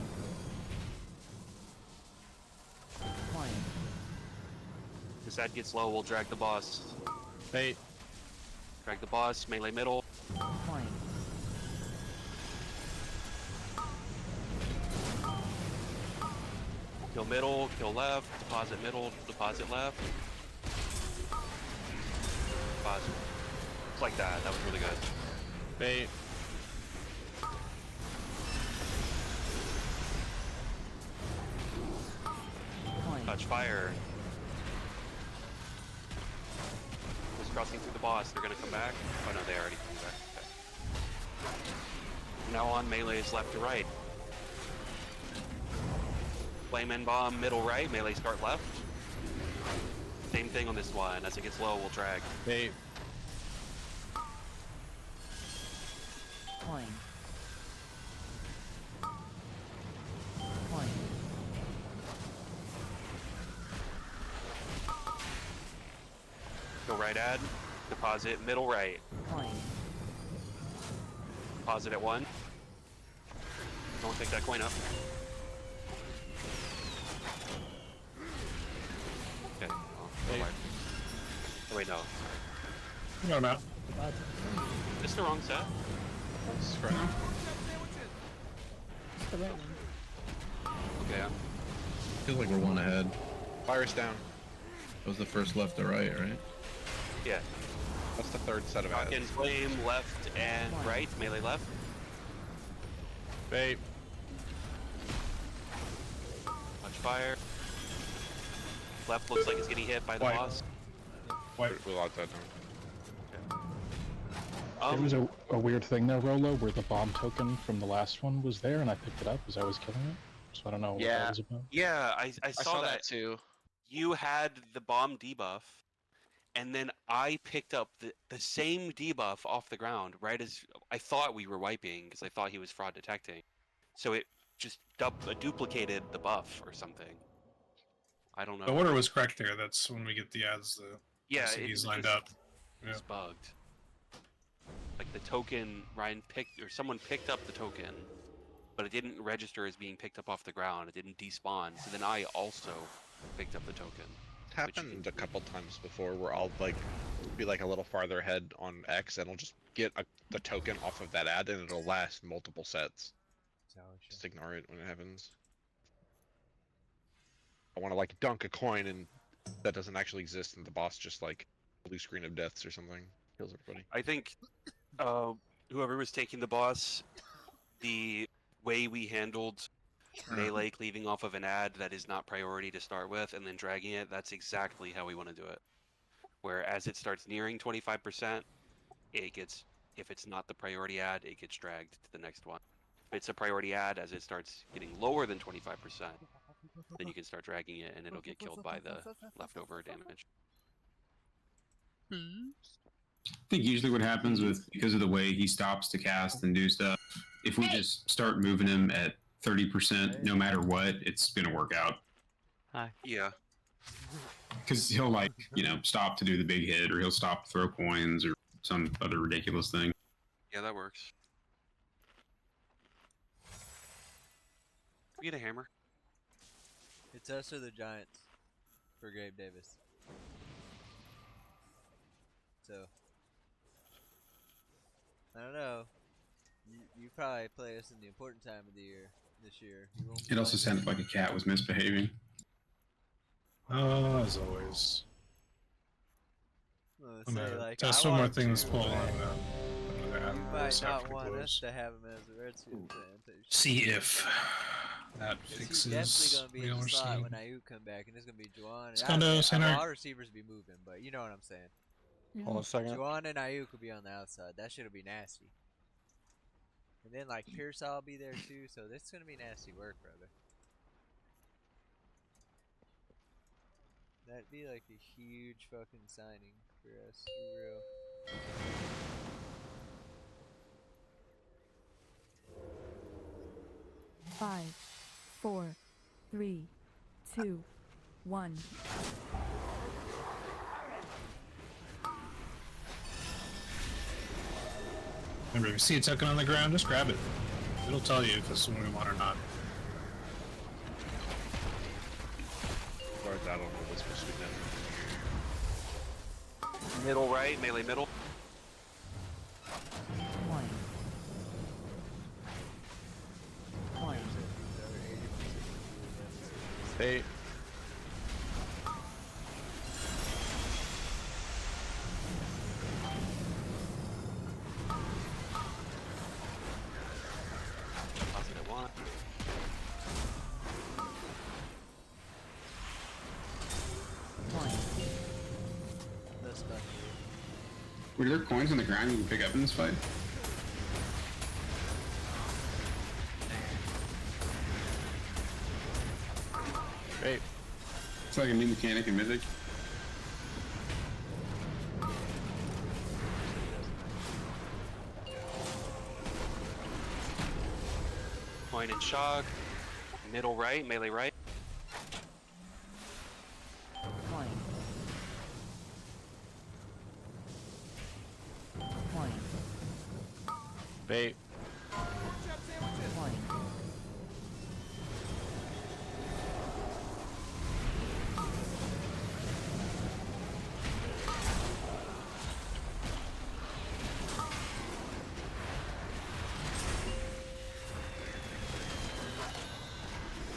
Speaker 12: Point.
Speaker 4: This ad gets low, we'll drag the boss.
Speaker 9: Bait.
Speaker 4: Drag the boss, melee middle.
Speaker 12: Point.
Speaker 4: Kill middle, kill left, deposit middle, deposit left. Deposit. It's like that, that was really good.
Speaker 9: Bait.
Speaker 12: Point.
Speaker 4: Touch fire. Just crossing through the boss, they're gonna come back. Oh no, they already came back. Okay. Now on melees left to right. Flame and bomb middle right, melee start left. Same thing on this one. As it gets low, we'll drag.
Speaker 9: Bait.
Speaker 12: Point. Point.
Speaker 4: Go right ad, deposit middle right.
Speaker 12: Point.
Speaker 4: Deposit at one. Don't pick that coin up. Okay. Oh, oh wait, no.
Speaker 1: No, no.
Speaker 4: Is this the wrong set?
Speaker 1: That's correct.
Speaker 7: It's the right one.
Speaker 4: Okay. Yeah.
Speaker 10: Feels like we're one ahead.
Speaker 3: Fire's down.
Speaker 10: That was the first left to right, right?
Speaker 4: Yeah.
Speaker 3: That's the third set of
Speaker 4: Rock
Speaker 3: ads.
Speaker 4: and flame left and right, melee left.
Speaker 9: Bait.
Speaker 4: Touch fire. Left looks like it's getting hit by the
Speaker 1: White.
Speaker 4: boss.
Speaker 1: White.
Speaker 3: We'll lock that down.
Speaker 20: There was a weird thing there, Rolo, where the bomb token from the last one was there, and I picked it up as I was killing it. So I don't know what that was about.
Speaker 4: Yeah, I saw
Speaker 17: that too.
Speaker 4: You had the bomb debuff, and then I picked up the same debuff off the ground right as I thought we were wiping, because I thought he was fraud detecting. So it just duplicated the buff or something. I don't know.
Speaker 1: The order was correct there. That's when we get the ads. The
Speaker 4: Yeah,
Speaker 1: CDs
Speaker 4: it
Speaker 1: lined
Speaker 4: just-
Speaker 1: up.
Speaker 4: It's bugged. Like the token, Ryan picked, or someone picked up the token, but it didn't register as being picked up off the ground. It didn't despawn. So then I also picked up the token.
Speaker 3: It happened a couple times before where I'll like be like a little farther ahead on X and I'll just get the token off of that ad and it'll last multiple sets. Just ignore it when it happens. I want to like dunk a coin and that doesn't actually exist, and the boss just like blue screen of deaths or something kills everybody.
Speaker 4: I think whoever was taking the boss, the way we handled melee cleaving off of an ad that is not priority to start with and then dragging it, that's exactly how we want to do it. Where as it starts nearing 25%, it gets, if it's not the priority ad, it gets dragged to the next one. If it's a priority ad, as it starts getting lower than 25%, then you can start dragging it and it'll get killed by the leftover damage.
Speaker 2: I think usually what happens with, because of the way he stops to cast and do stuff, if we just start moving him at 30%, no matter what, it's gonna work out.
Speaker 17: Hi.
Speaker 4: Yeah.
Speaker 2: Because he'll like, stop to do the big hit, or he'll stop to throw coins, or some other ridiculous thing.
Speaker 4: Yeah, that works. We get a hammer.
Speaker 11: It's us or the Giants for Gabe Davis. So, I don't know. You probably play us in the important time of the year this year. You won't
Speaker 2: It also sounded like a cat was misbehaving.
Speaker 1: As always. I'm gonna test one more thing this poll.
Speaker 11: You might not want us to have him as a Red Suit fan.
Speaker 1: See if that fixes.
Speaker 11: He's definitely gonna be in the slot
Speaker 1: seeing.
Speaker 11: when Ayuk come back, and it's gonna be Juwan.
Speaker 1: It's gonna center.
Speaker 11: All receivers be moving, but you know what I'm saying.
Speaker 9: Hold on a second.
Speaker 11: Juwan and Ayuk will be on the outside. That shit'll be nasty. And then like Pearsall will be there too, so this is gonna be nasty work, brother. That'd be like a huge fucking signing for us, for real.
Speaker 19: Five, 4, 3, 2, 1.
Speaker 1: Remember, if you see a token on the ground, just grab it. It'll tell you if it's one we want or not.
Speaker 3: As far as I don't know what's supposed to be done.
Speaker 4: Middle right, melee middle.
Speaker 12: Coin. Coin.
Speaker 9: Hey.
Speaker 4: Positive one.
Speaker 12: Coin.
Speaker 11: That's not
Speaker 2: Were there coins on the ground you can pick up in this fight?
Speaker 9: Great.
Speaker 2: It's like a new mechanic in Mythic.
Speaker 4: Coin and shock. Middle right, melee right.
Speaker 12: Coin. Coin.
Speaker 9: Bait.
Speaker 12: Coin.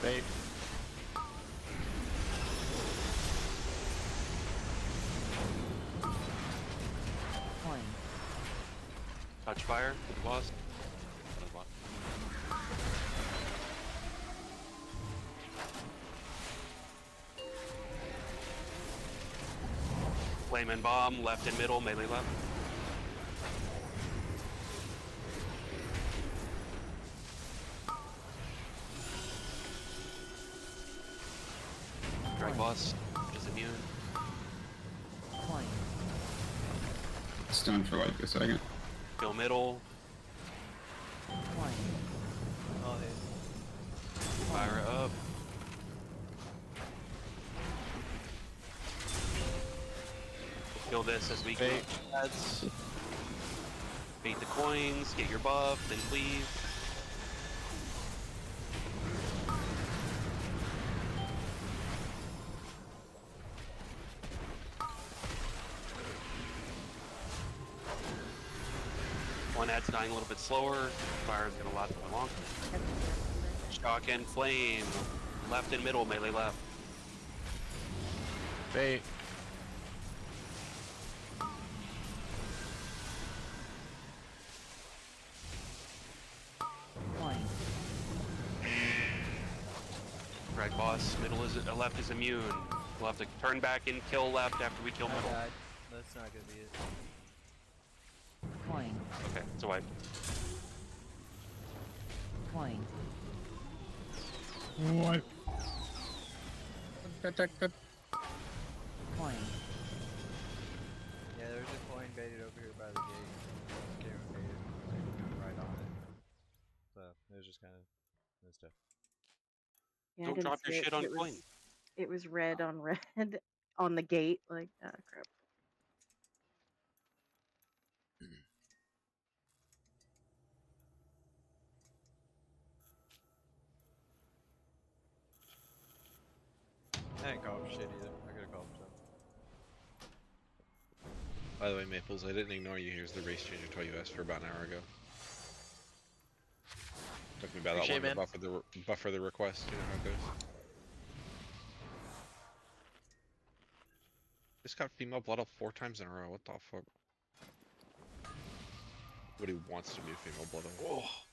Speaker 9: Bait.
Speaker 12: Coin.
Speaker 4: Touch fire to the boss. Flame and bomb, left and middle, melee left. Drag boss, is immune.
Speaker 12: Coin.
Speaker 2: Stunned for like a second.
Speaker 4: Go middle,
Speaker 12: Coin.
Speaker 11: all hit.
Speaker 4: fire up. Kill this as we go. Ads. Bait the coins, get your buff, then cleave. One ad's dying a little bit slower. Fire's gonna last a bit longer. Shock and flame. Left and middle, melee left.
Speaker 9: Bait.
Speaker 12: Coin.
Speaker 4: Drag boss. Middle is left is immune. We'll have to turn back and kill left after we kill
Speaker 11: I
Speaker 4: middle.
Speaker 11: died. That's not gonna be it.
Speaker 12: Coin.
Speaker 4: Okay, it's a wipe.
Speaker 12: Coin.
Speaker 1: What?
Speaker 12: Coin.
Speaker 11: Yeah, there's a coin baited over here by the gate. Came and baited. It was right on it. So it was just kind of messed up.
Speaker 16: Yeah, I
Speaker 4: Don't
Speaker 16: didn't
Speaker 4: drop your
Speaker 16: see it,
Speaker 4: shit
Speaker 16: 'cause
Speaker 4: on
Speaker 16: it
Speaker 4: coin.
Speaker 16: was, it was red on red on the gate. Like, ah, crap.
Speaker 11: I didn't call for shit either. I could have called for something.
Speaker 3: By the way, Maples, I didn't ignore you. Here's the race change I told you asked for about an hour ago. Took me about that
Speaker 9: Appreciate
Speaker 3: long
Speaker 9: it,
Speaker 3: to buffer the request. You know how it goes. Just got female blood up 4 times in a row. What the fuck? What he wants to be female blood up. Oh.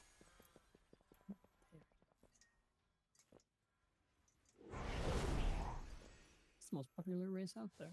Speaker 7: It's the most popular race out there.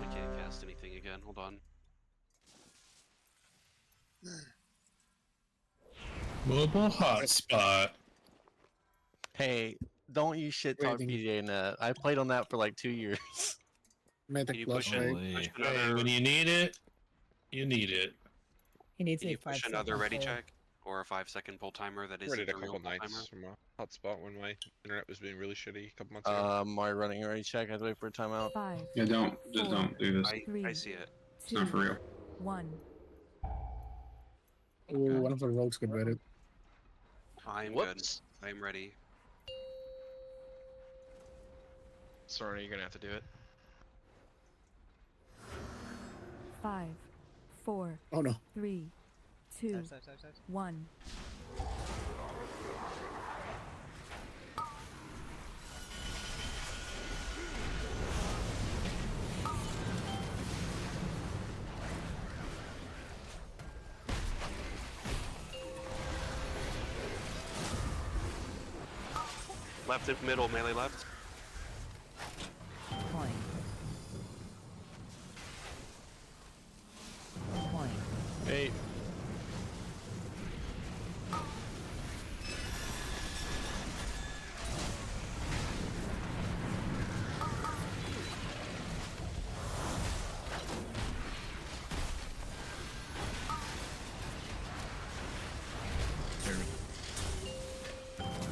Speaker 4: I can't cast anything again. Hold on.
Speaker 1: Mobile hotspot.
Speaker 9: Hey, don't you shit talk
Speaker 14: Waiting.
Speaker 9: PJ Net. I played on that for like 2 years.
Speaker 14: Mythic
Speaker 4: you
Speaker 14: plus
Speaker 4: push in?
Speaker 14: rate.
Speaker 4: Push
Speaker 1: Hey,
Speaker 4: another.
Speaker 1: when you need it, you need it.
Speaker 7: He needs
Speaker 4: Can
Speaker 7: a
Speaker 4: you push
Speaker 7: 5
Speaker 4: another
Speaker 7: second
Speaker 4: ready
Speaker 7: pull.
Speaker 4: check or a 5-second pull timer that
Speaker 3: I
Speaker 4: isn't
Speaker 3: did a
Speaker 4: the real
Speaker 3: couple
Speaker 4: pull timer?
Speaker 3: nights from a hotspot when my internet was being really shitty a couple months ago.
Speaker 9: Am I running ready check? I have to wait for a timeout.
Speaker 19: 5,
Speaker 10: Yeah, don't just
Speaker 19: 4,
Speaker 10: don't do this.
Speaker 4: I see it.
Speaker 10: It's not for real.
Speaker 19: 1.
Speaker 14: Ooh, one of the rogues get ready.
Speaker 4: I'm
Speaker 17: Whoops.
Speaker 4: good. I'm ready.
Speaker 17: Sorry, you're gonna have to do it.
Speaker 19: 5, 4,
Speaker 14: Oh no.
Speaker 19: 3, 2,
Speaker 11: Stop.
Speaker 19: 1.
Speaker 4: Left and middle, melee left.
Speaker 12: Coin. Coin.
Speaker 9: Bait.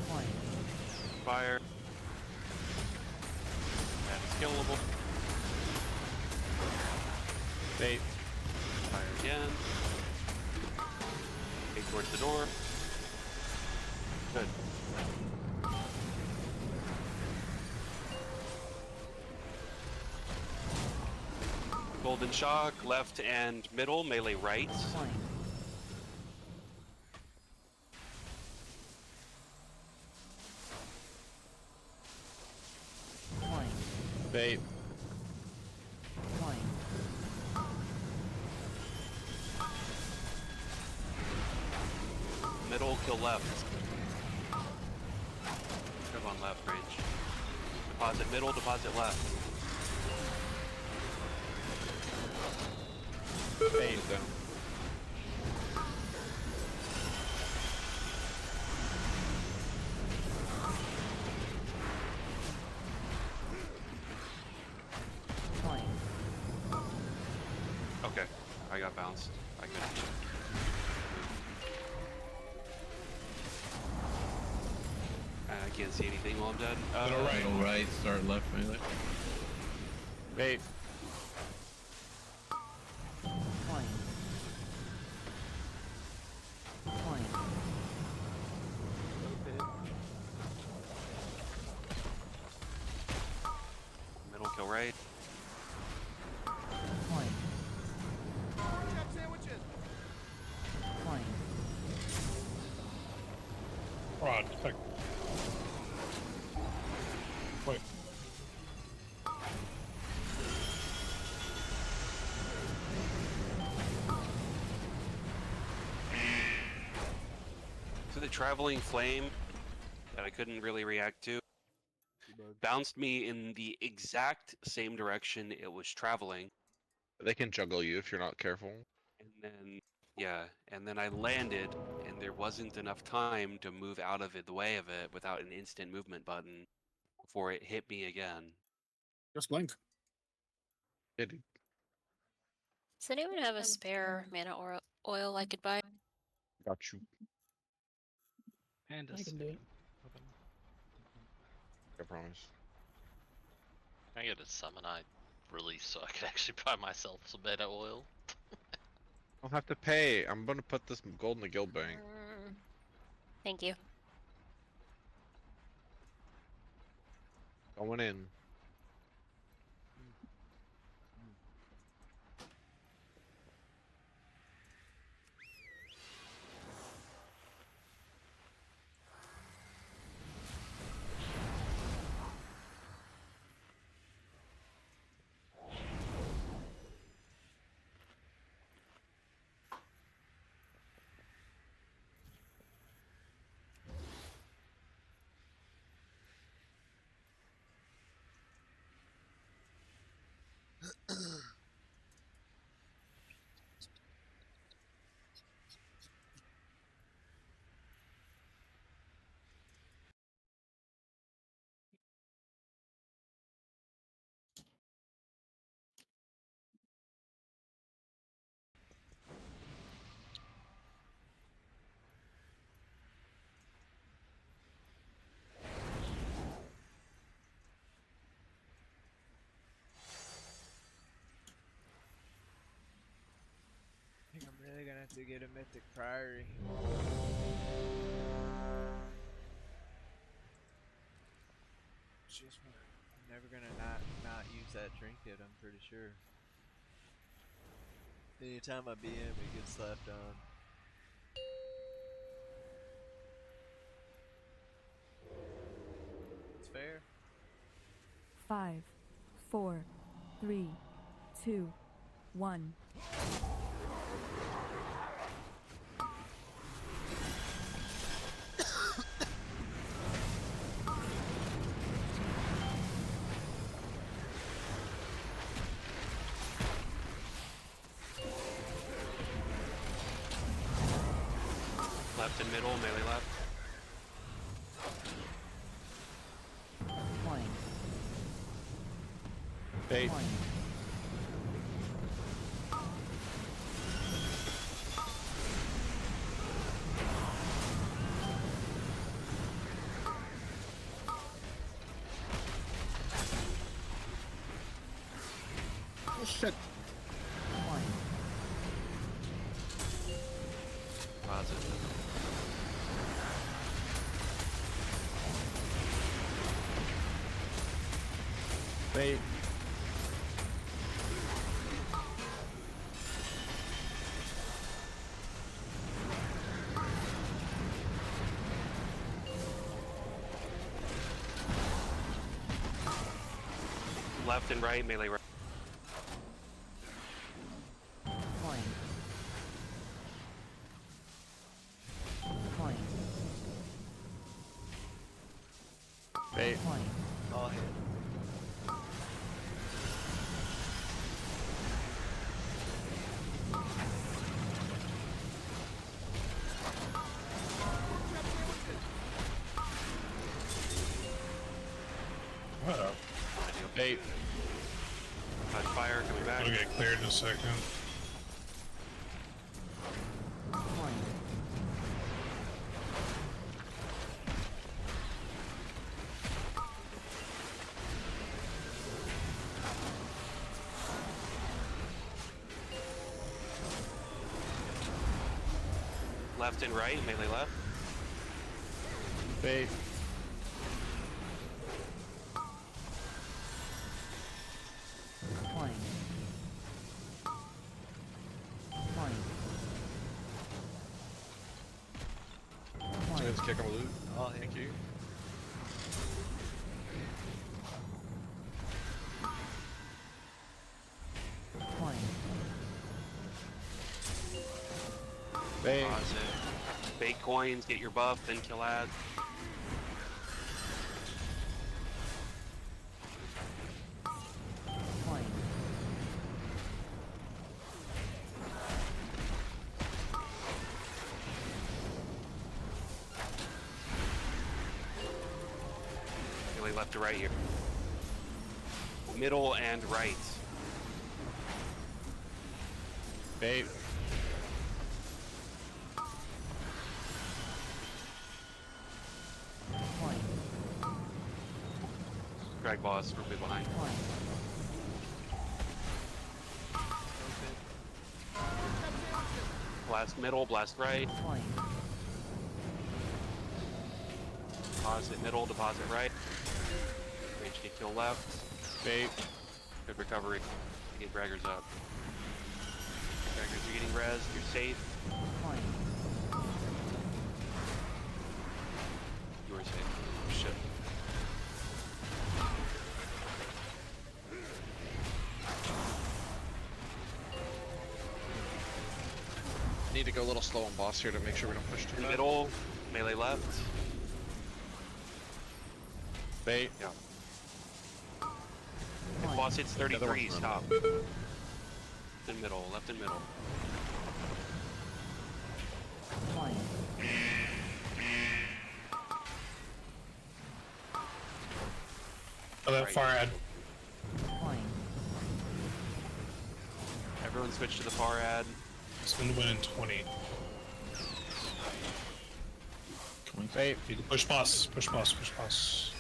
Speaker 12: Coin.
Speaker 4: Fire. That's killable.
Speaker 9: Bait.
Speaker 4: Fire again. Take towards the door. Good. Golden shock, left and middle, melee right.
Speaker 12: Coin. Coin.
Speaker 9: Bait.
Speaker 12: Coin.
Speaker 4: Middle, kill left. Grab on left range. Deposit middle, deposit left.
Speaker 9: Bait.
Speaker 3: Down.
Speaker 12: Coin.
Speaker 4: got bounced. I couldn't move. I can't see anything while I'm dead.
Speaker 10: Middle right. Middle right, start left melee.
Speaker 17: Wait.
Speaker 12: Coin. Coin.
Speaker 4: Middle kill right.
Speaker 12: Coin.
Speaker 11: Sandwiches.
Speaker 12: Coin.
Speaker 1: Rod, click. Wait.
Speaker 4: So the traveling flame that I couldn't really react to bounced me in the exact same direction it was traveling.
Speaker 3: They can juggle you if you're not careful.
Speaker 4: And then, yeah, and then I landed, and there wasn't enough time to move out of it, the way of it, without an instant movement button before it hit me again.
Speaker 14: Just blink.
Speaker 3: Yeah, dude.
Speaker 5: Does anyone have a spare mana or oil I could buy?
Speaker 3: Got you.
Speaker 7: I can do it.
Speaker 3: I promise.
Speaker 6: I get a summon I release so I can actually buy myself some beta oil.
Speaker 3: I'll have to pay. I'm gonna put this gold in the guild bank.
Speaker 5: Thank you.
Speaker 3: Going in.
Speaker 11: I think I'm really gonna have to get a mythic priory. It's just I'm never gonna not use that trinket, I'm pretty sure. Anytime I BM it gets slapped on. It's fair.
Speaker 19: 5, 4, 3, 2, 1.
Speaker 4: Left and middle, melee left.
Speaker 12: Coin.
Speaker 3: Bait.
Speaker 12: Coin.
Speaker 14: Oh shit.
Speaker 12: Coin.
Speaker 4: Positive.
Speaker 17: Wait.
Speaker 4: Left and right, melee right.
Speaker 12: Coin. Coin.
Speaker 17: Wait.
Speaker 12: Coin.
Speaker 11: All hit.
Speaker 1: Uh-oh.
Speaker 17: Bait.
Speaker 4: Fire coming back.
Speaker 1: It'll get cleared in a second.
Speaker 4: Left and right, melee left.
Speaker 9: Bait.
Speaker 12: Point. Point.
Speaker 3: Let's kick him a loot. Oh, thank you.
Speaker 12: Point.
Speaker 9: Bait.
Speaker 4: Pause it. Bait coins, get your buff, then kill ads.
Speaker 12: Point.
Speaker 4: Melee left to right here. Middle and right.
Speaker 9: Bait.
Speaker 12: Point.
Speaker 4: Drag boss, we're behind.
Speaker 12: Point.
Speaker 4: Blast middle, blast right.
Speaker 12: Point.
Speaker 4: Deposit middle, deposit right. Range get kill left.
Speaker 9: Bait.
Speaker 4: Good recovery. Get braggers up. Braggers are getting res, you're safe.
Speaker 12: Point.
Speaker 4: You are safe. Shit.
Speaker 3: Need to go a little slow on boss here to make sure we don't push too bad.
Speaker 4: Middle, melee left.
Speaker 9: Bait.
Speaker 4: Yeah. If boss hits 33, stop. Left and middle, left and middle.
Speaker 12: Point.
Speaker 1: Oh, that far ad.
Speaker 12: Point.
Speaker 4: Everyone switch to the far ad.
Speaker 1: It's been winning 20.
Speaker 9: Bait.
Speaker 1: Push boss, push boss, push boss.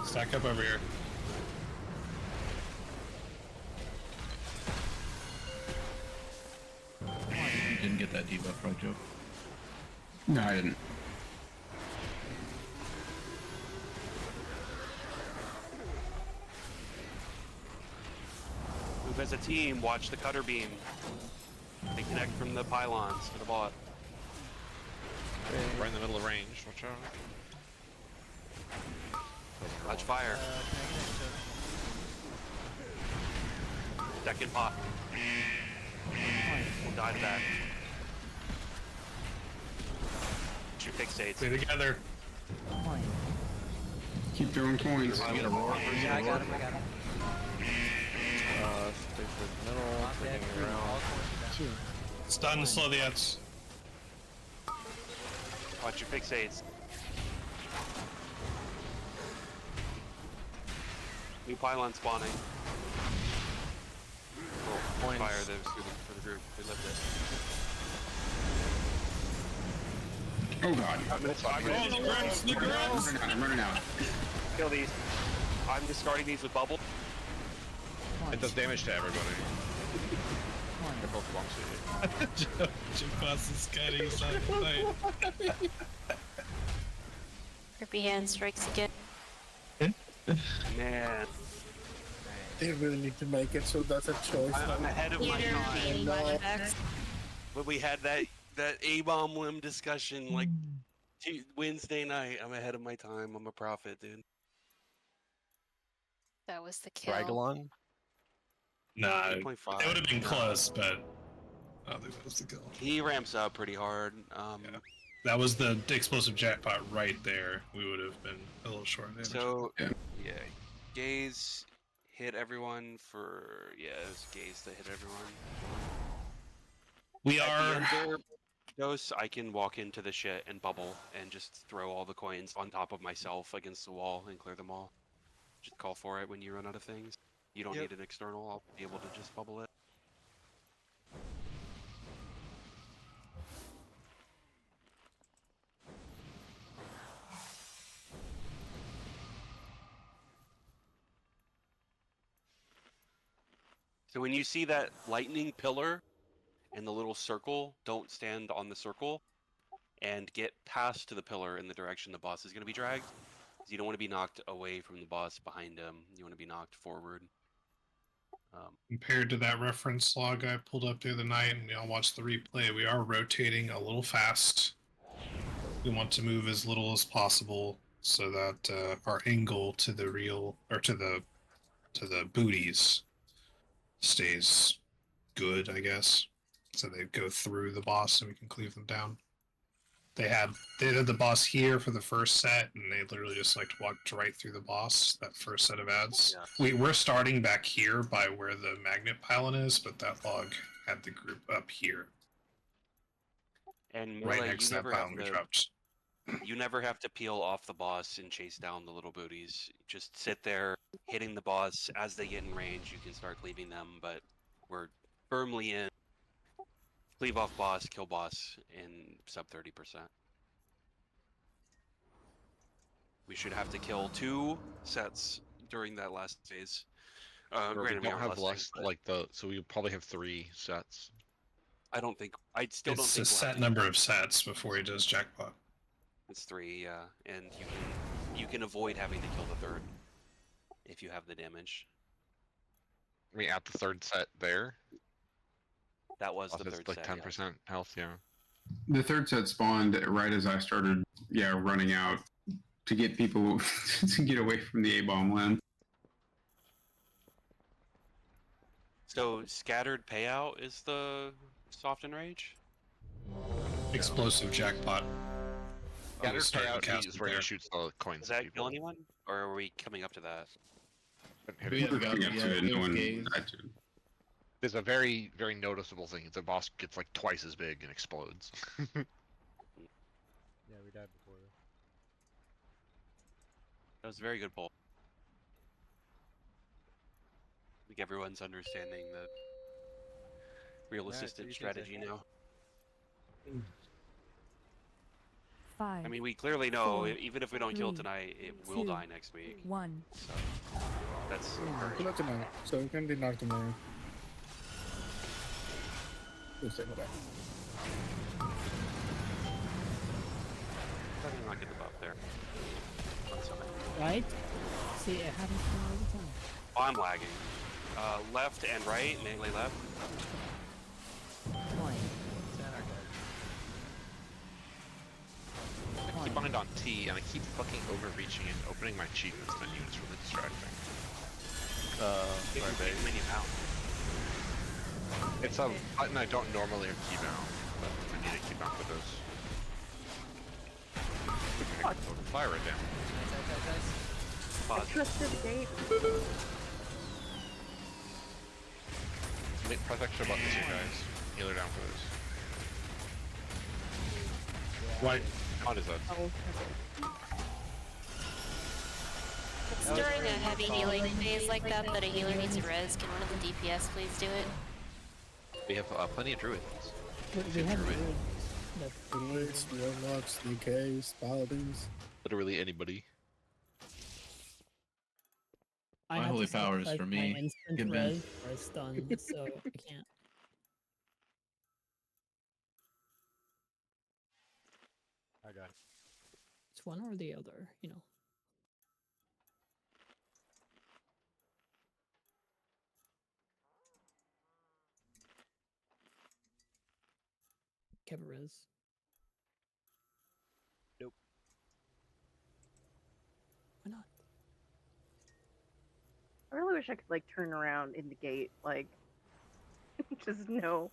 Speaker 1: Stack up over here.
Speaker 10: You didn't get that debuff, right, Joe?
Speaker 2: No, I didn't.
Speaker 4: Move as a team, watch the cutter beam. They connect from the pylons to the bot.
Speaker 3: Right in the middle of range. Watch out.
Speaker 4: Watch fire. Second pot. We'll die to that. Shoot fixates.
Speaker 1: Stay together.
Speaker 12: Point.
Speaker 2: Keep throwing coins.
Speaker 9: You get a roar.
Speaker 11: Yeah, I got him, I got him.
Speaker 9: Stick with middle, turning it around.
Speaker 1: Stun, slow the ads.
Speaker 4: Watch your fixates. New pylon spawning. Oh,
Speaker 9: Points.
Speaker 4: fire those for the group. We lived it.
Speaker 2: Oh god. I'm running out.
Speaker 4: Kill these. I'm discarding these with bubble.
Speaker 3: It does damage to everybody.
Speaker 12: Point.
Speaker 3: They're both belong to you.
Speaker 1: Jim Boss is cutting side to side.
Speaker 5: Grippy hand strikes again.
Speaker 4: Man,
Speaker 14: They really need to make it so that's a choice.
Speaker 4: I'm ahead of my
Speaker 5: Theater
Speaker 4: time.
Speaker 5: being flashbacks.
Speaker 4: But we had that A-bomb limb discussion like Wednesday night. I'm ahead of my time. I'm a prophet, dude.
Speaker 5: That was the kill.
Speaker 9: Dragalon.
Speaker 1: Nah, it
Speaker 4: 8.5.
Speaker 1: would have been close, but I don't think that was the kill.
Speaker 4: He ramps up pretty hard.
Speaker 1: Yeah. That was the explosive jackpot right there. We would have been a little short of damage.
Speaker 4: So, yeah, Gaze hit everyone for, it was Gaze that hit everyone.
Speaker 1: We
Speaker 4: At the
Speaker 1: are.
Speaker 4: end there, Dose, I can walk into the shit and bubble and just throw all the coins on top of myself against the wall and clear them all. Just call for it when you run out of things. You don't need an external, I'll be able to just bubble it. So when you see that lightning pillar in the little circle. Don't stand on the circle, and get past to the pillar in the direction the boss is going to be dragged. You don't want to be knocked away from the boss behind him. You want to be knocked forward.
Speaker 1: Compared to that reference log I pulled up the other night, and y'all watched the replay, we are rotating a little fast. We want to move as little as possible so that our angle to the real or to the booties stays good, I guess. So they go through the boss and we can cleave them down. They had the boss here for the first set, and they literally just like walked right through the boss that first set of ads.
Speaker 4: Yeah.
Speaker 1: We're starting back here by where the magnet pylon is, but that log had the group up here,
Speaker 4: And
Speaker 1: right
Speaker 4: Melee,
Speaker 1: next
Speaker 4: you
Speaker 1: to that
Speaker 4: never have
Speaker 1: pylon we
Speaker 4: to.
Speaker 1: dropped.
Speaker 4: You never have to peel off the boss and chase down the little booties. Just sit there, hitting the boss as they get in range. You can start cleaving them, but we're firmly in. Cleave off boss, kill boss in sub 30%. We should have to kill 2 sets during that last phase.
Speaker 3: Or we
Speaker 4: Granted, we
Speaker 3: don't
Speaker 4: aren't
Speaker 3: have
Speaker 4: lusting,
Speaker 3: less
Speaker 4: but
Speaker 3: like the, so we probably have 3 sets.
Speaker 4: I don't think I still don't
Speaker 1: It's
Speaker 4: think
Speaker 1: a
Speaker 4: we'll have
Speaker 1: set
Speaker 4: to-
Speaker 1: number of sets before he does jackpot.
Speaker 4: It's 3, yeah, and you can avoid having to kill the 3rd if you have the damage.
Speaker 3: I mean, at the 3rd set there.
Speaker 4: That was the
Speaker 3: It's
Speaker 4: 3rd
Speaker 3: like
Speaker 4: set.
Speaker 3: 10% health, yeah.
Speaker 2: The 3rd set spawned right as I started, running out to get people to get away from the A-bomb land.
Speaker 4: So scattered payout is the soft enrage.
Speaker 1: Explosive jackpot.
Speaker 3: Scattered
Speaker 1: Starting
Speaker 3: payout
Speaker 1: cast
Speaker 3: is where he
Speaker 1: there.
Speaker 3: shoots the coins
Speaker 4: Does
Speaker 3: at
Speaker 4: that
Speaker 3: people.
Speaker 4: kill anyone, or are we coming up to that?
Speaker 10: We haven't gotten it yet. It was gaze.
Speaker 3: There's a very, very noticeable thing. The boss gets like twice as big and explodes.
Speaker 11: Yeah, we died before though.
Speaker 4: That was a very good pull. I think everyone's understanding the real
Speaker 11: Alright,
Speaker 4: assistant
Speaker 11: 3
Speaker 4: strategy
Speaker 11: seconds.
Speaker 4: now.
Speaker 19: 5.
Speaker 4: I mean, we clearly know,
Speaker 19: 4,
Speaker 4: even if we don't kill
Speaker 19: 3,
Speaker 4: tonight, it will
Speaker 19: 2,
Speaker 4: die next week.
Speaker 19: 1.
Speaker 4: So, that's
Speaker 14: Kill it tonight, so we can deny tomorrow. Tuesday, whatever.
Speaker 4: Probably not get the buff there. On Sunday.
Speaker 7: Right? See, it happens to me all the time.
Speaker 4: Oh, I'm lagging. Left and right, melee left.
Speaker 12: Coin.
Speaker 3: I keep bind on T and I keep fucking overreaching and opening my achievements menu. It's really distracting.
Speaker 4: Sorry, babe. Menu out.
Speaker 3: It's a button I don't normally keybound, but I need a keybound for this. I can open fire right down.
Speaker 16: I trusted the gate.
Speaker 3: Press extra buttons here, guys. Healer down for this.
Speaker 1: Right.
Speaker 3: What is that?
Speaker 16: Oh,
Speaker 5: It's during a heavy healing phase like that that a healer needs a res. Can one of the DPS please do it?
Speaker 17: We have plenty of druids.
Speaker 7: We have
Speaker 17: Druid.
Speaker 14: Druids, warlocks, DKs, paladins.
Speaker 3: Literally anybody.
Speaker 7: I
Speaker 10: My
Speaker 7: had to
Speaker 10: holy power is
Speaker 7: sacrifice
Speaker 10: for
Speaker 7: my
Speaker 10: me.
Speaker 7: instant
Speaker 10: Get
Speaker 7: res
Speaker 10: bent.
Speaker 7: or stun, so I can't.
Speaker 11: I got it.
Speaker 7: It's one or the other, you know. Have a res.
Speaker 11: Nope.
Speaker 7: Why not?
Speaker 16: I really wish I could like turn around in the gate, like just no.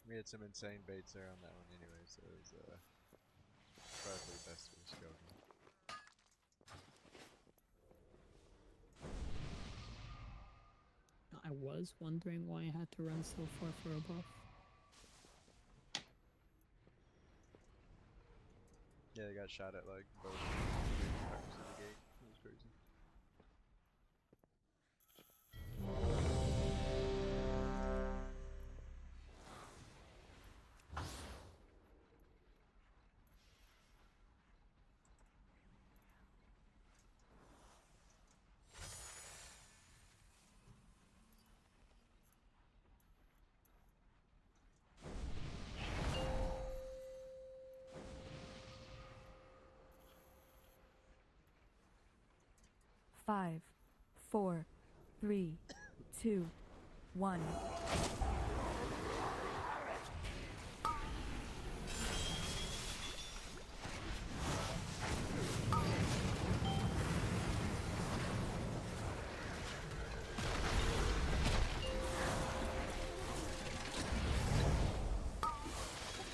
Speaker 11: We had some insane baits there on that one anyway, so it was probably best to just go.
Speaker 7: I was wondering why I had to run so far for a buff.
Speaker 11: Yeah, they got shot at like both parts of the gate. It was crazy.
Speaker 19: 5, 4, 3, 2, 1.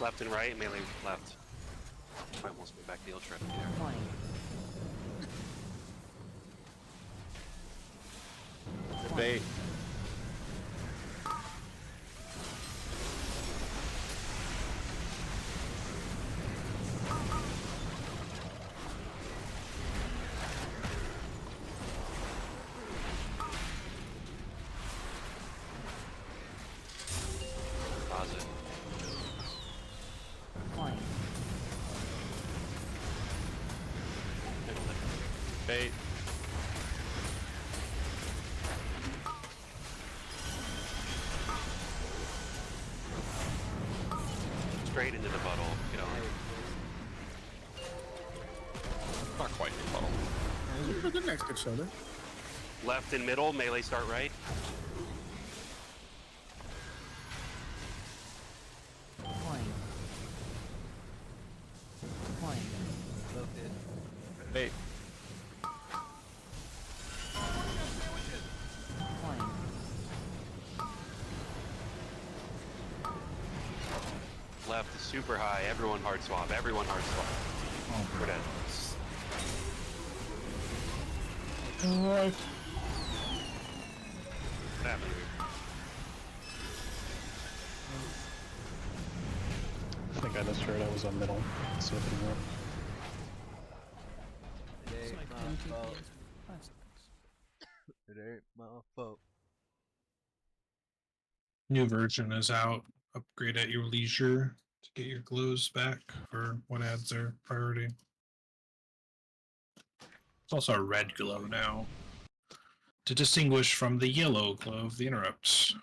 Speaker 4: Left and right, melee left. I almost went back the old trip there.
Speaker 12: 20.
Speaker 3: Bait.
Speaker 4: Pause it.
Speaker 12: 20.
Speaker 3: Bait.
Speaker 4: Straight into the bottle. Get on.
Speaker 3: Not quite the bottle.
Speaker 14: The next good shoulder.
Speaker 4: Left and middle, melee start right.
Speaker 12: 20. 20.
Speaker 3: Bait.
Speaker 12: 20.
Speaker 4: Left is super high. Everyone hard swap. Everyone hard swap. We're dead.
Speaker 20: Alright.
Speaker 4: What happened?
Speaker 20: I think I misheard. I was on middle. So it didn't work.
Speaker 11: It
Speaker 7: It's
Speaker 11: ain't
Speaker 7: like
Speaker 11: my
Speaker 7: 10
Speaker 11: fault.
Speaker 7: TPS, 5 seconds.
Speaker 11: It ain't my fault.
Speaker 1: New version is out. Upgrade at your leisure to get your glows back for what adds their priority. It's also a red glow now to distinguish from the yellow glow of the interrupts.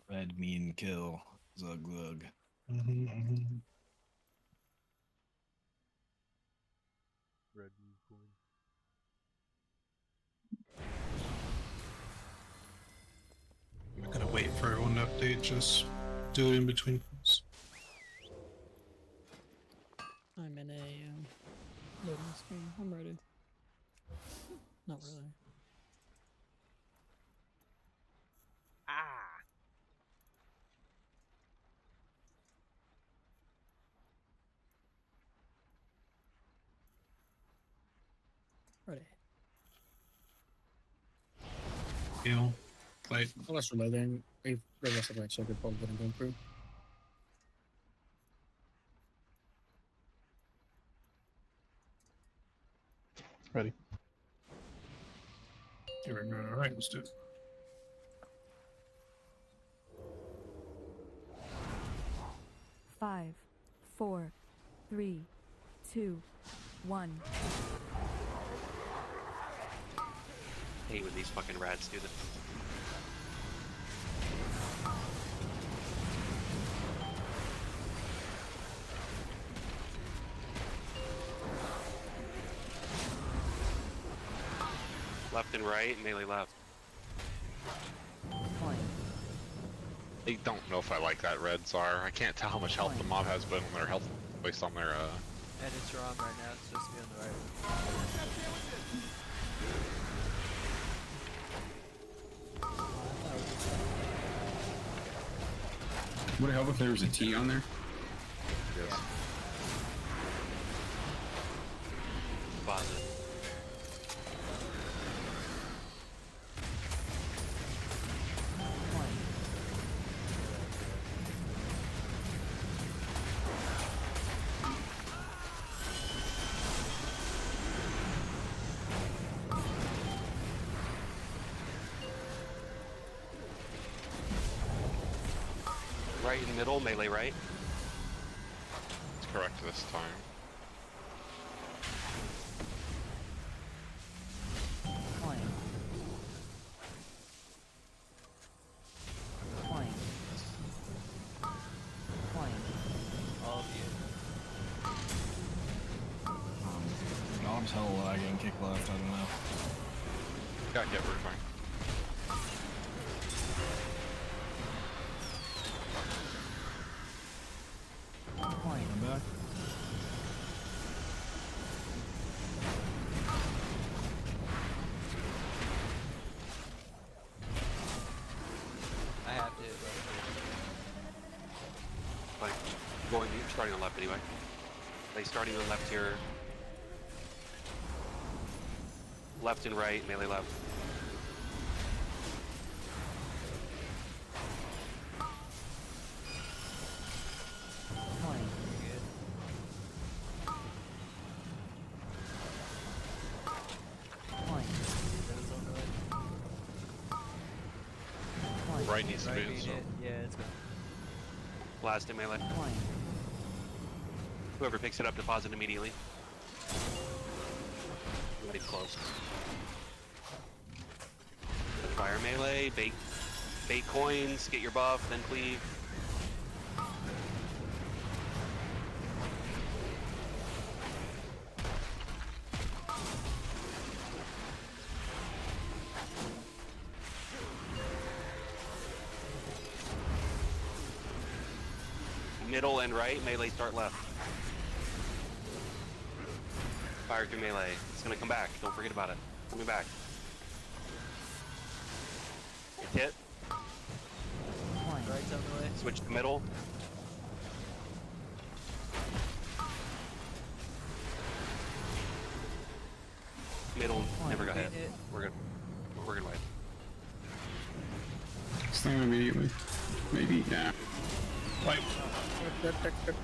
Speaker 8: Red mean kill. Zug lug.
Speaker 11: Red unicorn.
Speaker 1: I'm gonna wait for everyone to update, just do it in between.
Speaker 7: I'm in a loading screen. I'm ready. Not really.
Speaker 11: Ah!
Speaker 7: Ready.
Speaker 1: Heal. Like,
Speaker 14: I was reloading. If there was a red shot, it probably didn't go through.
Speaker 20: Ready.
Speaker 1: You're alright, let's do it.
Speaker 19: 5, 4, 3, 2, 1.
Speaker 4: I hate when these fucking rats do this. Left and right, melee left.
Speaker 12: 20.
Speaker 3: I don't know if I like that red Tsar. I can't tell how much health the mob has, but on their health based on their
Speaker 11: And it's wrong right now, it's supposed to be on the right.
Speaker 2: Would it help if there was a T on there?
Speaker 3: Yes.
Speaker 4: Pause it. Right in the middle, melee right.
Speaker 3: It's correct this time.
Speaker 12: 20. 20. 20.
Speaker 11: All of you.
Speaker 8: There's hella lagging kick left. I don't know.
Speaker 3: Gotta get roofing.
Speaker 12: Coin.
Speaker 8: I'm back.
Speaker 11: I have to.
Speaker 4: Like, going, you're starting on left anyway. Like, starting on left here. Left and right, melee left.
Speaker 12: Coin. Coin. Coin.
Speaker 3: Right needs to be.
Speaker 11: Right,
Speaker 3: So.
Speaker 11: yeah, it's good.
Speaker 4: Blast in melee.
Speaker 12: Coin.
Speaker 4: Whoever picks it up, deposit immediately. Everybody's close. Fire melee, bait coins, get your buff, then cleave. Middle and right, melee start left. Fire through melee. It's gonna come back. Don't forget about it. Coming back. It's hit.
Speaker 12: Coin.
Speaker 11: Right's out the way.
Speaker 4: Switch to middle. Middle never got hit. We're good. We're gonna win.
Speaker 2: Slam immediately. Maybe, nah.
Speaker 1: Wipe.
Speaker 12: Coin.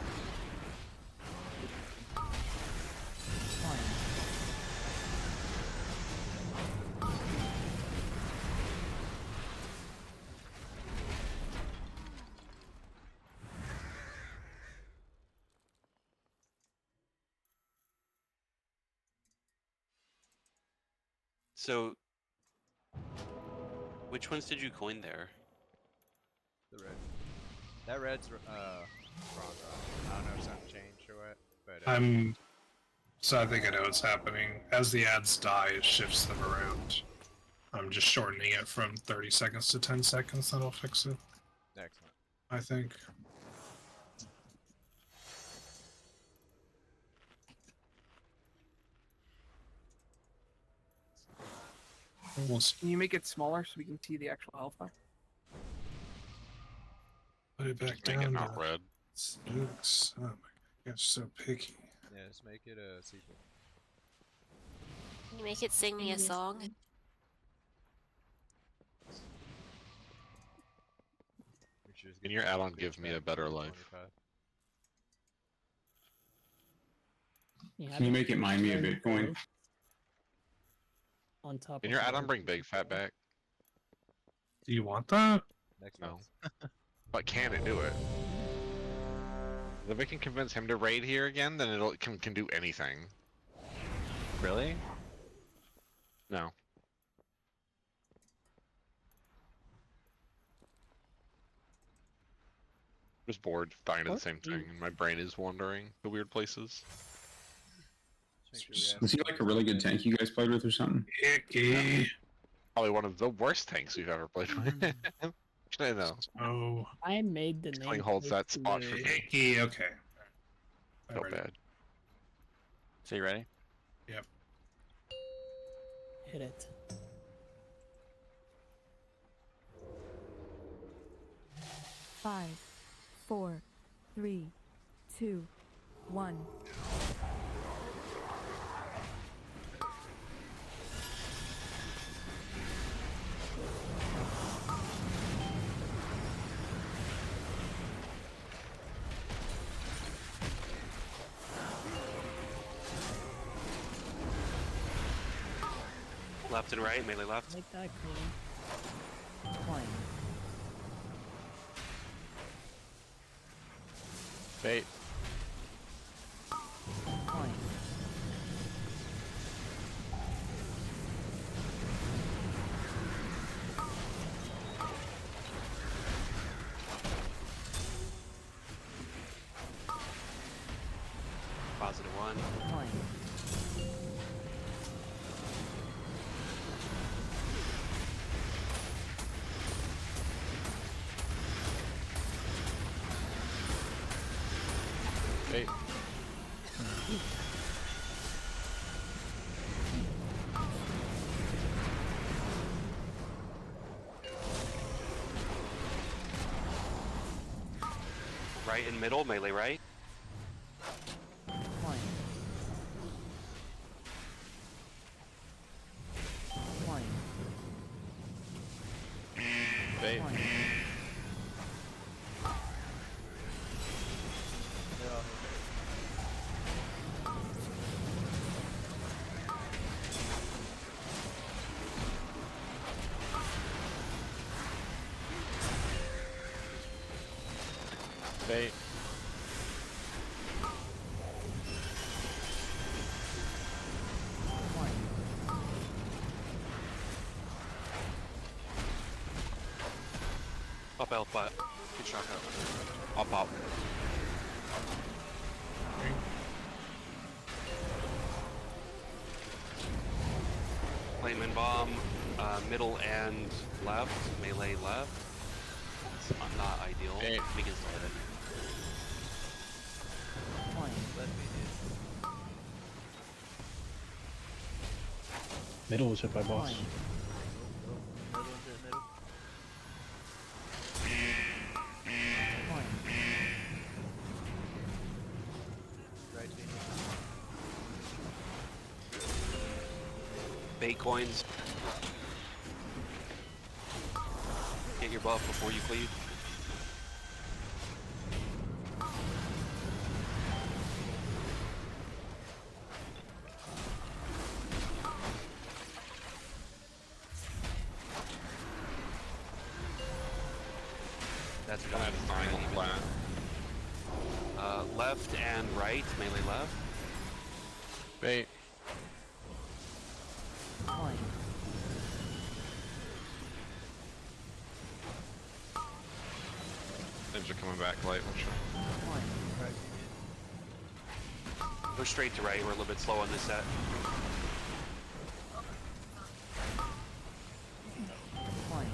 Speaker 4: So, which ones did you coin there?
Speaker 11: The red. That red's wrong. I don't know if something changed or what, but
Speaker 1: So I think I know what's happening. As the ads die, it shifts them around. I'm just shortening it from 30 seconds to 10 seconds. That'll fix it,
Speaker 11: excellent.
Speaker 1: I think.
Speaker 18: Can you make it smaller so we can see the actual health bar?
Speaker 1: Put it back
Speaker 3: Just make it
Speaker 1: down.
Speaker 3: not
Speaker 1: to
Speaker 3: red.
Speaker 1: Snooks. Oh my god, you're so picky.
Speaker 11: Yeah, just make it a sequel.
Speaker 5: Can you make it sing me a song?
Speaker 3: Can your add-on give me a better life?
Speaker 2: Can you make it mind me of Bitcoin?
Speaker 7: On top
Speaker 3: Can
Speaker 7: of
Speaker 3: your
Speaker 7: the
Speaker 3: add-on
Speaker 7: other
Speaker 3: bring Big Fat back?
Speaker 1: Do you want that?
Speaker 3: No. But can it do it? If we can convince him to raid here again, then it can do anything.
Speaker 9: Really?
Speaker 3: No. Just bored, dying to the same thing, and my brain is wandering to weird places.
Speaker 2: Was he like a really good tank you guys played with or something?
Speaker 1: Icky.
Speaker 3: Probably one of the worst tanks we've ever played with. I know.
Speaker 1: Oh.
Speaker 7: I made the name.
Speaker 3: Killing holds that spot for me.
Speaker 1: Icky, okay.
Speaker 3: So bad.
Speaker 9: So you ready?
Speaker 1: Yep.
Speaker 7: Hit it.
Speaker 19: Five, 4, 3, 2, 1.
Speaker 4: Left and right, melee left.
Speaker 7: Make that clean.
Speaker 12: Coin.
Speaker 9: Bait.
Speaker 12: Coin.
Speaker 4: +1.
Speaker 12: Coin.
Speaker 9: Bait.
Speaker 4: Right in middle, melee right.
Speaker 12: Point. Point.
Speaker 9: Bait.
Speaker 12: Point.
Speaker 9: Bait.
Speaker 4: Up Alpha. Good shot.
Speaker 17: Up.
Speaker 4: Flame and bomb, middle and left, melee left. It's not ideal.
Speaker 17: Hey.
Speaker 4: Because of it.
Speaker 12: Point.
Speaker 20: Middle was hit by boss.
Speaker 12: Point. Point.
Speaker 4: Bait coins. Get your buff before you cleave. That's
Speaker 3: Gonna have final flat.
Speaker 4: Left and right, melee left.
Speaker 9: Bait.
Speaker 12: Point.
Speaker 3: Things are coming back light. Watch out.
Speaker 4: Go straight to right, we're a little bit slow on this set.
Speaker 12: Point.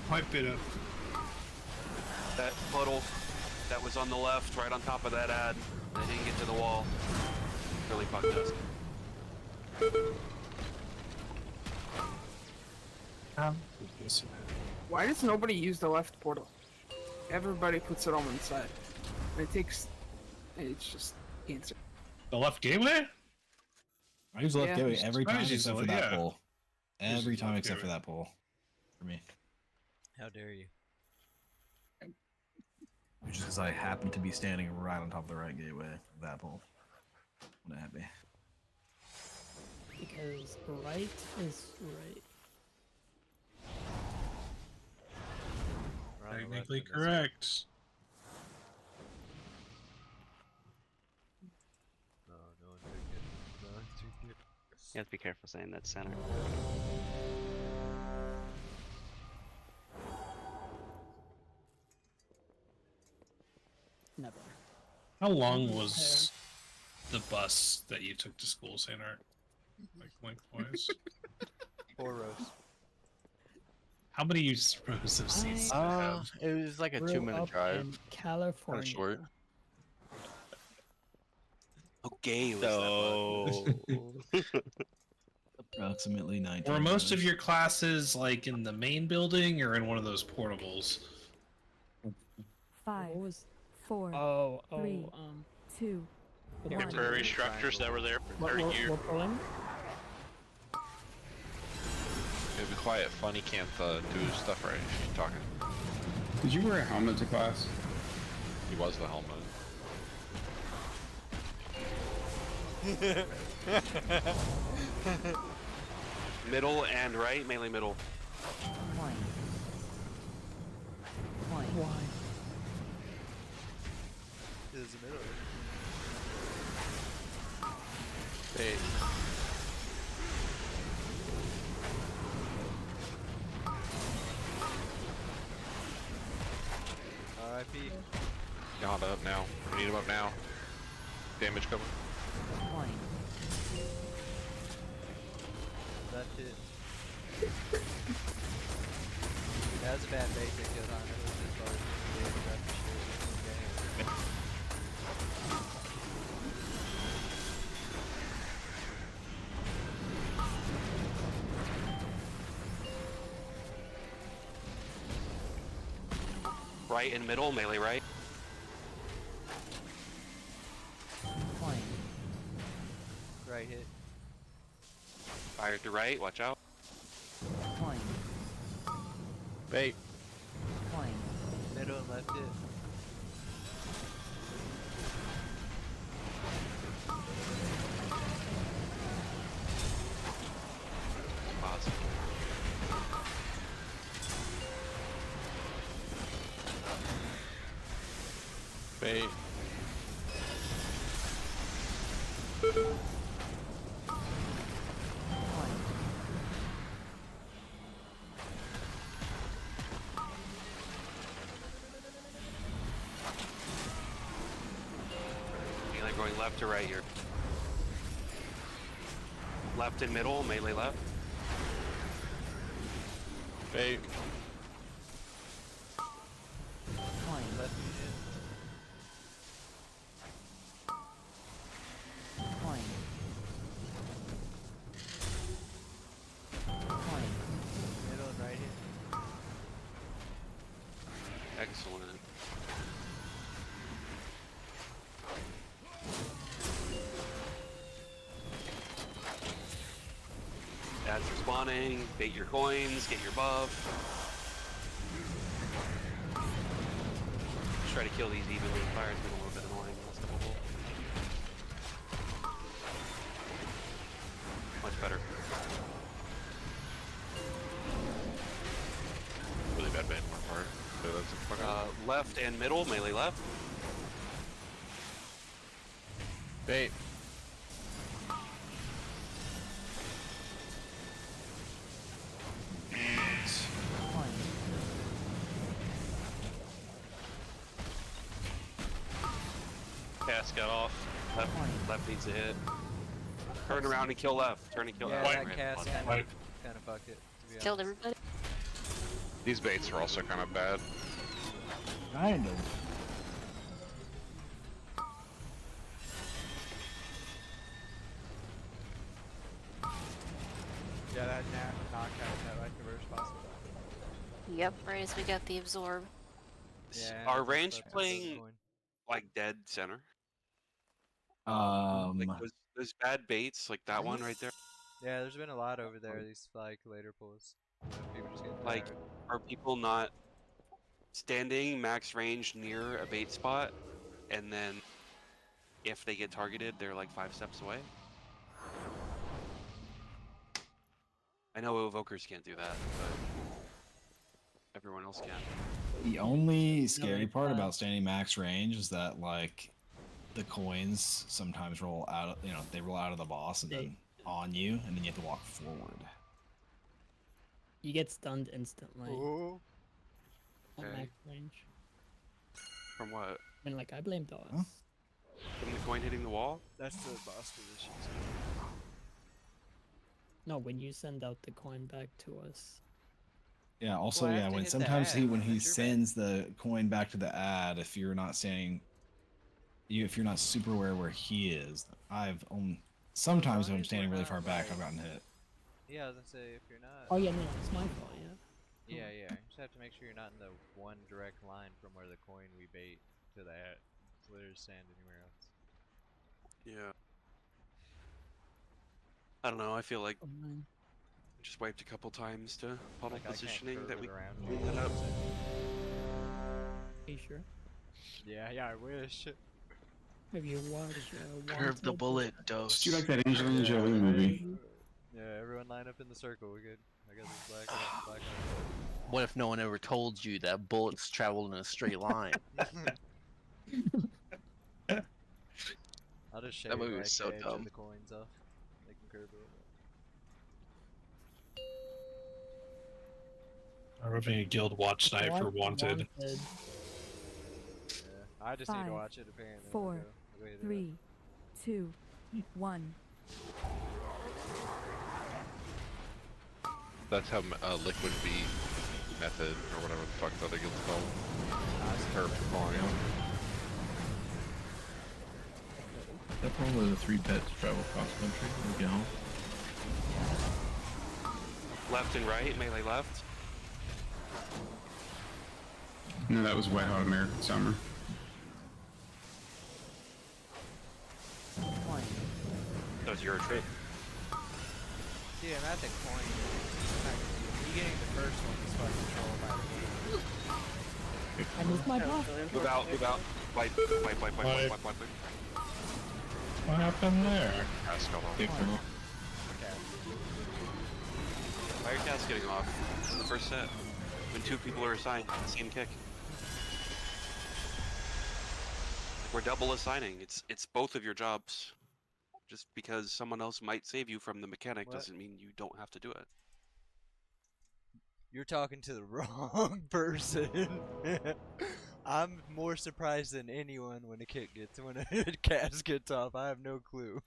Speaker 1: Pipe it up.
Speaker 4: That puddle that was on the left, right on top of that ad, that didn't get to the wall. Really fucked us.
Speaker 18: Why does nobody use the left portal? Everybody puts it on one side. And it takes. It's just cancer.
Speaker 1: The left gateway?
Speaker 8: I use left
Speaker 18: Yeah.
Speaker 8: gateway every time
Speaker 1: Surprised you
Speaker 8: except
Speaker 1: said
Speaker 8: for
Speaker 1: it,
Speaker 8: that
Speaker 1: yeah.
Speaker 8: pole.
Speaker 1: Uses
Speaker 8: Every time
Speaker 1: left
Speaker 8: except for
Speaker 1: gateway.
Speaker 8: that pole. For me.
Speaker 11: How dare you?
Speaker 8: Which is because I happen to be standing right on top of the right gateway of that pole. When it had me.
Speaker 7: Because right is right.
Speaker 11: We're on the left
Speaker 1: Technically
Speaker 11: in this
Speaker 1: correct.
Speaker 11: No one took it. No one took it.
Speaker 4: You have to be careful saying that center.
Speaker 7: Never.
Speaker 1: How long was the bus that you took to school, St. Art? Like length wise?
Speaker 11: 4 rows.
Speaker 1: How many rows of seats did it have?
Speaker 9: It was like a
Speaker 7: Grew
Speaker 9: 2-minute
Speaker 7: up
Speaker 9: drive.
Speaker 7: in
Speaker 9: Kind
Speaker 7: California.
Speaker 9: of short.
Speaker 4: How gay was that?
Speaker 8: Approximately 19.
Speaker 1: Were most of your classes like in the main building or in one of those portables?
Speaker 19: 5, 4,
Speaker 7: Oh,
Speaker 19: 3, 2,
Speaker 6: The
Speaker 19: 1.
Speaker 6: temporary structures that were there for 30 years.
Speaker 7: What pulling?
Speaker 3: It'd be quiet. Funny can't do his stuff right. She's talking.
Speaker 2: Did you wear a helmet to class?
Speaker 3: He was the helmet.
Speaker 4: Middle and right, melee middle.
Speaker 12: Point. Point.
Speaker 7: Why?
Speaker 11: It is the middle.
Speaker 9: Bait.
Speaker 11: R.I.P.
Speaker 3: Got up now. We need him up now. Damage coming.
Speaker 12: Point.
Speaker 11: Left it. That was a bad bait that killed on it. It was just hard. Yeah, you got the shit.
Speaker 4: Right in middle, melee right.
Speaker 12: Point.
Speaker 11: Right hit.
Speaker 4: Fire to right, watch out.
Speaker 12: Point.
Speaker 9: Bait.
Speaker 12: Point.
Speaker 11: Middle and left hit.
Speaker 4: Awesome.
Speaker 9: Bait.
Speaker 4: Melee going left to right here. Left and middle, melee left.
Speaker 9: Bait.
Speaker 11: Point. Left hit.
Speaker 12: Point. Point.
Speaker 11: Middle and right hit.
Speaker 4: Excellent. Ads respawning, bait your coins, get your buff. Just try to kill these evenly. Fire's been a little bit annoying last couple of much better.
Speaker 3: Really bad bait on my part. So that's a fucking
Speaker 4: Left and middle, melee left.
Speaker 9: Bait.
Speaker 12: Point.
Speaker 4: Cast got off. Left needs a hit. Turn around and kill left. Turn and kill
Speaker 11: Yeah,
Speaker 4: left.
Speaker 11: that cast kind of fucked it. To be
Speaker 5: Killed
Speaker 11: honest.
Speaker 5: everybody.
Speaker 3: These baits are also kind of bad.
Speaker 8: Kind of.
Speaker 11: Yeah, that knockout that like reverse possible.
Speaker 5: Yep, right as we got the absorb.
Speaker 11: Yeah.
Speaker 4: Are
Speaker 11: that's
Speaker 4: range
Speaker 11: about the
Speaker 4: playing
Speaker 11: coin.
Speaker 4: like dead center?
Speaker 8: Um,
Speaker 4: Like those bad baits, like that one right there.
Speaker 11: Yeah, there's been a lot over there. These like later pulls. People just getting
Speaker 4: Like,
Speaker 11: tired.
Speaker 4: are people not standing max range near a bait spot, and then if they get targeted, they're like 5 steps away? I know evokers can't do that, but everyone else can.
Speaker 8: the only scary
Speaker 7: like
Speaker 8: part
Speaker 7: that.
Speaker 8: about standing max range is that like the coins sometimes roll out of, they roll out of the boss and then on you, and then you have to walk forward.
Speaker 7: You get stunned instantly
Speaker 11: Oh.
Speaker 7: at
Speaker 4: Okay.
Speaker 7: max range.
Speaker 4: From what?
Speaker 7: I mean, like, I blame DOS.
Speaker 8: Huh?
Speaker 4: From the coin hitting the wall?
Speaker 11: That's the boss position.
Speaker 7: No, when you send out the coin back to us.
Speaker 8: Yeah. Also,
Speaker 11: Well, I have
Speaker 8: yeah,
Speaker 11: to
Speaker 8: when
Speaker 11: hit the
Speaker 8: sometimes
Speaker 11: ad.
Speaker 8: when he
Speaker 11: That's your bad.
Speaker 8: sends the coin back to the ad, if you're not standing, if you're not super aware where he is, sometimes if I'm
Speaker 11: as
Speaker 8: standing
Speaker 11: we're
Speaker 8: really
Speaker 11: not,
Speaker 8: far back,
Speaker 11: like-
Speaker 8: I've gotten hit.
Speaker 11: Yeah, I was gonna say if you're not.
Speaker 7: Oh, yeah, no, it's my fault, yeah.
Speaker 11: Yeah, yeah. You just have to make sure you're not in the one direct line from where the coin we bait to the hat. So there's sand anywhere else.
Speaker 4: Yeah. I don't know, I feel like
Speaker 7: Oh, man.
Speaker 4: I just wiped a couple times to puddle
Speaker 11: Like I can't
Speaker 4: positioning
Speaker 11: curve
Speaker 4: that
Speaker 11: it
Speaker 4: we
Speaker 11: around
Speaker 4: we
Speaker 11: you.
Speaker 4: set up.
Speaker 7: Are you sure?
Speaker 11: Yeah, yeah. I wish.
Speaker 7: Have you watched
Speaker 17: Curve the
Speaker 7: Wanted?
Speaker 17: bullet, dose.
Speaker 8: Do you like that Angelina Jolie movie?
Speaker 11: Yeah, everyone line up in the circle. We're good. I got this black.
Speaker 9: What if no one ever told you that bullets travel in a straight line?
Speaker 11: I'll just shave
Speaker 17: That movie was
Speaker 11: like
Speaker 17: so
Speaker 11: the edge
Speaker 17: dumb.
Speaker 11: of the coins off. Make them curve a little bit.
Speaker 1: I'm opening a guild watch night for Wanted.
Speaker 11: Yeah, I just need to
Speaker 19: 5,
Speaker 11: watch it apparently.
Speaker 19: 4,
Speaker 11: I'll go hit it up.
Speaker 19: 3, 2, 1.
Speaker 3: That's how Liquid V method or whatever the fuck the other guild's called. Or volume.
Speaker 10: That's probably the 3 pets travel cross country and get home.
Speaker 4: Left and right, melee left.
Speaker 2: No, that was Wet Hot American Summer.
Speaker 4: That was your trip.
Speaker 11: Dude, I'm at the coin. You getting the first one is fucking controlled by the game.
Speaker 7: I missed my block.
Speaker 4: Move out, move out. Wipe.
Speaker 1: What happened there?
Speaker 4: Okay. Fire cast getting off in the first set. When 2 people are assigned, same kick. We're double assigning. It's both of your jobs. Just because someone else might save you from the mechanic doesn't mean you don't have to do it.
Speaker 11: You're talking to the wrong person. I'm more surprised than anyone when a cast gets off. I have no clue.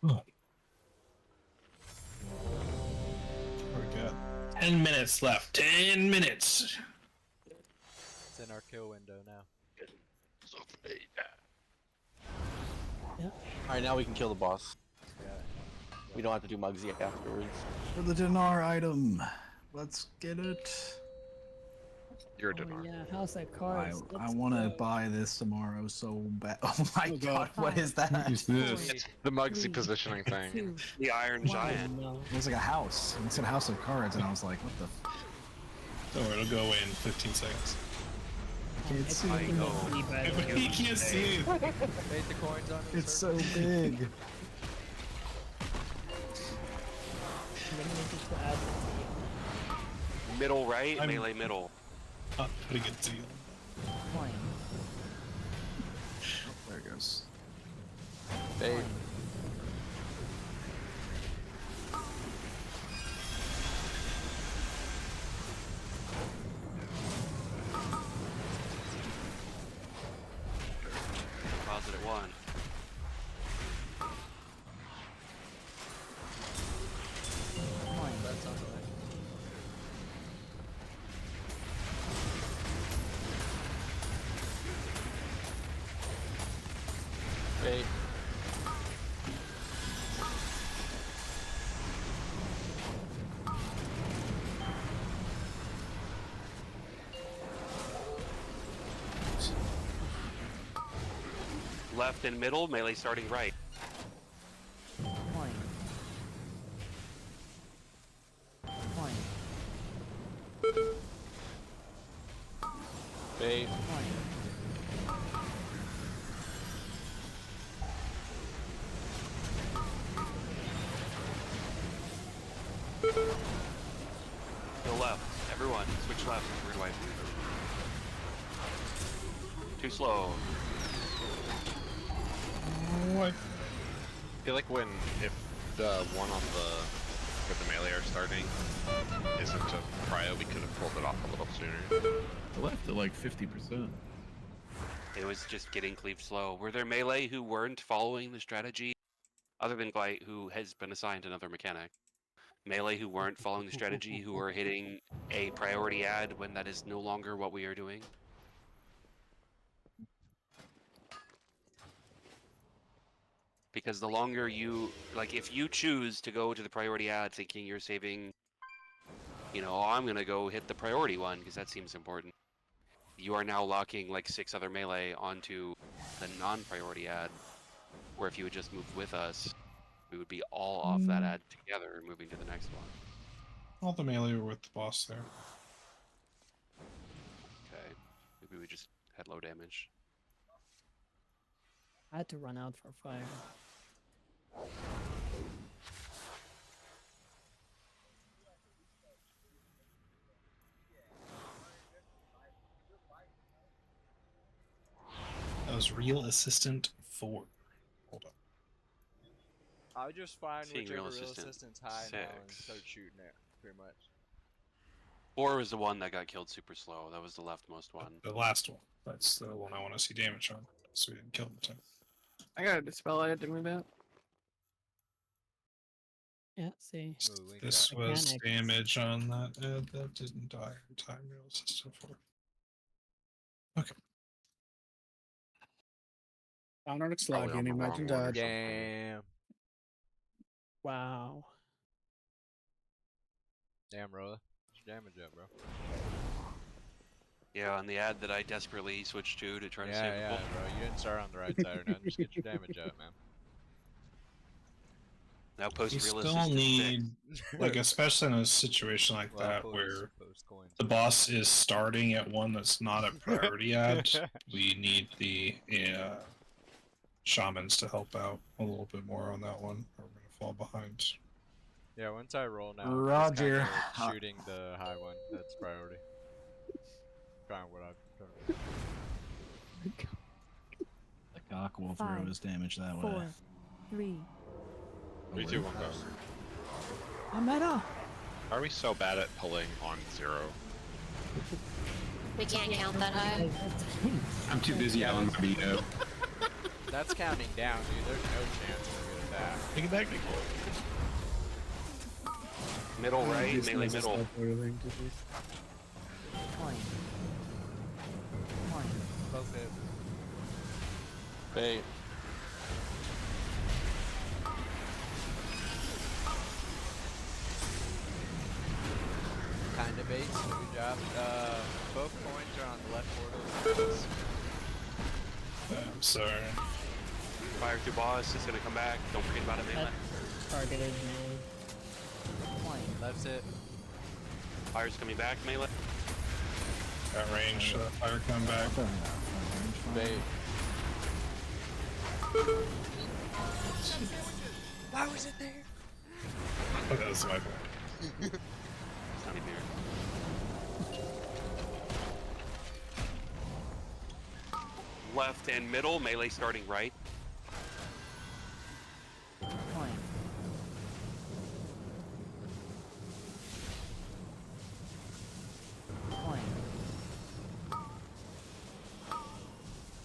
Speaker 1: We got 10 minutes left. 10 minutes.
Speaker 11: It's in our kill window now.
Speaker 9: Alright, now we can kill the boss. We don't have to do Mugsy afterwards.
Speaker 8: For the dinar item. Let's get it.
Speaker 3: You're a
Speaker 7: Oh,
Speaker 3: dinar.
Speaker 7: yeah, house at cards.
Speaker 8: I want to buy this tomorrow so bad. Oh my god, what is that?
Speaker 2: What is this?
Speaker 3: It's the Mugsy positioning thing.
Speaker 4: The Iron Giant.
Speaker 8: It looks like a house. It said House of Cards, and I was like, what the f.
Speaker 1: Don't worry, it'll go away in 15 seconds.
Speaker 8: Can't see
Speaker 4: I
Speaker 8: it.
Speaker 4: know.
Speaker 1: He can't see it.
Speaker 11: Bait the coins on
Speaker 8: It's so big.
Speaker 4: Middle right, melee middle.
Speaker 1: Not putting it to you.
Speaker 12: Coin.
Speaker 8: There it goes.
Speaker 9: Bait.
Speaker 4: Positive 1.
Speaker 12: Coin.
Speaker 11: That's on the way.
Speaker 9: Bait.
Speaker 4: Left and middle, melee starting right.
Speaker 12: Coin. Coin.
Speaker 9: Bait.
Speaker 12: Coin.
Speaker 4: Go left. Everyone, switch left. Weird way. Too slow.
Speaker 1: What?
Speaker 3: I feel like if the one on where the melee are starting isn't a prio, we could have pulled it off a little sooner.
Speaker 10: I left at like 50%.
Speaker 4: It was just getting cleaved slow. Were there melee who weren't following the strategy? Other than Blight, who has been assigned another mechanic. Melee who weren't following the strategy, who were hitting a priority ad when that is no longer what we are doing. Because the longer you, like, if you choose to go to the priority ad thinking you're saving, you know, oh, I'm going to go hit the priority one because that seems important. You are now locking like 6 other melee onto the non-priority ad, where if you had just moved with us, we would be all off that ad together and moving to the next one.
Speaker 1: All the melee were with the boss there.
Speaker 4: Okay. Maybe we just had low damage.
Speaker 7: I had to run out for fire.
Speaker 1: That was Real Assistant 4. Hold on.
Speaker 11: I'll just find
Speaker 4: Seeing
Speaker 11: whichever
Speaker 4: real
Speaker 11: real
Speaker 4: assistant
Speaker 11: assistant's high now and
Speaker 4: 6.
Speaker 11: start shooting it, pretty much.
Speaker 4: 4 was the one that got killed super slow. That was the leftmost one.
Speaker 1: The last one. That's the one I want to see damage on. So we didn't kill the 10.
Speaker 18: I gotta dispel it. Did we that?
Speaker 7: Yeah, see.
Speaker 1: This was
Speaker 7: Mechanics.
Speaker 1: damage on that. That didn't die in time. Real system 4. Okay.
Speaker 14: Counter it's
Speaker 1: Probably
Speaker 14: lagging.
Speaker 1: on the
Speaker 14: Imagine
Speaker 1: wrong one or
Speaker 14: that.
Speaker 11: Damn.
Speaker 7: Wow.
Speaker 11: Damn, Rolla. What's your damage up, bro?
Speaker 4: Yeah, on the ad that I desperately switched to try to
Speaker 11: Yeah,
Speaker 4: save
Speaker 11: yeah,
Speaker 4: the bull.
Speaker 11: bro. You didn't start on the right side or nothing. Just get your damage up, man.
Speaker 4: Now post
Speaker 1: You
Speaker 4: real
Speaker 1: still
Speaker 4: assistant
Speaker 1: need,
Speaker 4: 6.
Speaker 1: like, especially in a situation like
Speaker 11: Well,
Speaker 1: that
Speaker 11: post-
Speaker 1: where
Speaker 11: post coins.
Speaker 1: the boss is starting at one that's not a priority ad, we need the shamans to help out a little bit more on that one, or we're gonna fall behind.
Speaker 11: Yeah, once I roll now,
Speaker 8: Roger.
Speaker 11: I'm just kinda shooting the high one. That's priority. Kind of what I'm trying to do.
Speaker 8: The cock will throw
Speaker 19: 5,
Speaker 8: his damage that way.
Speaker 19: 4, 3.
Speaker 3: 3, 2, 1, go.
Speaker 7: I'm meta.
Speaker 3: Why are we so bad at pulling on 0?
Speaker 5: We can't count that high.
Speaker 2: I'm too busy yelling my beat up.
Speaker 11: That's counting down, dude. There's no chance we're gonna that.
Speaker 1: Take it back,
Speaker 4: Middle right, melee middle.
Speaker 19: Coin. Coin.
Speaker 11: Both hit.
Speaker 17: Bait.
Speaker 11: Kinda base. Good job. Both coins are on the left portal.
Speaker 1: I'm sorry.
Speaker 4: Fire through boss is gonna come back. Don't forget about it, melee.
Speaker 7: Targeted me.
Speaker 19: Coin.
Speaker 11: That's it.
Speaker 4: Fire's coming back, melee.
Speaker 1: Got range, fire coming back.
Speaker 17: Bait.
Speaker 11: Why was it there?
Speaker 1: That was my fault.
Speaker 4: It's not even here. Left and middle, melee starting right.
Speaker 19: Coin. Coin.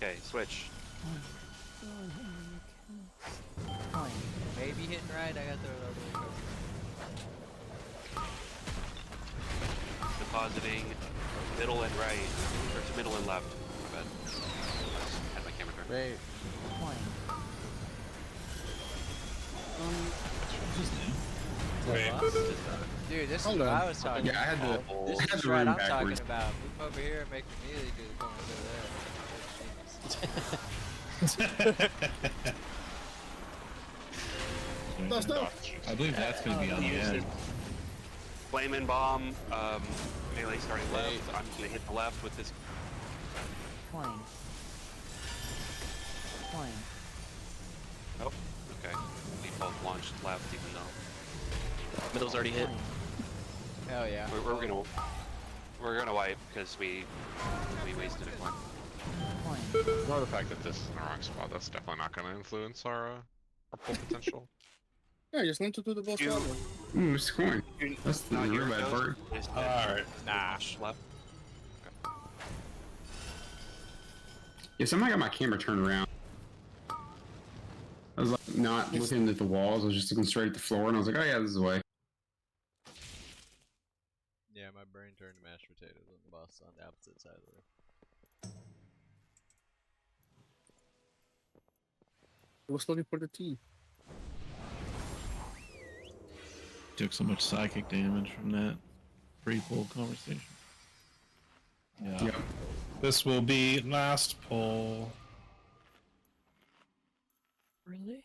Speaker 4: Okay, switch.
Speaker 19: Coin.
Speaker 11: Maybe hitting right. I got the other way.
Speaker 4: Depositing middle and right. Or to middle and left. My bad. Had my camera turned.
Speaker 17: Bait.
Speaker 19: Coin.
Speaker 1: Wait.
Speaker 11: Dude, this is
Speaker 14: Hold
Speaker 11: what
Speaker 14: on.
Speaker 11: I was talking
Speaker 2: Yeah, I had
Speaker 11: about.
Speaker 2: the-
Speaker 11: This
Speaker 2: I had
Speaker 11: is
Speaker 2: the
Speaker 11: what
Speaker 2: room
Speaker 11: I'm
Speaker 2: backwards.
Speaker 11: talking about. Move over here and make the melee do the coins
Speaker 14: That's not.
Speaker 10: I believe that's going to be on the end.
Speaker 4: Flame and bomb. Melee starting left. I'm gonna hit the left with this.
Speaker 19: Coin. Coin.
Speaker 4: Oh, okay. We both launched left, even though
Speaker 17: Middle's already hit.
Speaker 11: Hell yeah.
Speaker 4: we're gonna wipe because we wasted a coin.
Speaker 19: Coin.
Speaker 3: Ignore the fact that this is in the wrong spot. That's definitely not going to influence our pull potential.
Speaker 14: Yeah, just learn to do the boss
Speaker 4: You-
Speaker 14: that way.
Speaker 2: Ooh, it's coin. That's the
Speaker 4: Not
Speaker 2: real
Speaker 4: your
Speaker 2: bad
Speaker 4: ghost,
Speaker 2: part.
Speaker 4: just
Speaker 1: Alright.
Speaker 4: Nah. Left.
Speaker 2: Yeah, somehow I got my camera turned around. I was like not looking at the walls, I was just looking straight at the floor, and I was like, oh yeah, this is the way.
Speaker 11: Yeah, my brain turned to mashed potatoes on the boss on the opposite side of the room.
Speaker 14: I was looking for the T.
Speaker 10: Took so much psychic damage from that pre-pull conversation. Yeah.
Speaker 1: Yep. This will be last pull.
Speaker 7: Really?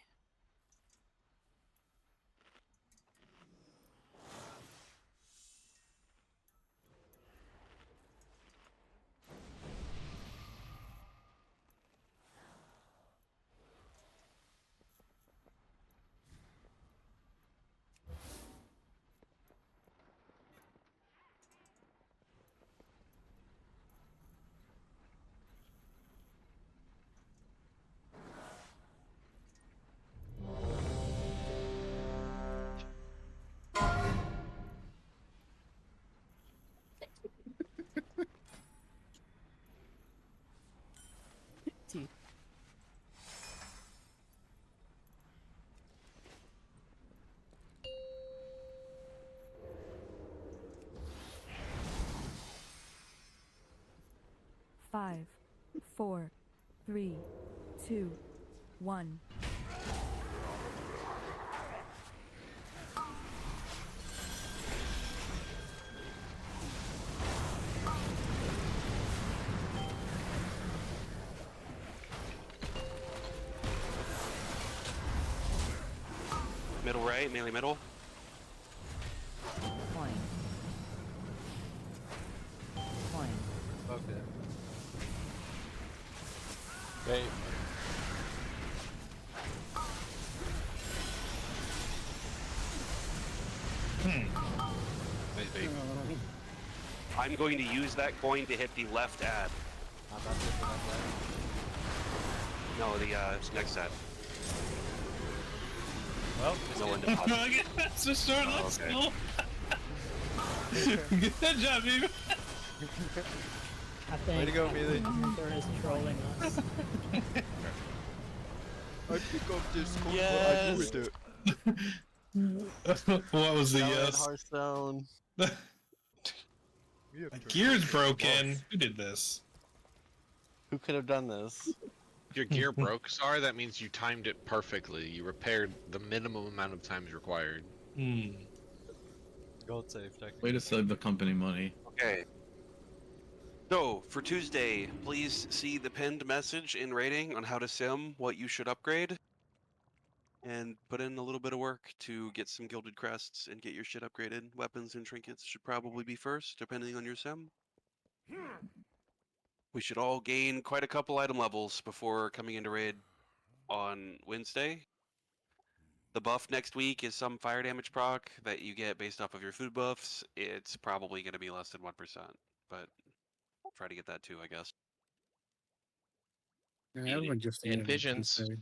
Speaker 19: 5, 4, 3, 2, 1.
Speaker 4: Middle right, melee middle.
Speaker 12: Point. Point.
Speaker 11: Okay.
Speaker 9: Hey.
Speaker 3: Maybe.
Speaker 4: I'm going to use that coin to hit the left ad.
Speaker 11: I'm about to hit the left
Speaker 4: No, the next ad.
Speaker 11: Well,
Speaker 4: no one deposited.
Speaker 1: That's a short.
Speaker 4: Oh,
Speaker 1: Let's
Speaker 4: okay.
Speaker 1: go. Good job, baby.
Speaker 7: I think
Speaker 11: Way to go, Melee.
Speaker 7: Arthur is trolling us.
Speaker 11: I pick up this coin,
Speaker 4: Yes.
Speaker 11: what I do with it.
Speaker 1: What was the
Speaker 9: Yellow and
Speaker 1: yes?
Speaker 9: Hearthstone.
Speaker 1: My gear's broken. Who did this?
Speaker 9: Who could have done this?
Speaker 3: If your gear broke, sorry, that means you timed it perfectly. You repaired the minimum amount of times required.
Speaker 11: Gold safe, technically.
Speaker 10: Way to save the company money.
Speaker 4: Okay. So, for Tuesday, please see the pinned message in rating on how to sim what you should upgrade. And put in a little bit of work to get some gilded crests and get your shit upgraded. Weapons and trinkets should probably be first, depending on your sim. We should all gain quite a couple item levels before coming into raid on Wednesday. The buff next week is some fire damage proc that you get based off of your food buffs. It's probably going to be less than 1%, but try to get that too, I guess.
Speaker 14: Yeah, everyone just
Speaker 17: And
Speaker 14: needed it
Speaker 17: visions.
Speaker 14: Tuesday.